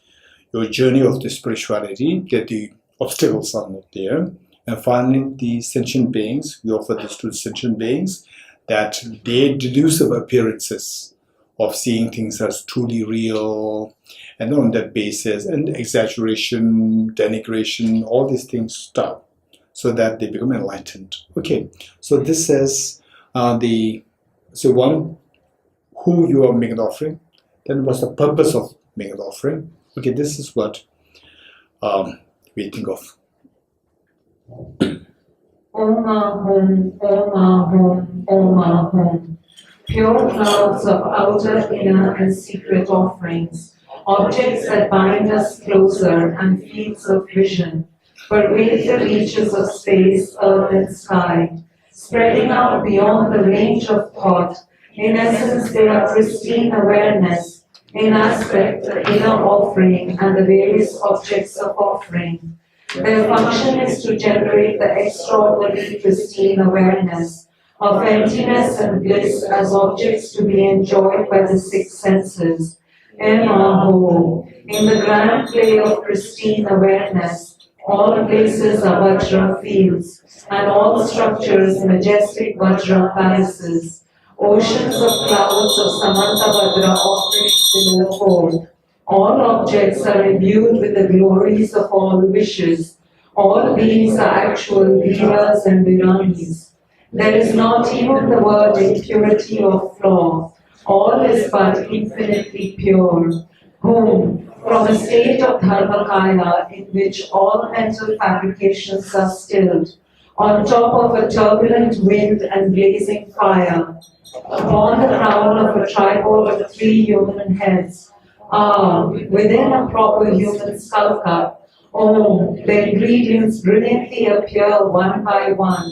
your journey of the spirituality, that the obstacles are not there. And finally, the sentient beings, we offer this to the sentient beings, that they delusive appearances of seeing things as truly real, and on that basis, and exaggeration, denigration, all these things stop, so that they become enlightened. Okay, so this says one, who you are making the offering, then what's the purpose of making the offering. Okay, this is what we think of. Om Ahum, Om Ahum, Om Ahum. Pure clouds of outer, inner, and secret offerings, objects that bind us closer, and fields of vision, pervade the reaches of space, earth, and sky, spreading out beyond the range of thought. In essence, they are pristine awareness, in aspect, the inner offering and the various objects of offering. Their function is to generate the extraordinary pristine awareness of emptiness and bliss as objects to be enjoyed by the six senses. Maho, in the grand play of pristine awareness, all places are Vajra fields, and all structures majestic Vajra palaces. Oceans of clouds of Samantavadra offerings below fold. All objects are imbued with the glories of all wishes. All beings are actual Viras and Viranis. There is not even the word impurity or flaw. All is but infinitely pure. Whom, from a state of Dharmakaya in which all mental fabrications are stilled, on top of a turbulent wind and blazing fire, upon the crown of a tripod of 3 human heads, within a proper human skull cup, the ingredients brilliantly appear one by one.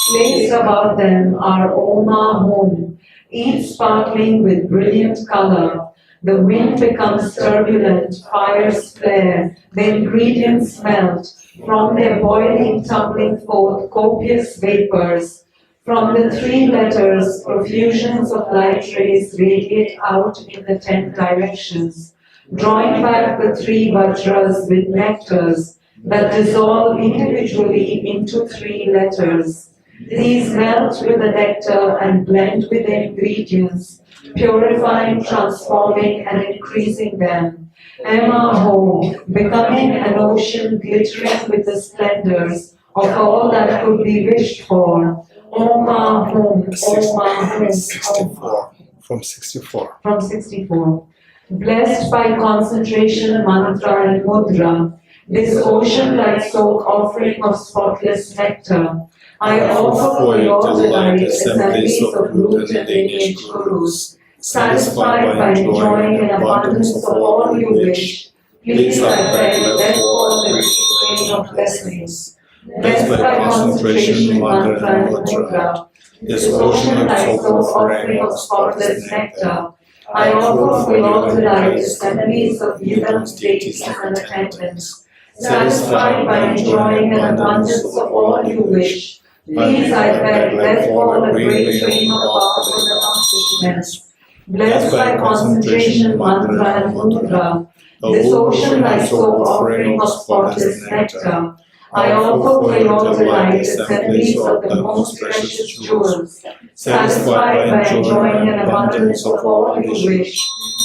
Placed about them are Hum, each sparkling with brilliant color. The wind becomes turbulent, fires flare, the ingredients melt. From their boiling, tumbling forth copious vapors. From the 3 letters, profusions of light rays radiate out in the 10 directions, drawing back the 3 Vajras with nectars that dissolve individually into 3 letters. These melt with the nectar and blend with the ingredients, purifying, transforming, and increasing them. Maho, becoming an ocean glittering with the splendors of all that could be wished for. Hum, 64. From 64. From 64. Blessed by concentration, mantra, and mudra, this ocean-like soak offering of spotless nectar, I offer for your delight assemblies of root and lineage gurus, satisfied by enjoying an abundance of all you wish. Please, I beg, let fall the rich rain of blessings. Blessed by concentration, mantra, and mudra, this ocean-like soak offering of spotless nectar, I offer for your delight assemblies of Yidams, deities, and attendants, satisfied by enjoying an abundance of all you wish. Please, I beg, let fall a great rain of powerful accomplishments. Blessed by concentration, mantra, and mudra, this ocean-like soak offering of spotless nectar, I offer for your delight assemblies of the most precious jewels, satisfied by enjoying an abundance of all you wish.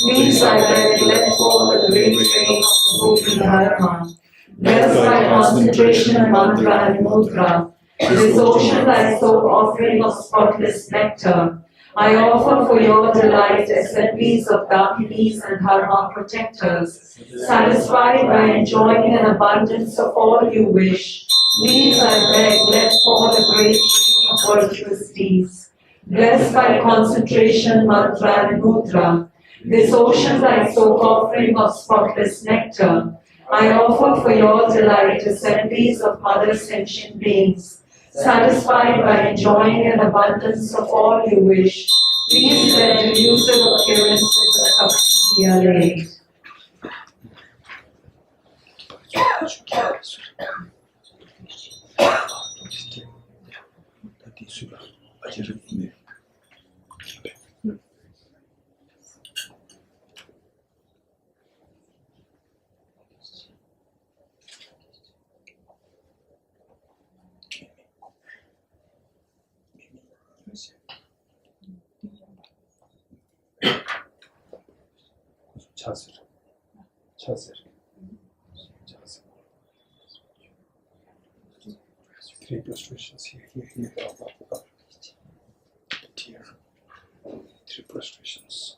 Please, I beg, let fall a great rain of holy dharma. Blessed by concentration, mantra, and mudra, this ocean-like soak offering of spotless nectar, I offer for your delight assemblies of Dakinis and Dharma protectors, satisfied by enjoying an abundance of all you wish. Please, I beg, let fall a great rain of virtuous deeds. Blessed by concentration, mantra, and mudra, this ocean-like soak offering of spotless nectar, I offer for your delight assemblies of mother sentient beings, satisfied by enjoying an abundance of all you wish. Please let delusive appearances accompany the allayed. Chasir. Chasir. Chasir. 3 prostrations here, up. Here. 3 prostrations.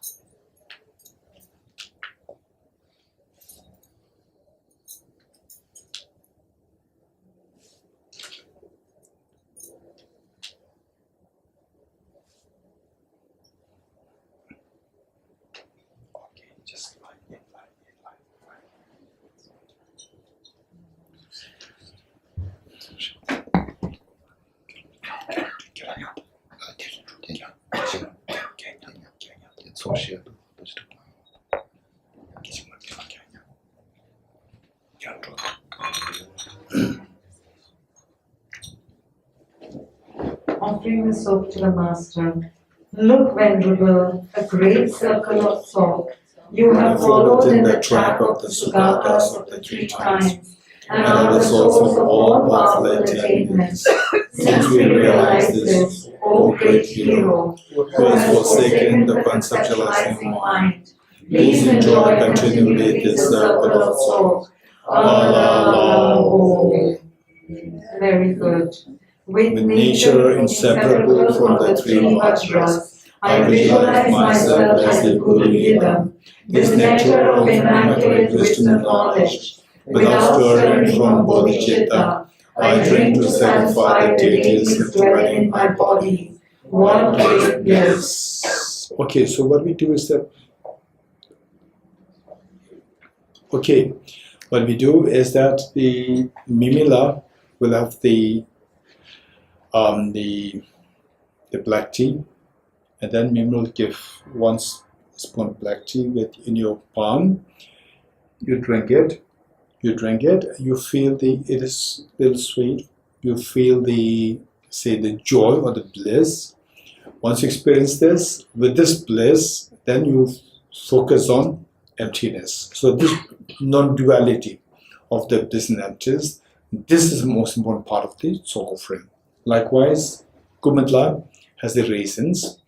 Okay, just lie in. Offering the soap to the Master. Look, Venerable, a great circle of Tsog. You have followed in the track of the Sugatas of the 3 times, and are the source of all powerful attainments. Since we realize this, O great hero, who has forsaken the conceptualizing mind, please enjoy continually this circle of Tsog. Allah. Very good. With nature inseparable from the 3 vajras, I visualize myself as the Guru Leader, this nectar of immaculate wisdom and knowledge. Without stirring from bodhicitta, I drink to satisfy the deities dwelling in my body. What great bliss! Okay, so what we do is that. Okay, what we do is that the Mimila will have the black tea, and then Mim will give 1 spoon black tea in your palm. You drink it. You feel it is a little sweet. You feel the joy or the bliss. Once you experience this, with this bliss, then you focus on emptiness. So this non-duality of the bliss and emptiness, this is the most important part of the Tsog offering. Likewise, Kumandla has the raisins.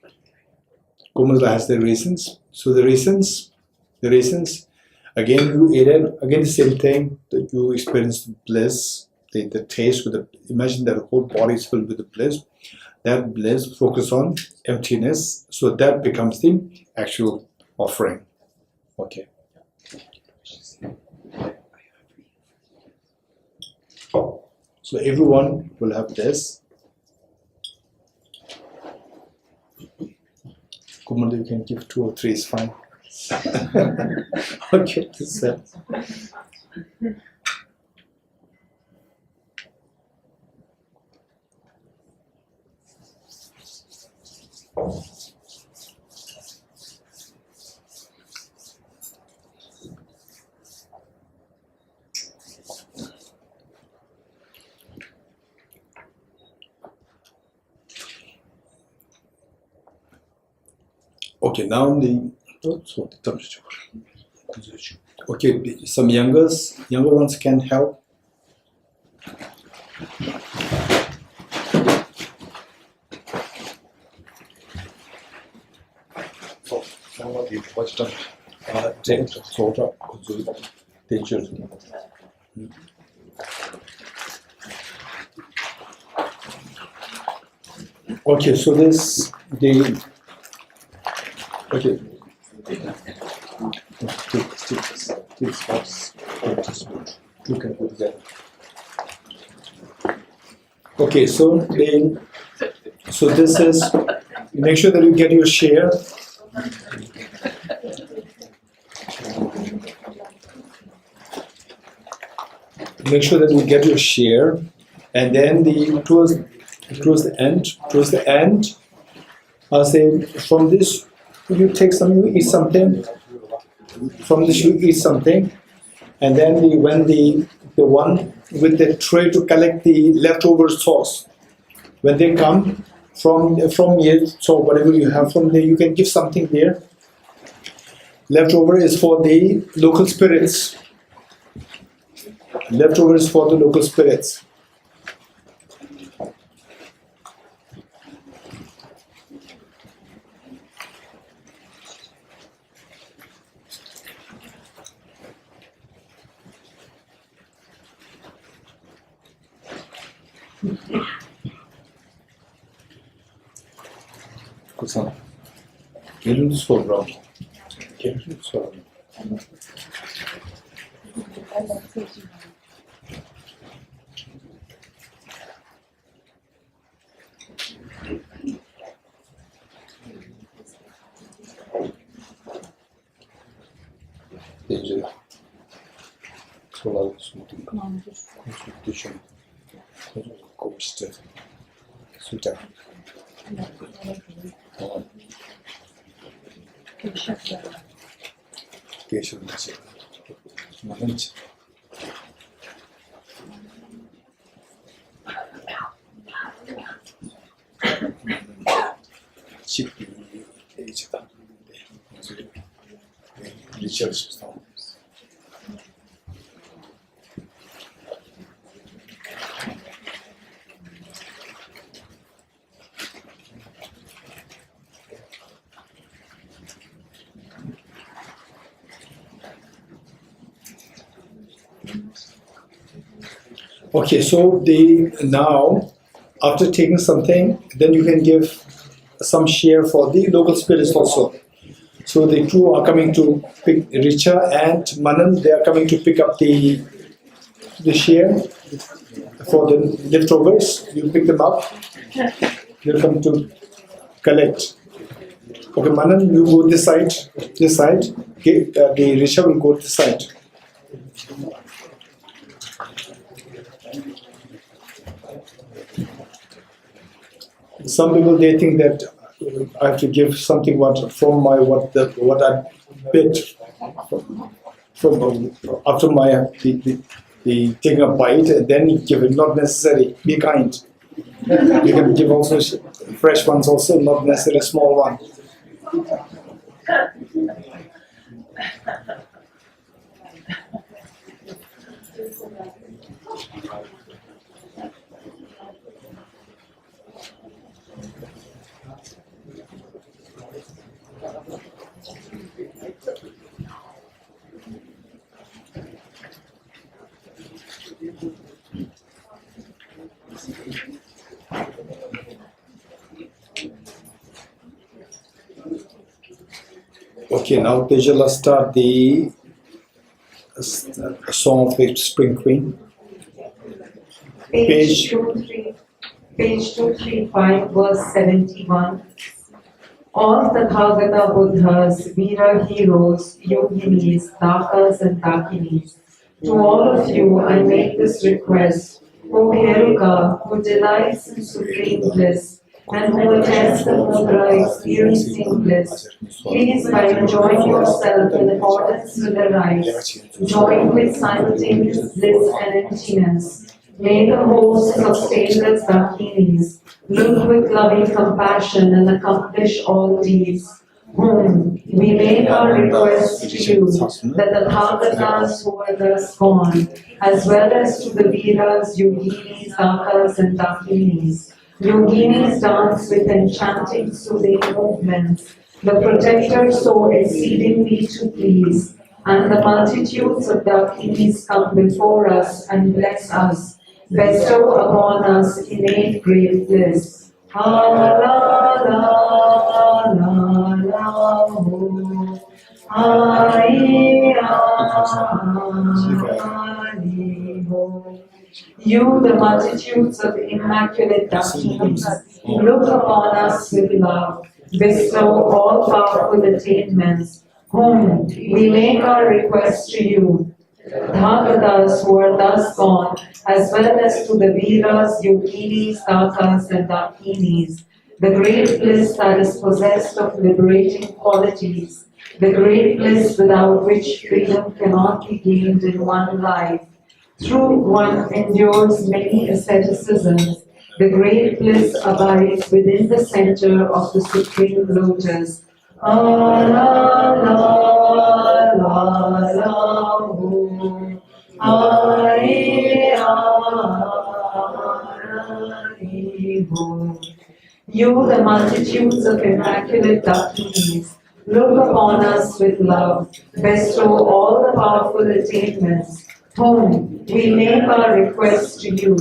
So the raisins, again you eat it, again the same thing, that you experience the bliss, the taste with imagine that the whole body is filled with the bliss. That bliss, focus on emptiness, so that becomes the actual offering. Okay. So everyone will have this. Kumanda, you can give 2 or 3 is fine. Okay, this is okay, now okay, some younger ones can help. Okay, so this okay. You can put together. Okay, so this is, make sure that you get your share. Make sure that you get your share, and then towards the end, I'll say from this you take some, you eat something. From this you eat something, and then when the one with the tray to collect the leftover sauce, when they come from here, so whatever you have from there, you can give something there. Leftover is for the local spirits. Leftover is for the local spirits. Kusan, gelin sonra. Gelin sonra. Gece solar consultation koştu. Süper. Geshe Dorji. Mananchi. Chipi Geshe Dorji. Research stone. Okay, so now after taking something, then you can give some share for the local spirits also. So the two are coming to pick Richa and Manan. They are coming to pick up the share for the leftovers. You pick them up. You're coming to collect. Okay, Manan, you go this side. This side. Okay, the Richa will go this side. Some people, they think that I have to give something from my what I bit from after my the taking a bite and then give it. Not necessary. Be kind. You can give also fresh ones also, not necessarily a small one. Okay, now Tejala start the Song of the Spring Queen. Page 235, verse 71. All Tathagata Buddhas, Veera heroes, yoginis, dakas and dakinis, to all of you I make this request, O Heruka, who delights in supreme bliss, and who attends the mudra experiencing bliss, please by enjoying yourself in accordance with the rites, join with simultaneous bliss and emptiness. May the hosts of stainless dakinis look with loving compassion and accomplish all deeds, whom we make our request to you, that the Thagatas who are thus gone, as well as to the Veeras, yoginis, dakas and dakinis. Yoginis dance with enchanting soothing movements, the protector so exceedingly to please, and the multitudes of dakinis come before us and bless us, bestow upon us innate great bliss. Ha la la la la ho, ho. You, the multitudes of immaculate dakinis, look upon us with love, bestow all powerful attainments, whom we make our request to you, Thagatas who are thus gone, as well as to the Veeras, yoginis, dakas and dakinis, the great bliss that is possessed of liberating qualities, the great bliss without which freedom cannot be gained in one life. Through one endures many asceticisms, the great bliss abides within the center of the Supreme Lotus. La la la la la ho, ho. You, the multitudes of immaculate dakinis, look upon us with love, bestow all the powerful attainments, whom we make our request to you,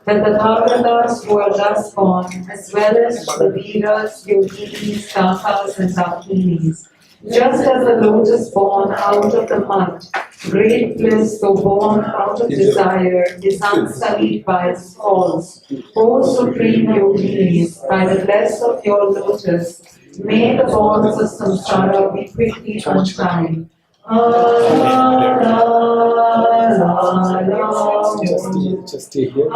that the Thagatas who are thus gone, as well as the Veeras, yoginis, dakas and dakinis, just as the lotus born out of the mud, great bliss though born out of desire, is unsullied by its faults. O supreme yoginis, by the bless of your lotus, may the bonds of samsara be quickly untied. Just stay here. Ho.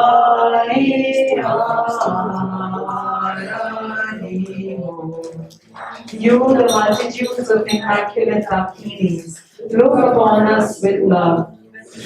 You, the multitudes of immaculate Dakinis, look upon us with love.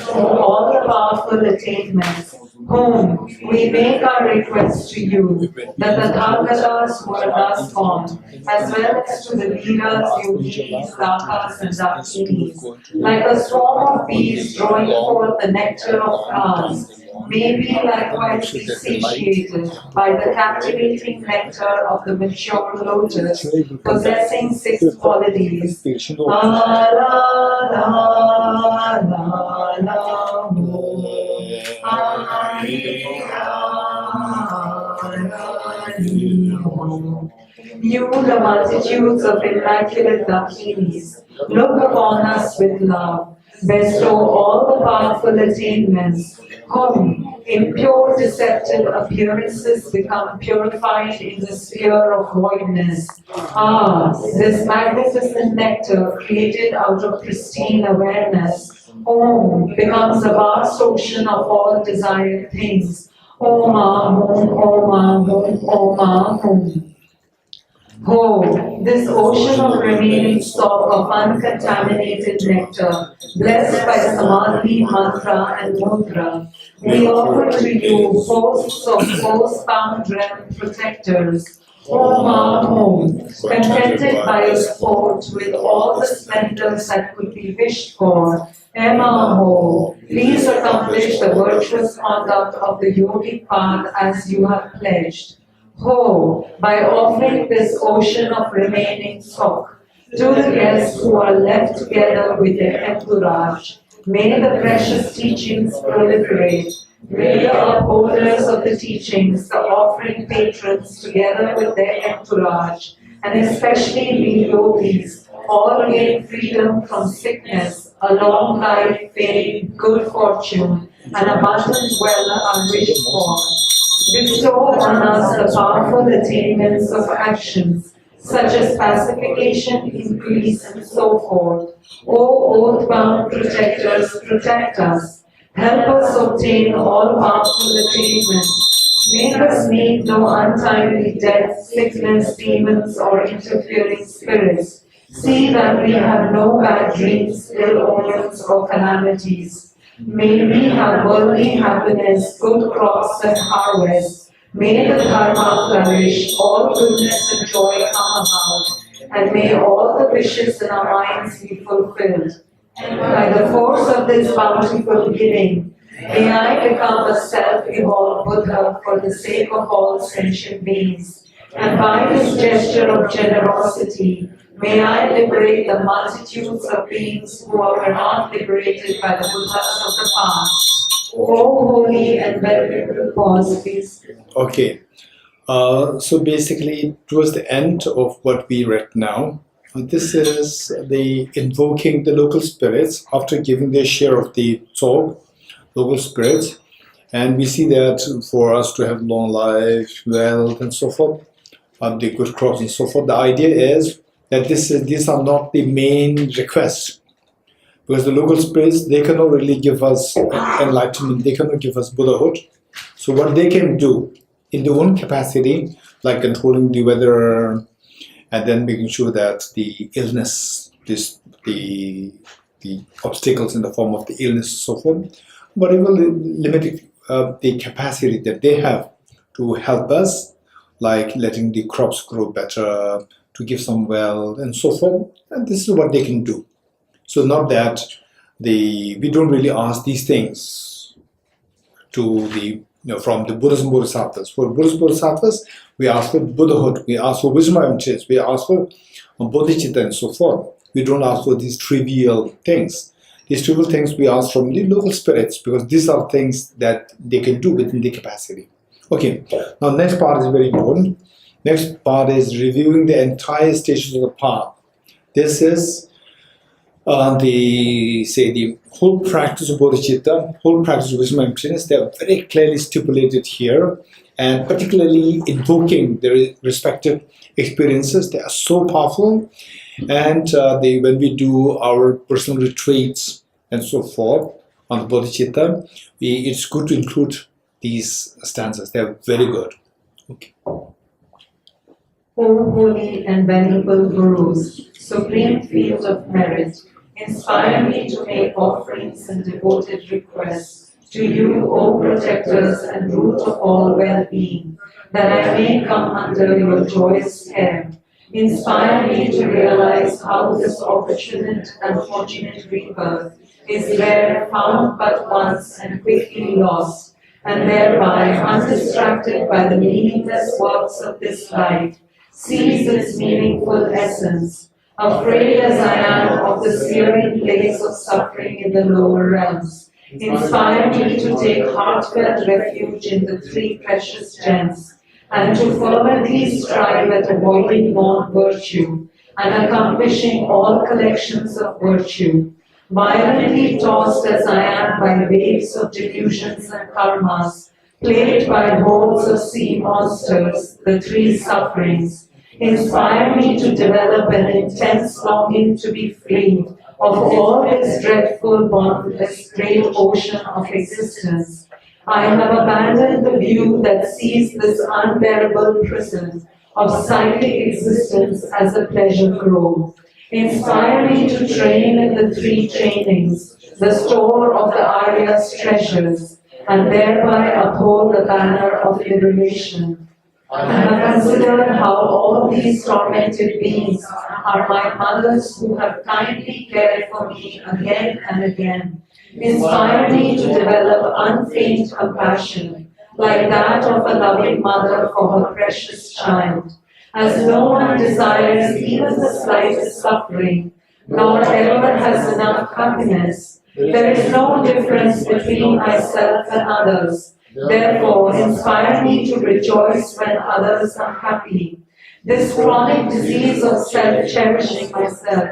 For all the powerful attainments, whom we make our request to you, the Tathagatas who are thus gone, as well as to the leaders, yogis, dakas, and dakinis, like a swarm of bees drawing forth the nectar of flowers, may be likewise be satiated by the captivating nectar of the mature lotus, possessing 6 qualities. La la la la la mo. You, the multitudes of immaculate Dakinis, look upon us with love, bestow all the powerful attainments, whom impure deceptive appearances become purified in the sphere of voidness. Ah, this magnificent nectar created out of pristine awareness, Om becomes a vast ocean of all desired things. Om Ahum, Om Ahum, Om Ahum. Oh, this ocean of remaining stock of uncontaminated nectar, blessed by Samadhi, Mantra, and Mudra, we offer to you hosts of post-bound realm protectors. Om Ahum, contented by your sport with all the splendors that could be wished for. Emaho, please accomplish the virtuous conduct of the yogic path as you have pledged. Ho, by offering this ocean of remaining stock to the guests who are left together with their entourage, may the precious teachings proliferate. May the upholders of the teachings, the offering patrons together with their entourage, and especially we yogis, all gain freedom from sickness, a long life, fame, good fortune, and abundant wealth unwished for. Bestow on us the powerful attainments of actions, such as pacification, increase, and so forth. O oath-bound protectors, protect us. Help us obtain all powerful attainments. Make us meet no untimely death, sickness, demons, or interfering spirits. See that we have no bad dreams, ill omens, or calamities. May we have worldly happiness, good crops and harvests. May the dharma flourish, all goodness and joy come about, and may all the wishes in our minds be fulfilled. By the force of this bountiful giving, may I become a self-evolved Buddha for the sake of all sentient beings. And by this gesture of generosity, may I liberate the multitudes of beings who were not liberated by the Buddhas of the past. O holy and venerable cause, please. Okay, so basically towards the end of what we read now, this is the invoking the local spirits after giving their share of the Tsog, local spirits, and we see that for us to have long life, wealth, and so forth, the good crops and so forth, the idea is that these are not the main requests, because the local spirits, they cannot really give us enlightenment, they cannot give us Buddhahood. So what they can do in their own capacity, like controlling the weather and then making sure that the illness, the obstacles in the form of the illness and so forth, whatever limited the capacity that they have to help us, like letting the crops grow better, to give some wealth and so forth, and this is what they can do. So not that we don't really ask these things to from the Buddhas and Bodhisattvas. For Buddhas and Bodhisattvas, we ask for Buddhahood, we ask for wisdom emptiness, we ask for bodhicitta and so forth. We don't ask for these trivial things. These trivial things we ask from the local spirits, because these are things that they can do within their capacity. Okay, now next part is very important. Next part is reviewing the entire stages of the path. This is the whole practice of bodhicitta, whole practice of wisdom and emptiness. They are very clearly stipulated here, and particularly invoking their respective experiences. They are so powerful, and when we do our personal retreats and so forth on the bodhicitta, it's good to include these stanzas. They are very good. Okay. O holy and venerable Gurus, supreme field of merit, inspire me to make offerings and devoted requests to you, O protectors and root of all well-being, that I may come under your joyous care. Inspire me to realize how this opportune and fortunate rebirth is rare, found but once and quickly lost, and thereby, undistracted by the meaningless works of this life, seize its meaningful essence. Afraid as I am of the searing place of suffering in the lower realms, inspire me to take heartfelt refuge in the three precious gems, and to fervently strive at avoiding non-virtue and accomplishing all collections of virtue. Violently tossed as I am by waves of delusions and karmas, plagued by hordes of sea monsters, the three sufferings, inspire me to develop an intense longing to be freed of all this dreadful bond, this great ocean of existence. I have abandoned the view that sees this unbearable prison of psychic existence as a pleasure grove. Inspire me to train in the three trainings, the store of the Arya's treasures, and thereby uphold the banner of liberation. I have considered how all these tormented beings are my mothers who have kindly cared for me again and again. Inspire me to develop unfeigned compassion, like that of a loving mother for her precious child. As no one desires even the slightest suffering, nor ever has enough happiness, there is no difference between myself and others. Therefore, inspire me to rejoice when others are happy. This chronic disease of self-cherishing myself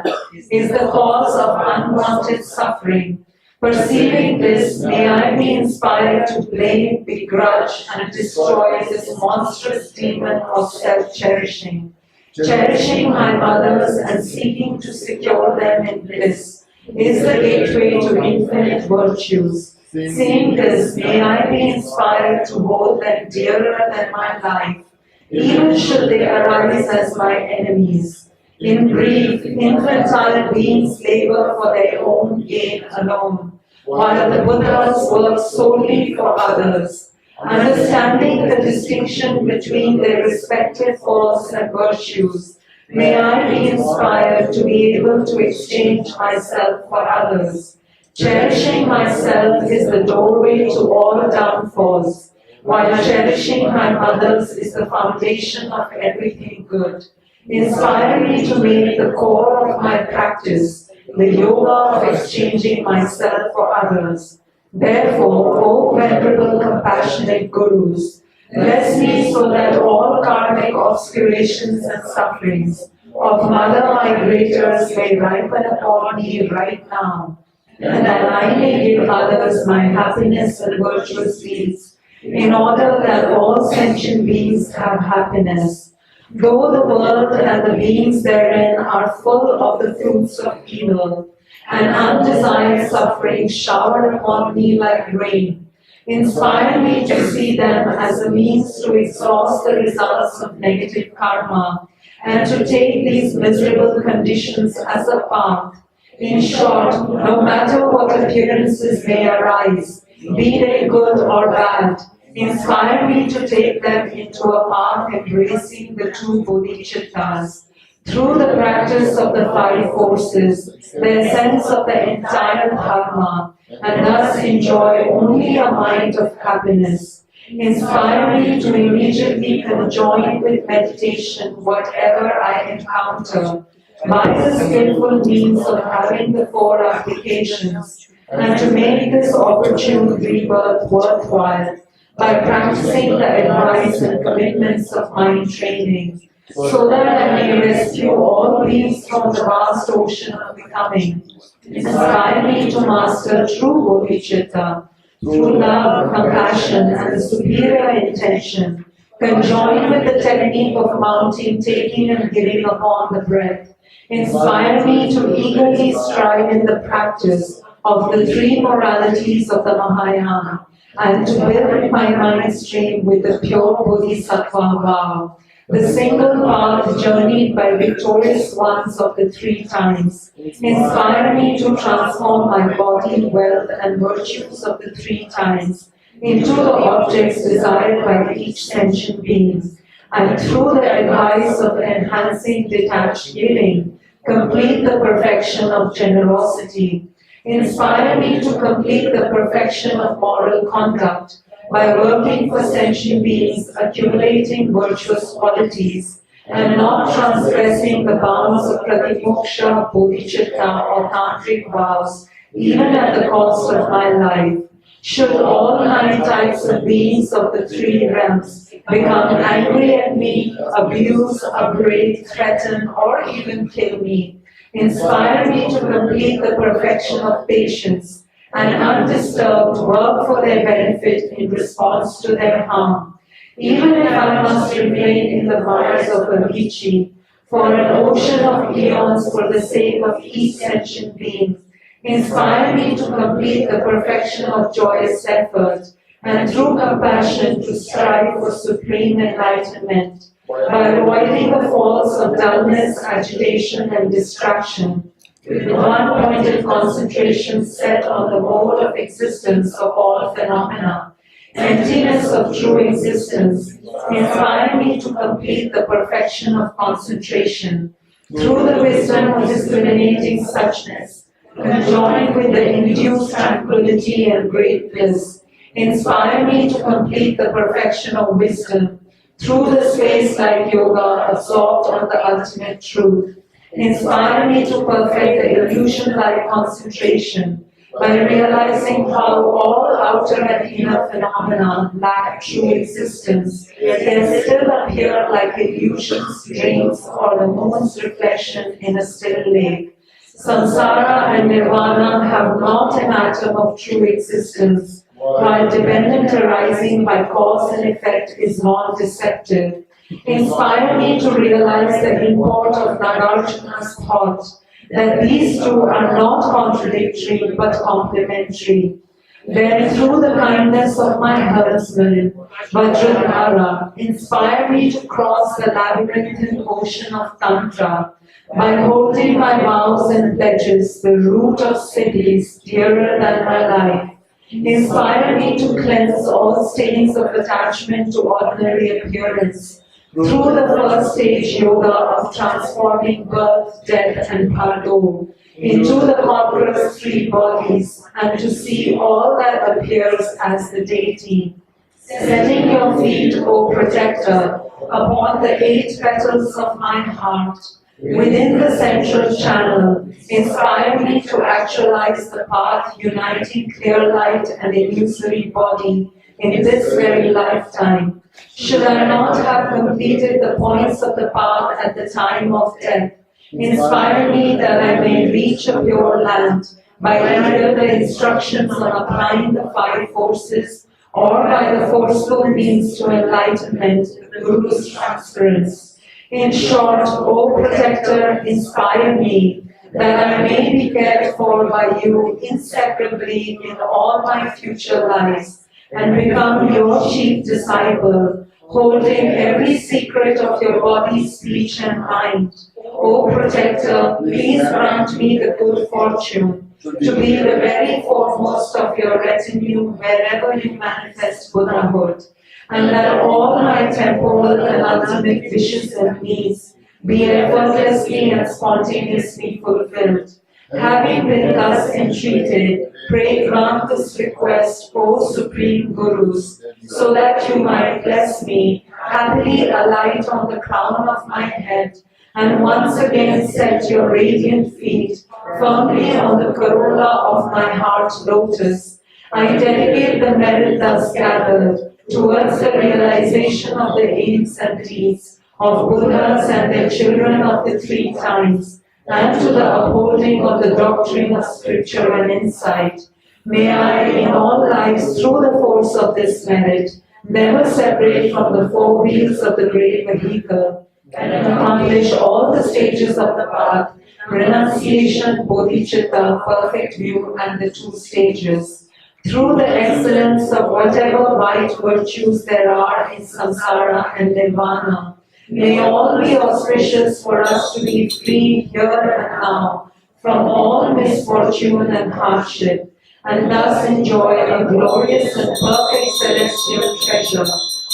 is the cause of unwanted suffering. Perceiving this, may I be inspired to blame, begrudge, and destroy this monstrous demon of self-cherishing. Cherishing my mothers and seeking to secure them in bliss is the gateway to infinite virtues. Seeing this, may I be inspired to hold them dearer than my life, even should they arise as my enemies. In brief, infantile beings labor for their own gain alone, while the Buddhas work solely for others. Understanding the distinction between their respective faults and virtues, may I be inspired to be able to exchange myself for others. Cherishing myself is the doorway to all downfalls, while cherishing my mothers is the foundation of everything good. Inspire me to make the core of my practice the yoga of exchanging myself for others. Therefore, O venerable compassionate Gurus, bless me so that all karmic obscurations and sufferings of mother migrators may ripen upon me right now, and that I may give others my happiness and virtuous deeds, in order that all sentient beings have happiness. Though the world and the beings therein are full of the fruits of evil, and undesired suffering shower upon me like rain, inspire me to see them as a means to exhaust the results of negative karma, and to take these miserable conditions as a path. In short, no matter what appearances may arise, be they good or bad, inspire me to take them into a path embracing the two bodhicittas. Through the practice of the five forces, their sense of the entire dharma, and thus enjoy only a mind of happiness. Inspire me to immediately conjoin with meditation whatever I encounter, by the skillful means of having the four applications, and to make this opportune rebirth worthwhile by practicing the advice and commitments of mind training, so that I may rescue all beings from the vast ocean of becoming. Inspire me to master true bodhicitta through love, compassion, and the superior intention, conjoined with the technique of mounting, taking, and giving upon the breath. Inspire me to eagerly strive in the practice of the three moralities of the Mahayana, and to build my mind stream with the pure bodhisattva vow, the single path journeyed by victorious ones of the three times. Inspire me to transform my body, wealth, and virtues of the three times into the objects desired by each sentient being, and through the advice of enhancing detached giving, complete the perfection of generosity. Inspire me to complete the perfection of moral conduct by working for sentient beings, accumulating virtuous qualities, and not transgressing the bounds of pratimoksha, bodhicitta, or tantric vows, even at the cost of my life. Should all 9 types of beings of the 3 realms become angry at me, abuse, upbraid, threaten, or even kill me, inspire me to complete the perfection of patience and undisturbed work for their benefit in response to their harm. Even if I must remain in the mires of Avicii for an ocean of eons for the sake of each sentient being, inspire me to complete the perfection of joyous effort, and through compassion to strive for supreme enlightenment, by avoiding the faults of dullness, agitation, and distraction, with one-pointed concentration set on the mode of existence of all phenomena, emptiness of true existence, inspire me to complete the perfection of concentration, through the wisdom of discriminating suchness, conjoined with the induced tranquility and great bliss, inspire me to complete the perfection of wisdom, through the space-like yoga absorbed on the ultimate truth. Inspire me to perfect the illusion-like concentration by realizing how all outer and inner phenomena lack true existence, yet still appear like illusions, dreams, or the moon's reflection in a still lake. Samsara and nirvana have not an atom of true existence, while dependent arising by cause and effect is non-deceptive. Inspire me to realize the import of Nagarjuna's thought, that these two are not contradictory but complementary. Then through the kindness of my herdsman, Vajradhara, inspire me to cross the labyrinthine ocean of Tantra, by holding my vows and pledges, the root of cities dearer than my life. Inspire me to cleanse all stains of attachment to ordinary appearance, through the first stage yoga of transforming birth, death, and pardo into the conqueror's 3 bodies, and to see all that appears as the deity. Setting your feet, O protector, upon the 8 petals of my heart, within the central channel, inspire me to actualize the path uniting clear light and illusory body in this very lifetime. Should I not have completed the points of the path at the time of death, inspire me that I may reach a pure land by either the instructions on applying the 5 forces or by the forceful means to enlightenment, the Guru's transference. In short, O Protector, inspire me that I may be cared for by you inseparably in all my future lives, and become your chief disciple, holding every secret of your body, speech, and mind. O Protector, please grant me the good fortune to be the very foremost of your retinue wherever you manifest Buddhahood, and that all my temporal and ultimate wishes and needs be effortlessly and spontaneously fulfilled. Having been thus entreated, pray grant this request, O Supreme Gurus, so that you might bless me, happily alight on the crown of my head, and once again set your radiant feet firmly on the corolla of my heart lotus. I dedicate the merit thus gathered towards the realization of the aims and deeds of Buddhas and their children of the 3 times, and to the upholding of the doctrine of scripture and insight. May I, in all lives, through the force of this merit, never separate from the 4 wheels of the great vehicle, and accomplish all the stages of the path, renunciation, bodhicitta, perfect view, and the 2 stages. Through the excellence of whatever white virtues there are in samsara and nirvana, May all be auspicious for us to be free here and now from all misfortune and hardship, and thus enjoy a glorious and perfect celestial treasure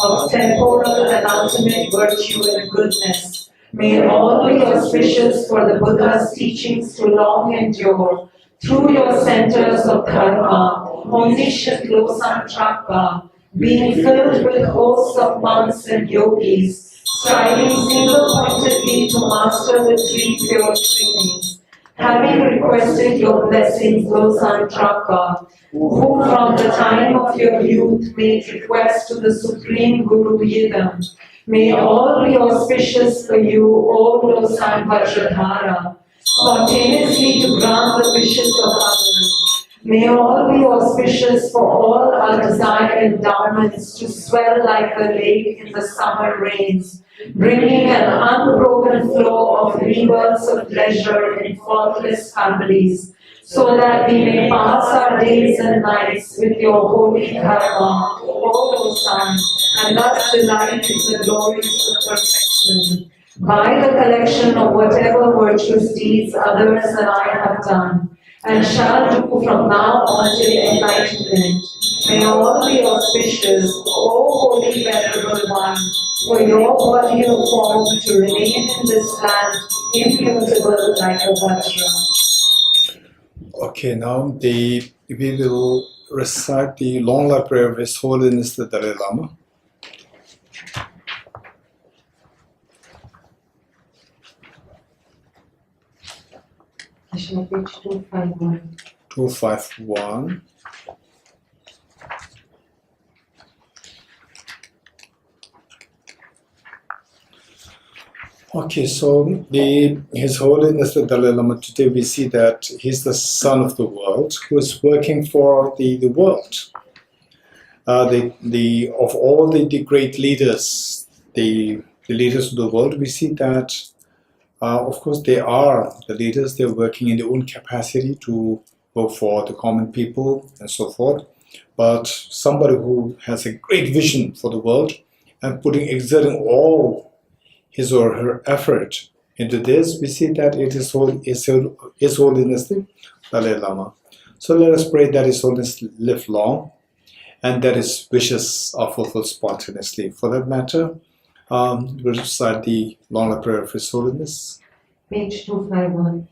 of temporal and ultimate virtue and goodness. May all be auspicious for the Buddha's teachings to long endure through your centers of dharma, omniscient Losang Chakra, being filled with hosts of monks and yogis, striving single-pointedly to master the three pure trainings. Having requested your blessings, Losang Chakra, who from the time of your youth made request to the Supreme Guru Yidam, may all be auspicious for you, O Losang Vajradhara, spontaneously to grant the wishes of others. May all be auspicious for all our desired endowments to swell like a lake in the summer rains, bringing an unbroken flow of rebirths of pleasure in faultless families, so that we may pass our days and nights with your holy dharma, O Losang, and thus delight in the glories of perfection. By the collection of whatever virtuous deeds others and I have done, and shall do from now on till enlightenment, may all be auspicious, O holy venerable one, for your body of form to remain in this land immutable like a vajra. Okay, now we will recite the long life prayer of His Holiness the Dalai Lama. Page 251. 251. Okay, so His Holiness the Dalai Lama, today we see that he's the son of the world who is working for the world. Of all the great leaders, the leaders of the world, we see that of course they are the leaders. They're working in their own capacity to work for the common people and so forth. But somebody who has a great vision for the world and exerting all his or her effort into this, we see that it is His Holiness the Dalai Lama. So let us pray that His Holiness live long and that his wishes are fulfilled spontaneously. For that matter, we'll recite the long life prayer of His Holiness. Page 251.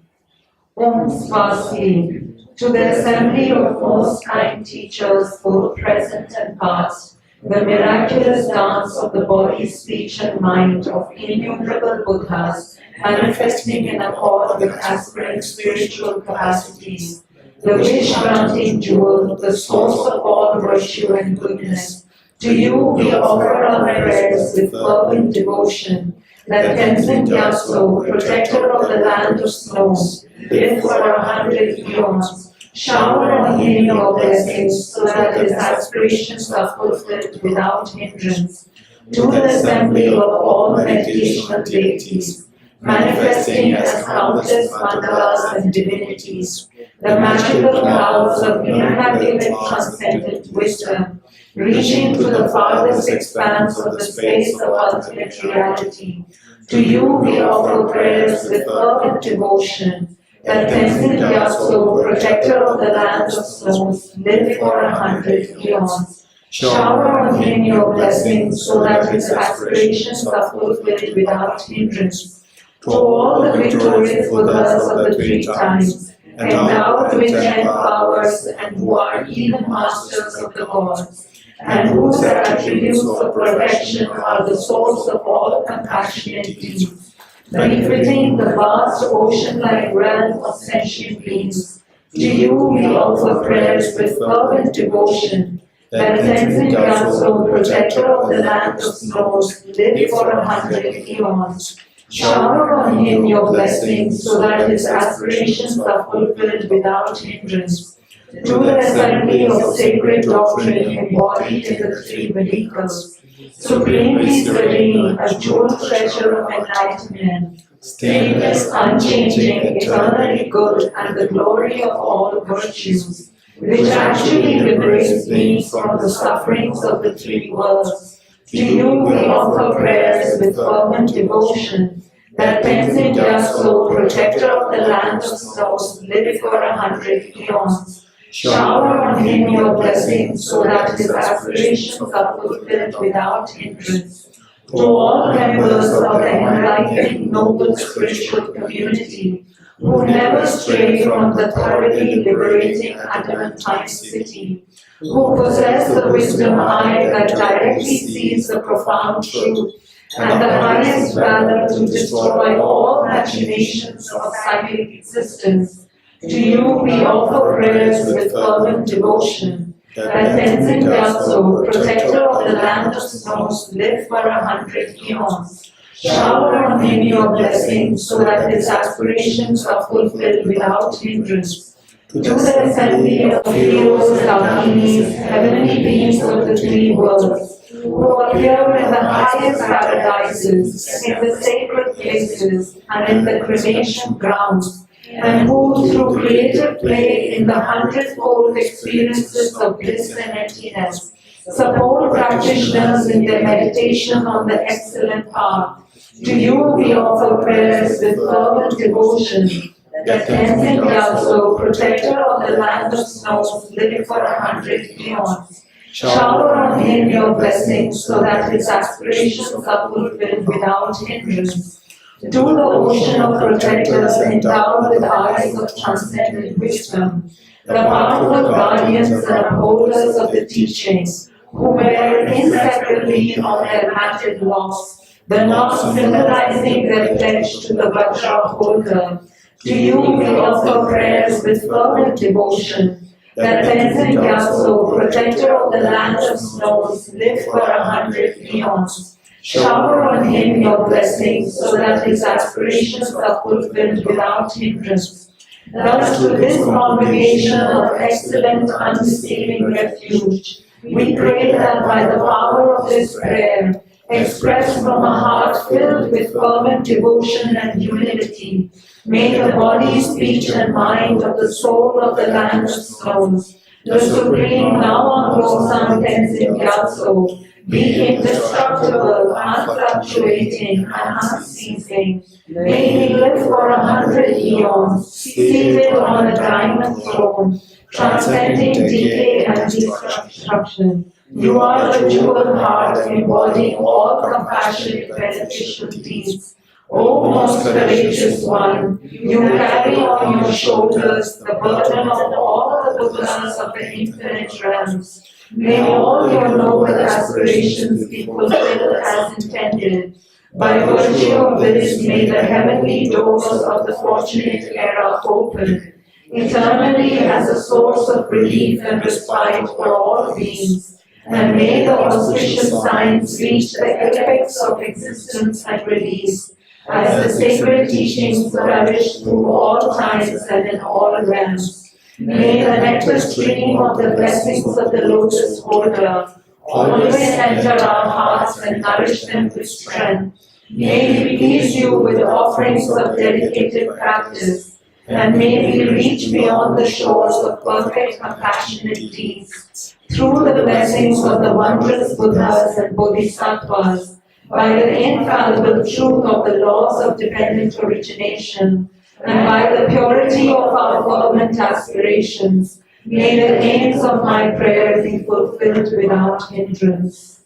Om Swasti, to the assembly of most kind teachers, both present and past, the miraculous dance of the body, speech, and mind of innumerable Buddhas, manifesting in accord with aspirant spiritual capacities, the wish-granting jewel, the source of all virtue and goodness. To you we offer our prayers with fervent devotion, that Tenzin Gyatso, protector of the land of snows, live for 100 eons, shower on him your blessings, so that his aspirations are fulfilled without hindrance. To the assembly of all meditational deities, manifesting as countless mandalas and divinities, the magical powers of immaculate transcendent wisdom, reaching to the farthest expanse of the space of ultimate reality. To you we offer prayers with fervent devotion, that Tenzin Gyatso, protector of the land of snows, live for 100 eons. Shower on him your blessings, so that his aspirations are fulfilled without hindrance. To all the victorious Buddhas of the three times, endowed with 10 powers and who are even masters of the gods, and whose attributes of perfection are the source of all compassionate deeds, befitting the vast ocean-like realm of sentient beings. To you we offer prayers with fervent devotion, that Tenzin Gyatso, protector of the land of snows, live for 100 eons. Shower on him your blessings, so that his aspirations are fulfilled without hindrance. To the assembly of sacred doctrine embodied in the three vehicles, supremely serene, a jewel treasure of enlightenment, stainless, unchanging, eternally good, and the glory of all virtues, which actually liberates beings from the sufferings of the three worlds. To you we offer prayers with fervent devotion, that Tenzin Gyatso, protector of the land of snows, live for 100 eons. Shower on him your blessings so that his aspirations are fulfilled without hindrance. To all members of the enlightened noble spiritual community, who never stray from the thoroughly liberating adamantine city, who possess the wisdom eye that directly sees the profound truth, and the highest valor to destroy all machinations of psychic existence, to you we offer prayers with fervent devotion, that Tenzin Gyatso, protector of the land of snows, live for 100 eons. Shower on him your blessings so that his aspirations are fulfilled without hindrance. To the assembly of heroes, Dakinis, heavenly beings of the three worlds, who appear in the highest paradises, in the sacred places, and in the cremation grounds, and who, through creative play in the hundredfold experiences of bliss and emptiness, support practitioners in their meditation on the excellent path. To you we offer prayers with fervent devotion, that Tenzin Gyatso, protector of the land of snows, live for 100 eons. Shower on him your blessings so that his aspirations are fulfilled without hindrance. To the ocean of protectors endowed with eyes of transcendent wisdom, the powerful guardians and upholders of the teachings, who wear inseparably on their matted locks the knots symbolizing their pledge to the Vajra holder. To you we offer prayers with fervent devotion, that Tenzin Gyatso, protector of the land of snows, live for 100 eons. Shower on him your blessings so that his aspirations are fulfilled without hindrance. Thus, to this congregation of excellent, undeceiving refuge, we pray that by the power of this prayer, expressed from a heart filled with fervent devotion and humility, may the body, speech, and mind of the soul of the land of snows, the supreme now on Losang Tenzin Gyatso, be indestructible, unfluctuating, and unceasing. May he live for 100 eons, seated on a diamond throne, transcending decay and destruction. You are the jewel heart embodying all compassionate, beneficial deeds. O most courageous one, you carry on your shoulders the burden of all the Buddhas of the infinite realms. May all your noble aspirations be fulfilled as intended. By virtue of this, may the heavenly doors of the fortunate era open, eternally as a source of relief and respite for all beings. And may the auspicious signs reach the apex of existence and release, as the sacred teachings flourish through all times and in all realms. May the nectar stream of the blessings of the lotus holder always enter our hearts and nourish them with strength. May we please you with offerings of dedicated practice, and may we reach beyond the shores of perfect compassionate deeds, through the blessings of the wondrous Buddhas and Bodhisattvas, by the infallible truth of the laws of dependent origination, and by the purity of our fervent aspirations, may the aims of my prayer be fulfilled without hindrance.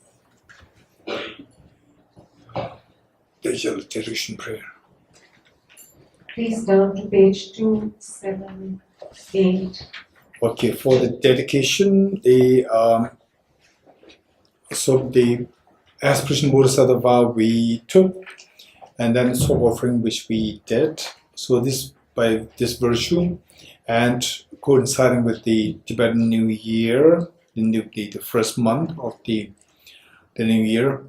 Dedication prayer. Please turn to page 278. Okay, for the dedication, the aspiration bodhisattva vow we took, and then soul offering which we did. So this, by this virtue, and coinciding with the Tibetan New Year, the first month of the New Year,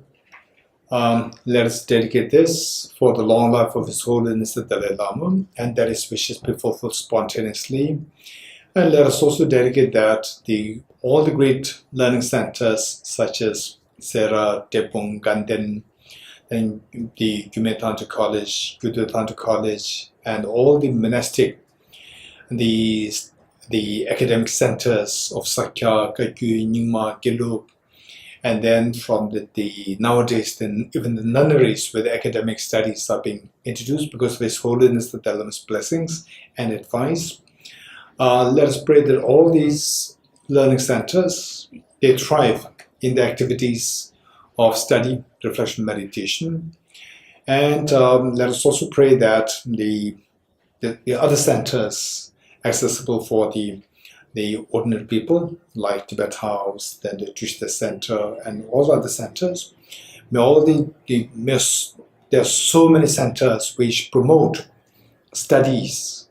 let us dedicate this for the long life of His Holiness the Dalai Lama, and that his wishes be fulfilled spontaneously. And let us also dedicate that all the great learning centers such as Sera, Tepung, Ganden, and the Gyume College, Gyudo College, and all the monastic, the academic centers of Sakya, Kakyu, Nyingma, Gelug, And then from the nowadays, then even the nunneries where the academic studies are being introduced because of His Holiness the Dalai Lama's blessings and advice. Let us pray that all these learning centers, they thrive in the activities of study, reflection, meditation. And let us also pray that the other centers accessible for the ordinary people, like Tibet House, then the Trishta Center, and all other centers. May all there are so many centers which promote studies,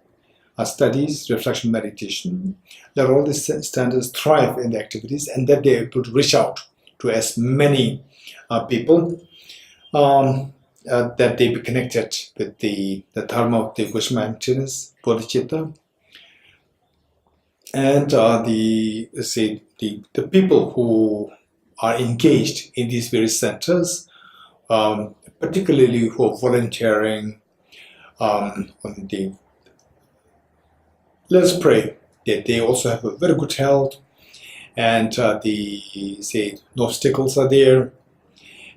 reflection, meditation. Let all these centers thrive in the activities, and that they are able to reach out to as many people, that they be connected with the dharma of the Vishwamantras, bodhicitta. And the people who are engaged in these various centers, particularly who are volunteering, let's pray that they also have a very good health, and no obstacles are there,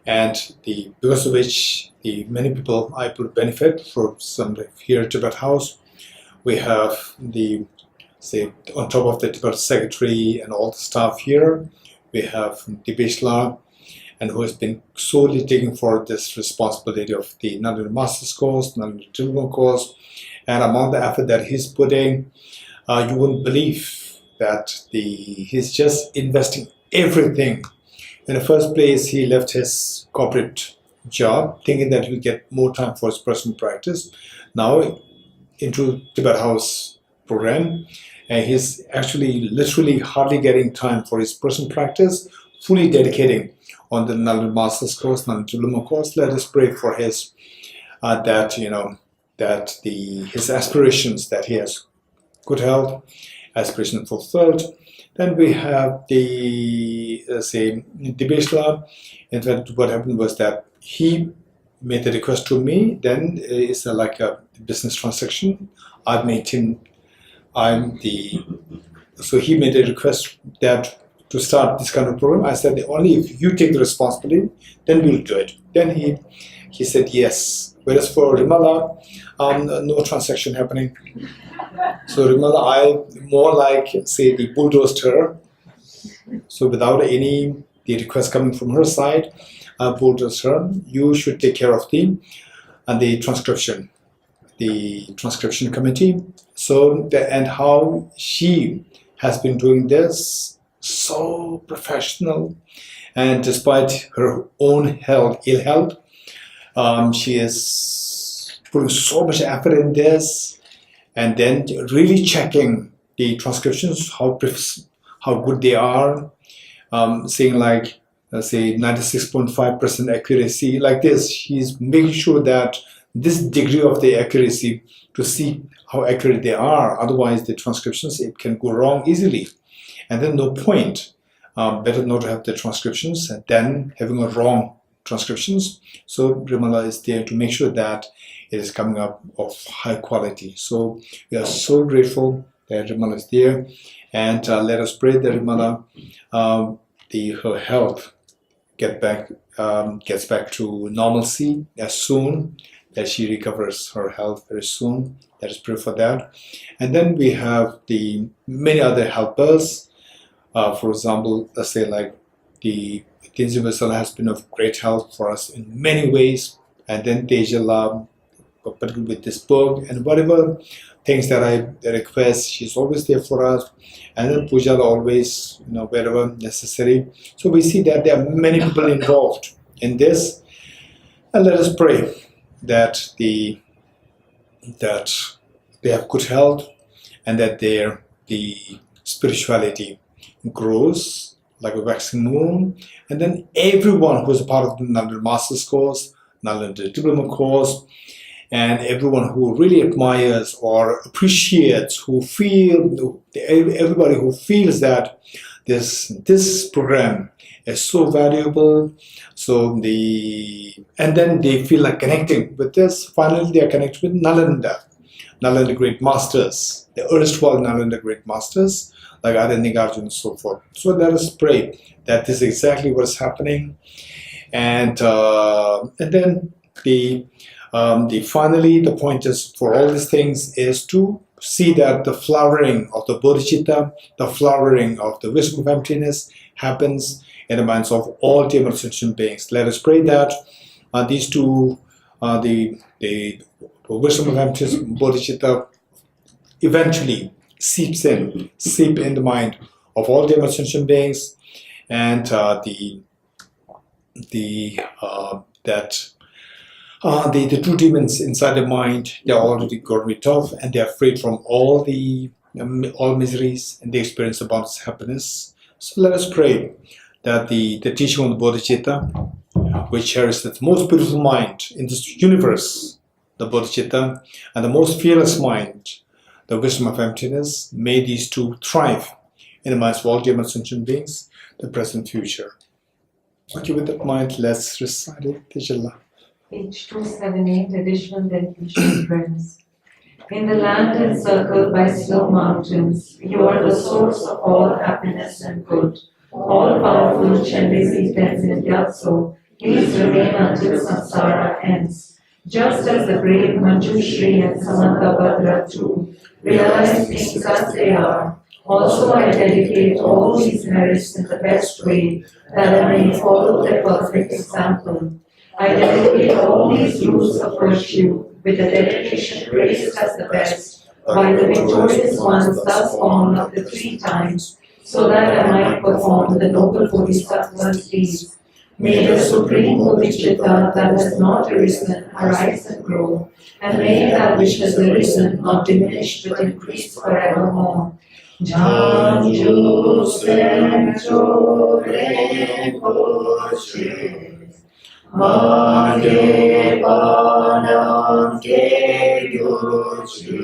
and because of which many people are able to benefit from some here at Tibet House. We have on top of the Tibet Secretary and all the staff here, we have Dibeshla, and who has been solely taking for this responsibility of the Nalanda Master's course, Nalanda Diploma course, and among the effort that he's putting, you wouldn't believe that he's just investing everything. In the first place, he left his corporate job, thinking that he'll get more time for his personal practice. Now, into Tibet House program, and he's actually literally hardly getting time for his personal practice, fully dedicating on the Nalanda Master's course, Nalanda Diploma course. Let us pray for his his aspirations, that he has good health, aspiration fulfilled. Then we have Dibeshla. In fact, what happened was that he made the request to me. Then it's like a business transaction. I made him. So he made a request that to start this kind of program. I said, only if you take the responsibility, then we'll do it. Then he said yes. Whereas for Rimala, no transaction happening. So Rimala, I more like the bulldozed her. So without the request coming from her side, I bulldozed her. You should take care of the transcription committee. So and how she has been doing this so professional, and despite her own ill health, she is putting so much effort in this, and then really checking the transcriptions, how good they are, saying like say 96.5% accuracy, like this. She's making sure that this degree of the accuracy, to see how accurate they are. Otherwise, the transcriptions, it can go wrong easily, and then no point. Better not to have the transcriptions than having a wrong transcriptions. So Rimala is there to make sure that it is coming up of high quality. So we are so grateful that Rimala is there, and let us pray that Rimala, her health gets back to normalcy as soon, that she recovers her health very soon. Let us pray for that. And then we have the many other helpers. For example, let's say like the Tenzin Vesala has been of great help for us in many ways. And then Tejala, particularly with this book and whatever things that I request, she's always there for us. And then Pujala always, wherever necessary. So we see that there are many people involved in this. And let us pray that they have good health, and that the spirituality grows like a waxing moon. And then everyone who is a part of the Nalanda Master's course, Nalanda Diploma course, and everyone who really admires or appreciates, everybody who feels that this program is so valuable, and then they feel like connecting with this. Finally, they are connected with Nalanda. Nalanda great masters, the erstwhile Nalanda great masters like Aranyarjuna and so forth. So let us pray that this is exactly what is happening, and then the finally the point is for all these things is to see that the flowering of the bodhicitta, the flowering of the wisdom of emptiness happens in the minds of all demon sentient beings. Let us pray that these two, the wisdom of emptiness, bodhicitta, eventually seep in the mind of all demon sentient beings, and the true demons inside the mind, they are already got rid of, and they are freed from all miseries, and they experience abundance happiness. So let us pray that the teaching of the bodhicitta, which carries the most beautiful mind in this universe, the bodhicitta, and the most fearless mind, the wisdom of emptiness, may these two thrive in the minds of all demon sentient beings, the present future. Okay, with that mind, let's recite it. Tijala. Page 278, additional dedication friends. In the land encircled by snow mountains, you are the source of all happiness and good. All-powerful Chandesi Tenzin Gyatso, please remain until samsara ends. Just as the brave Manjushri and Samantabhadra too realize things as they are, also I dedicate all these merits in the best way that I may follow their perfect example. I dedicate all these rules of virtue with the dedication praised as the best by the victorious ones thus born of the 3 times, so that I might perform the noble Bodhisattva's deeds. May the supreme bodhicitta that has not arisen arise and grow, and may that which has arisen not diminish but increase forevermore. Janju Sencho Rinpoche Mage Banam Ke Dorji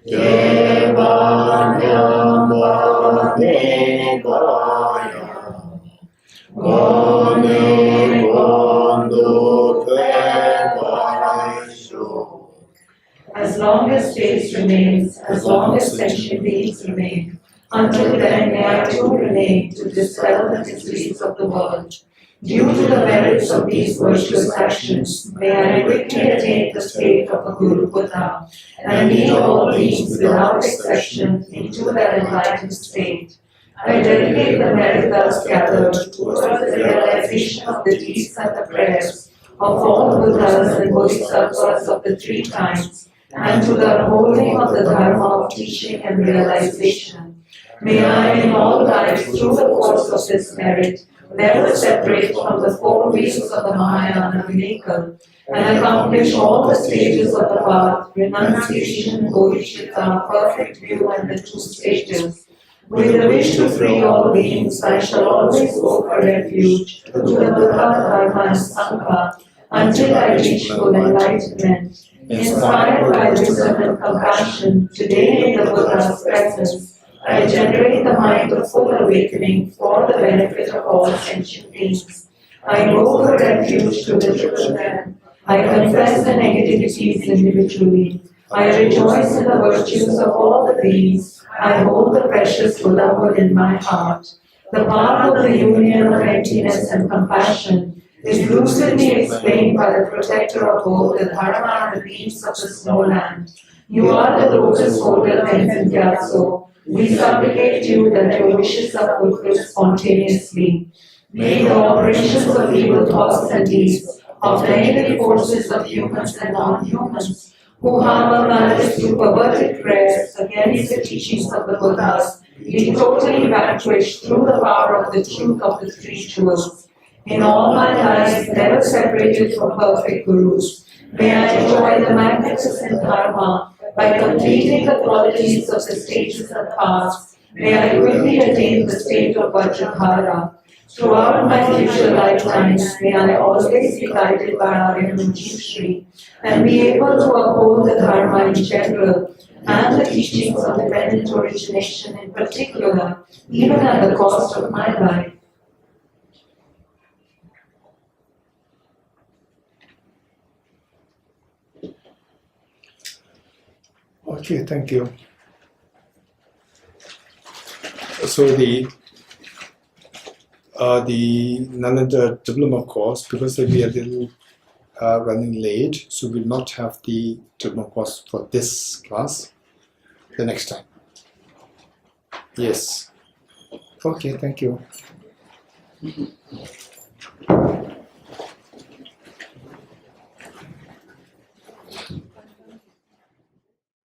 Ke Banam Bane Baya Bane Bondo Pe Baisho. As long as space remains, as long as sentient beings remain, until then may I too remain to dispel the miseries of the world. Due to the merits of these virtuous actions, may I quickly attain the state of a Guru Buddha, and lead all beings without exception into that enlightened state. I dedicate the merit thus gathered towards the realization of the deeds and the prayers of all Buddhas and Bodhisattvas of the 3 times, and to the upholding of the Dharma of teaching and realization. May I in all lives, through the course of this merit, never separate from the 4 wheels of the Mahayana vehicle, and accomplish all the stages of the path, renunciation, bodhicitta, perfect view, and the 2 stages. With the wish to free all beings, I shall always go for refuge to the Buddha, Dharma, and Sangha, until I reach full enlightenment. Inspired by wisdom and compassion, today in the Buddha's presence, I generate the mind of full awakening for the benefit of all sentient beings. I go for refuge to the triple realm. I confess the negativities individually. I rejoice in the virtues of all the beings. I hold the precious Buddhahood in my heart. The path of the union of emptiness and compassion is lucidly explained by the protector of both the Dharma and the beings of the snowland. You are the lotus holder Tenzin Gyatso. We supplicate you that your wishes are fulfilled spontaneously. May the operations of evil thoughts and deeds, of negative forces of humans and non-humans, who harbor malice through perverted prayers against the teachings of the Buddhas, be totally vanquished through the power of the truth of the 3 jewels. In all my life, never separated from perfect Gurus, may I enjoy the magnificent Dharma by completing the qualities of the stages and paths. May I quickly attain the state of Vajradhara. Throughout my future lifetimes, may I always be guided by our Manjushri and be able to uphold the Dharma in general and the teachings of dependent origination in particular, even at the cost of my life. Okay, thank you. So the Nalanda diploma course, because we are a little running late, so we'll not have the diploma course for this class the next time. Yes. Okay, thank you.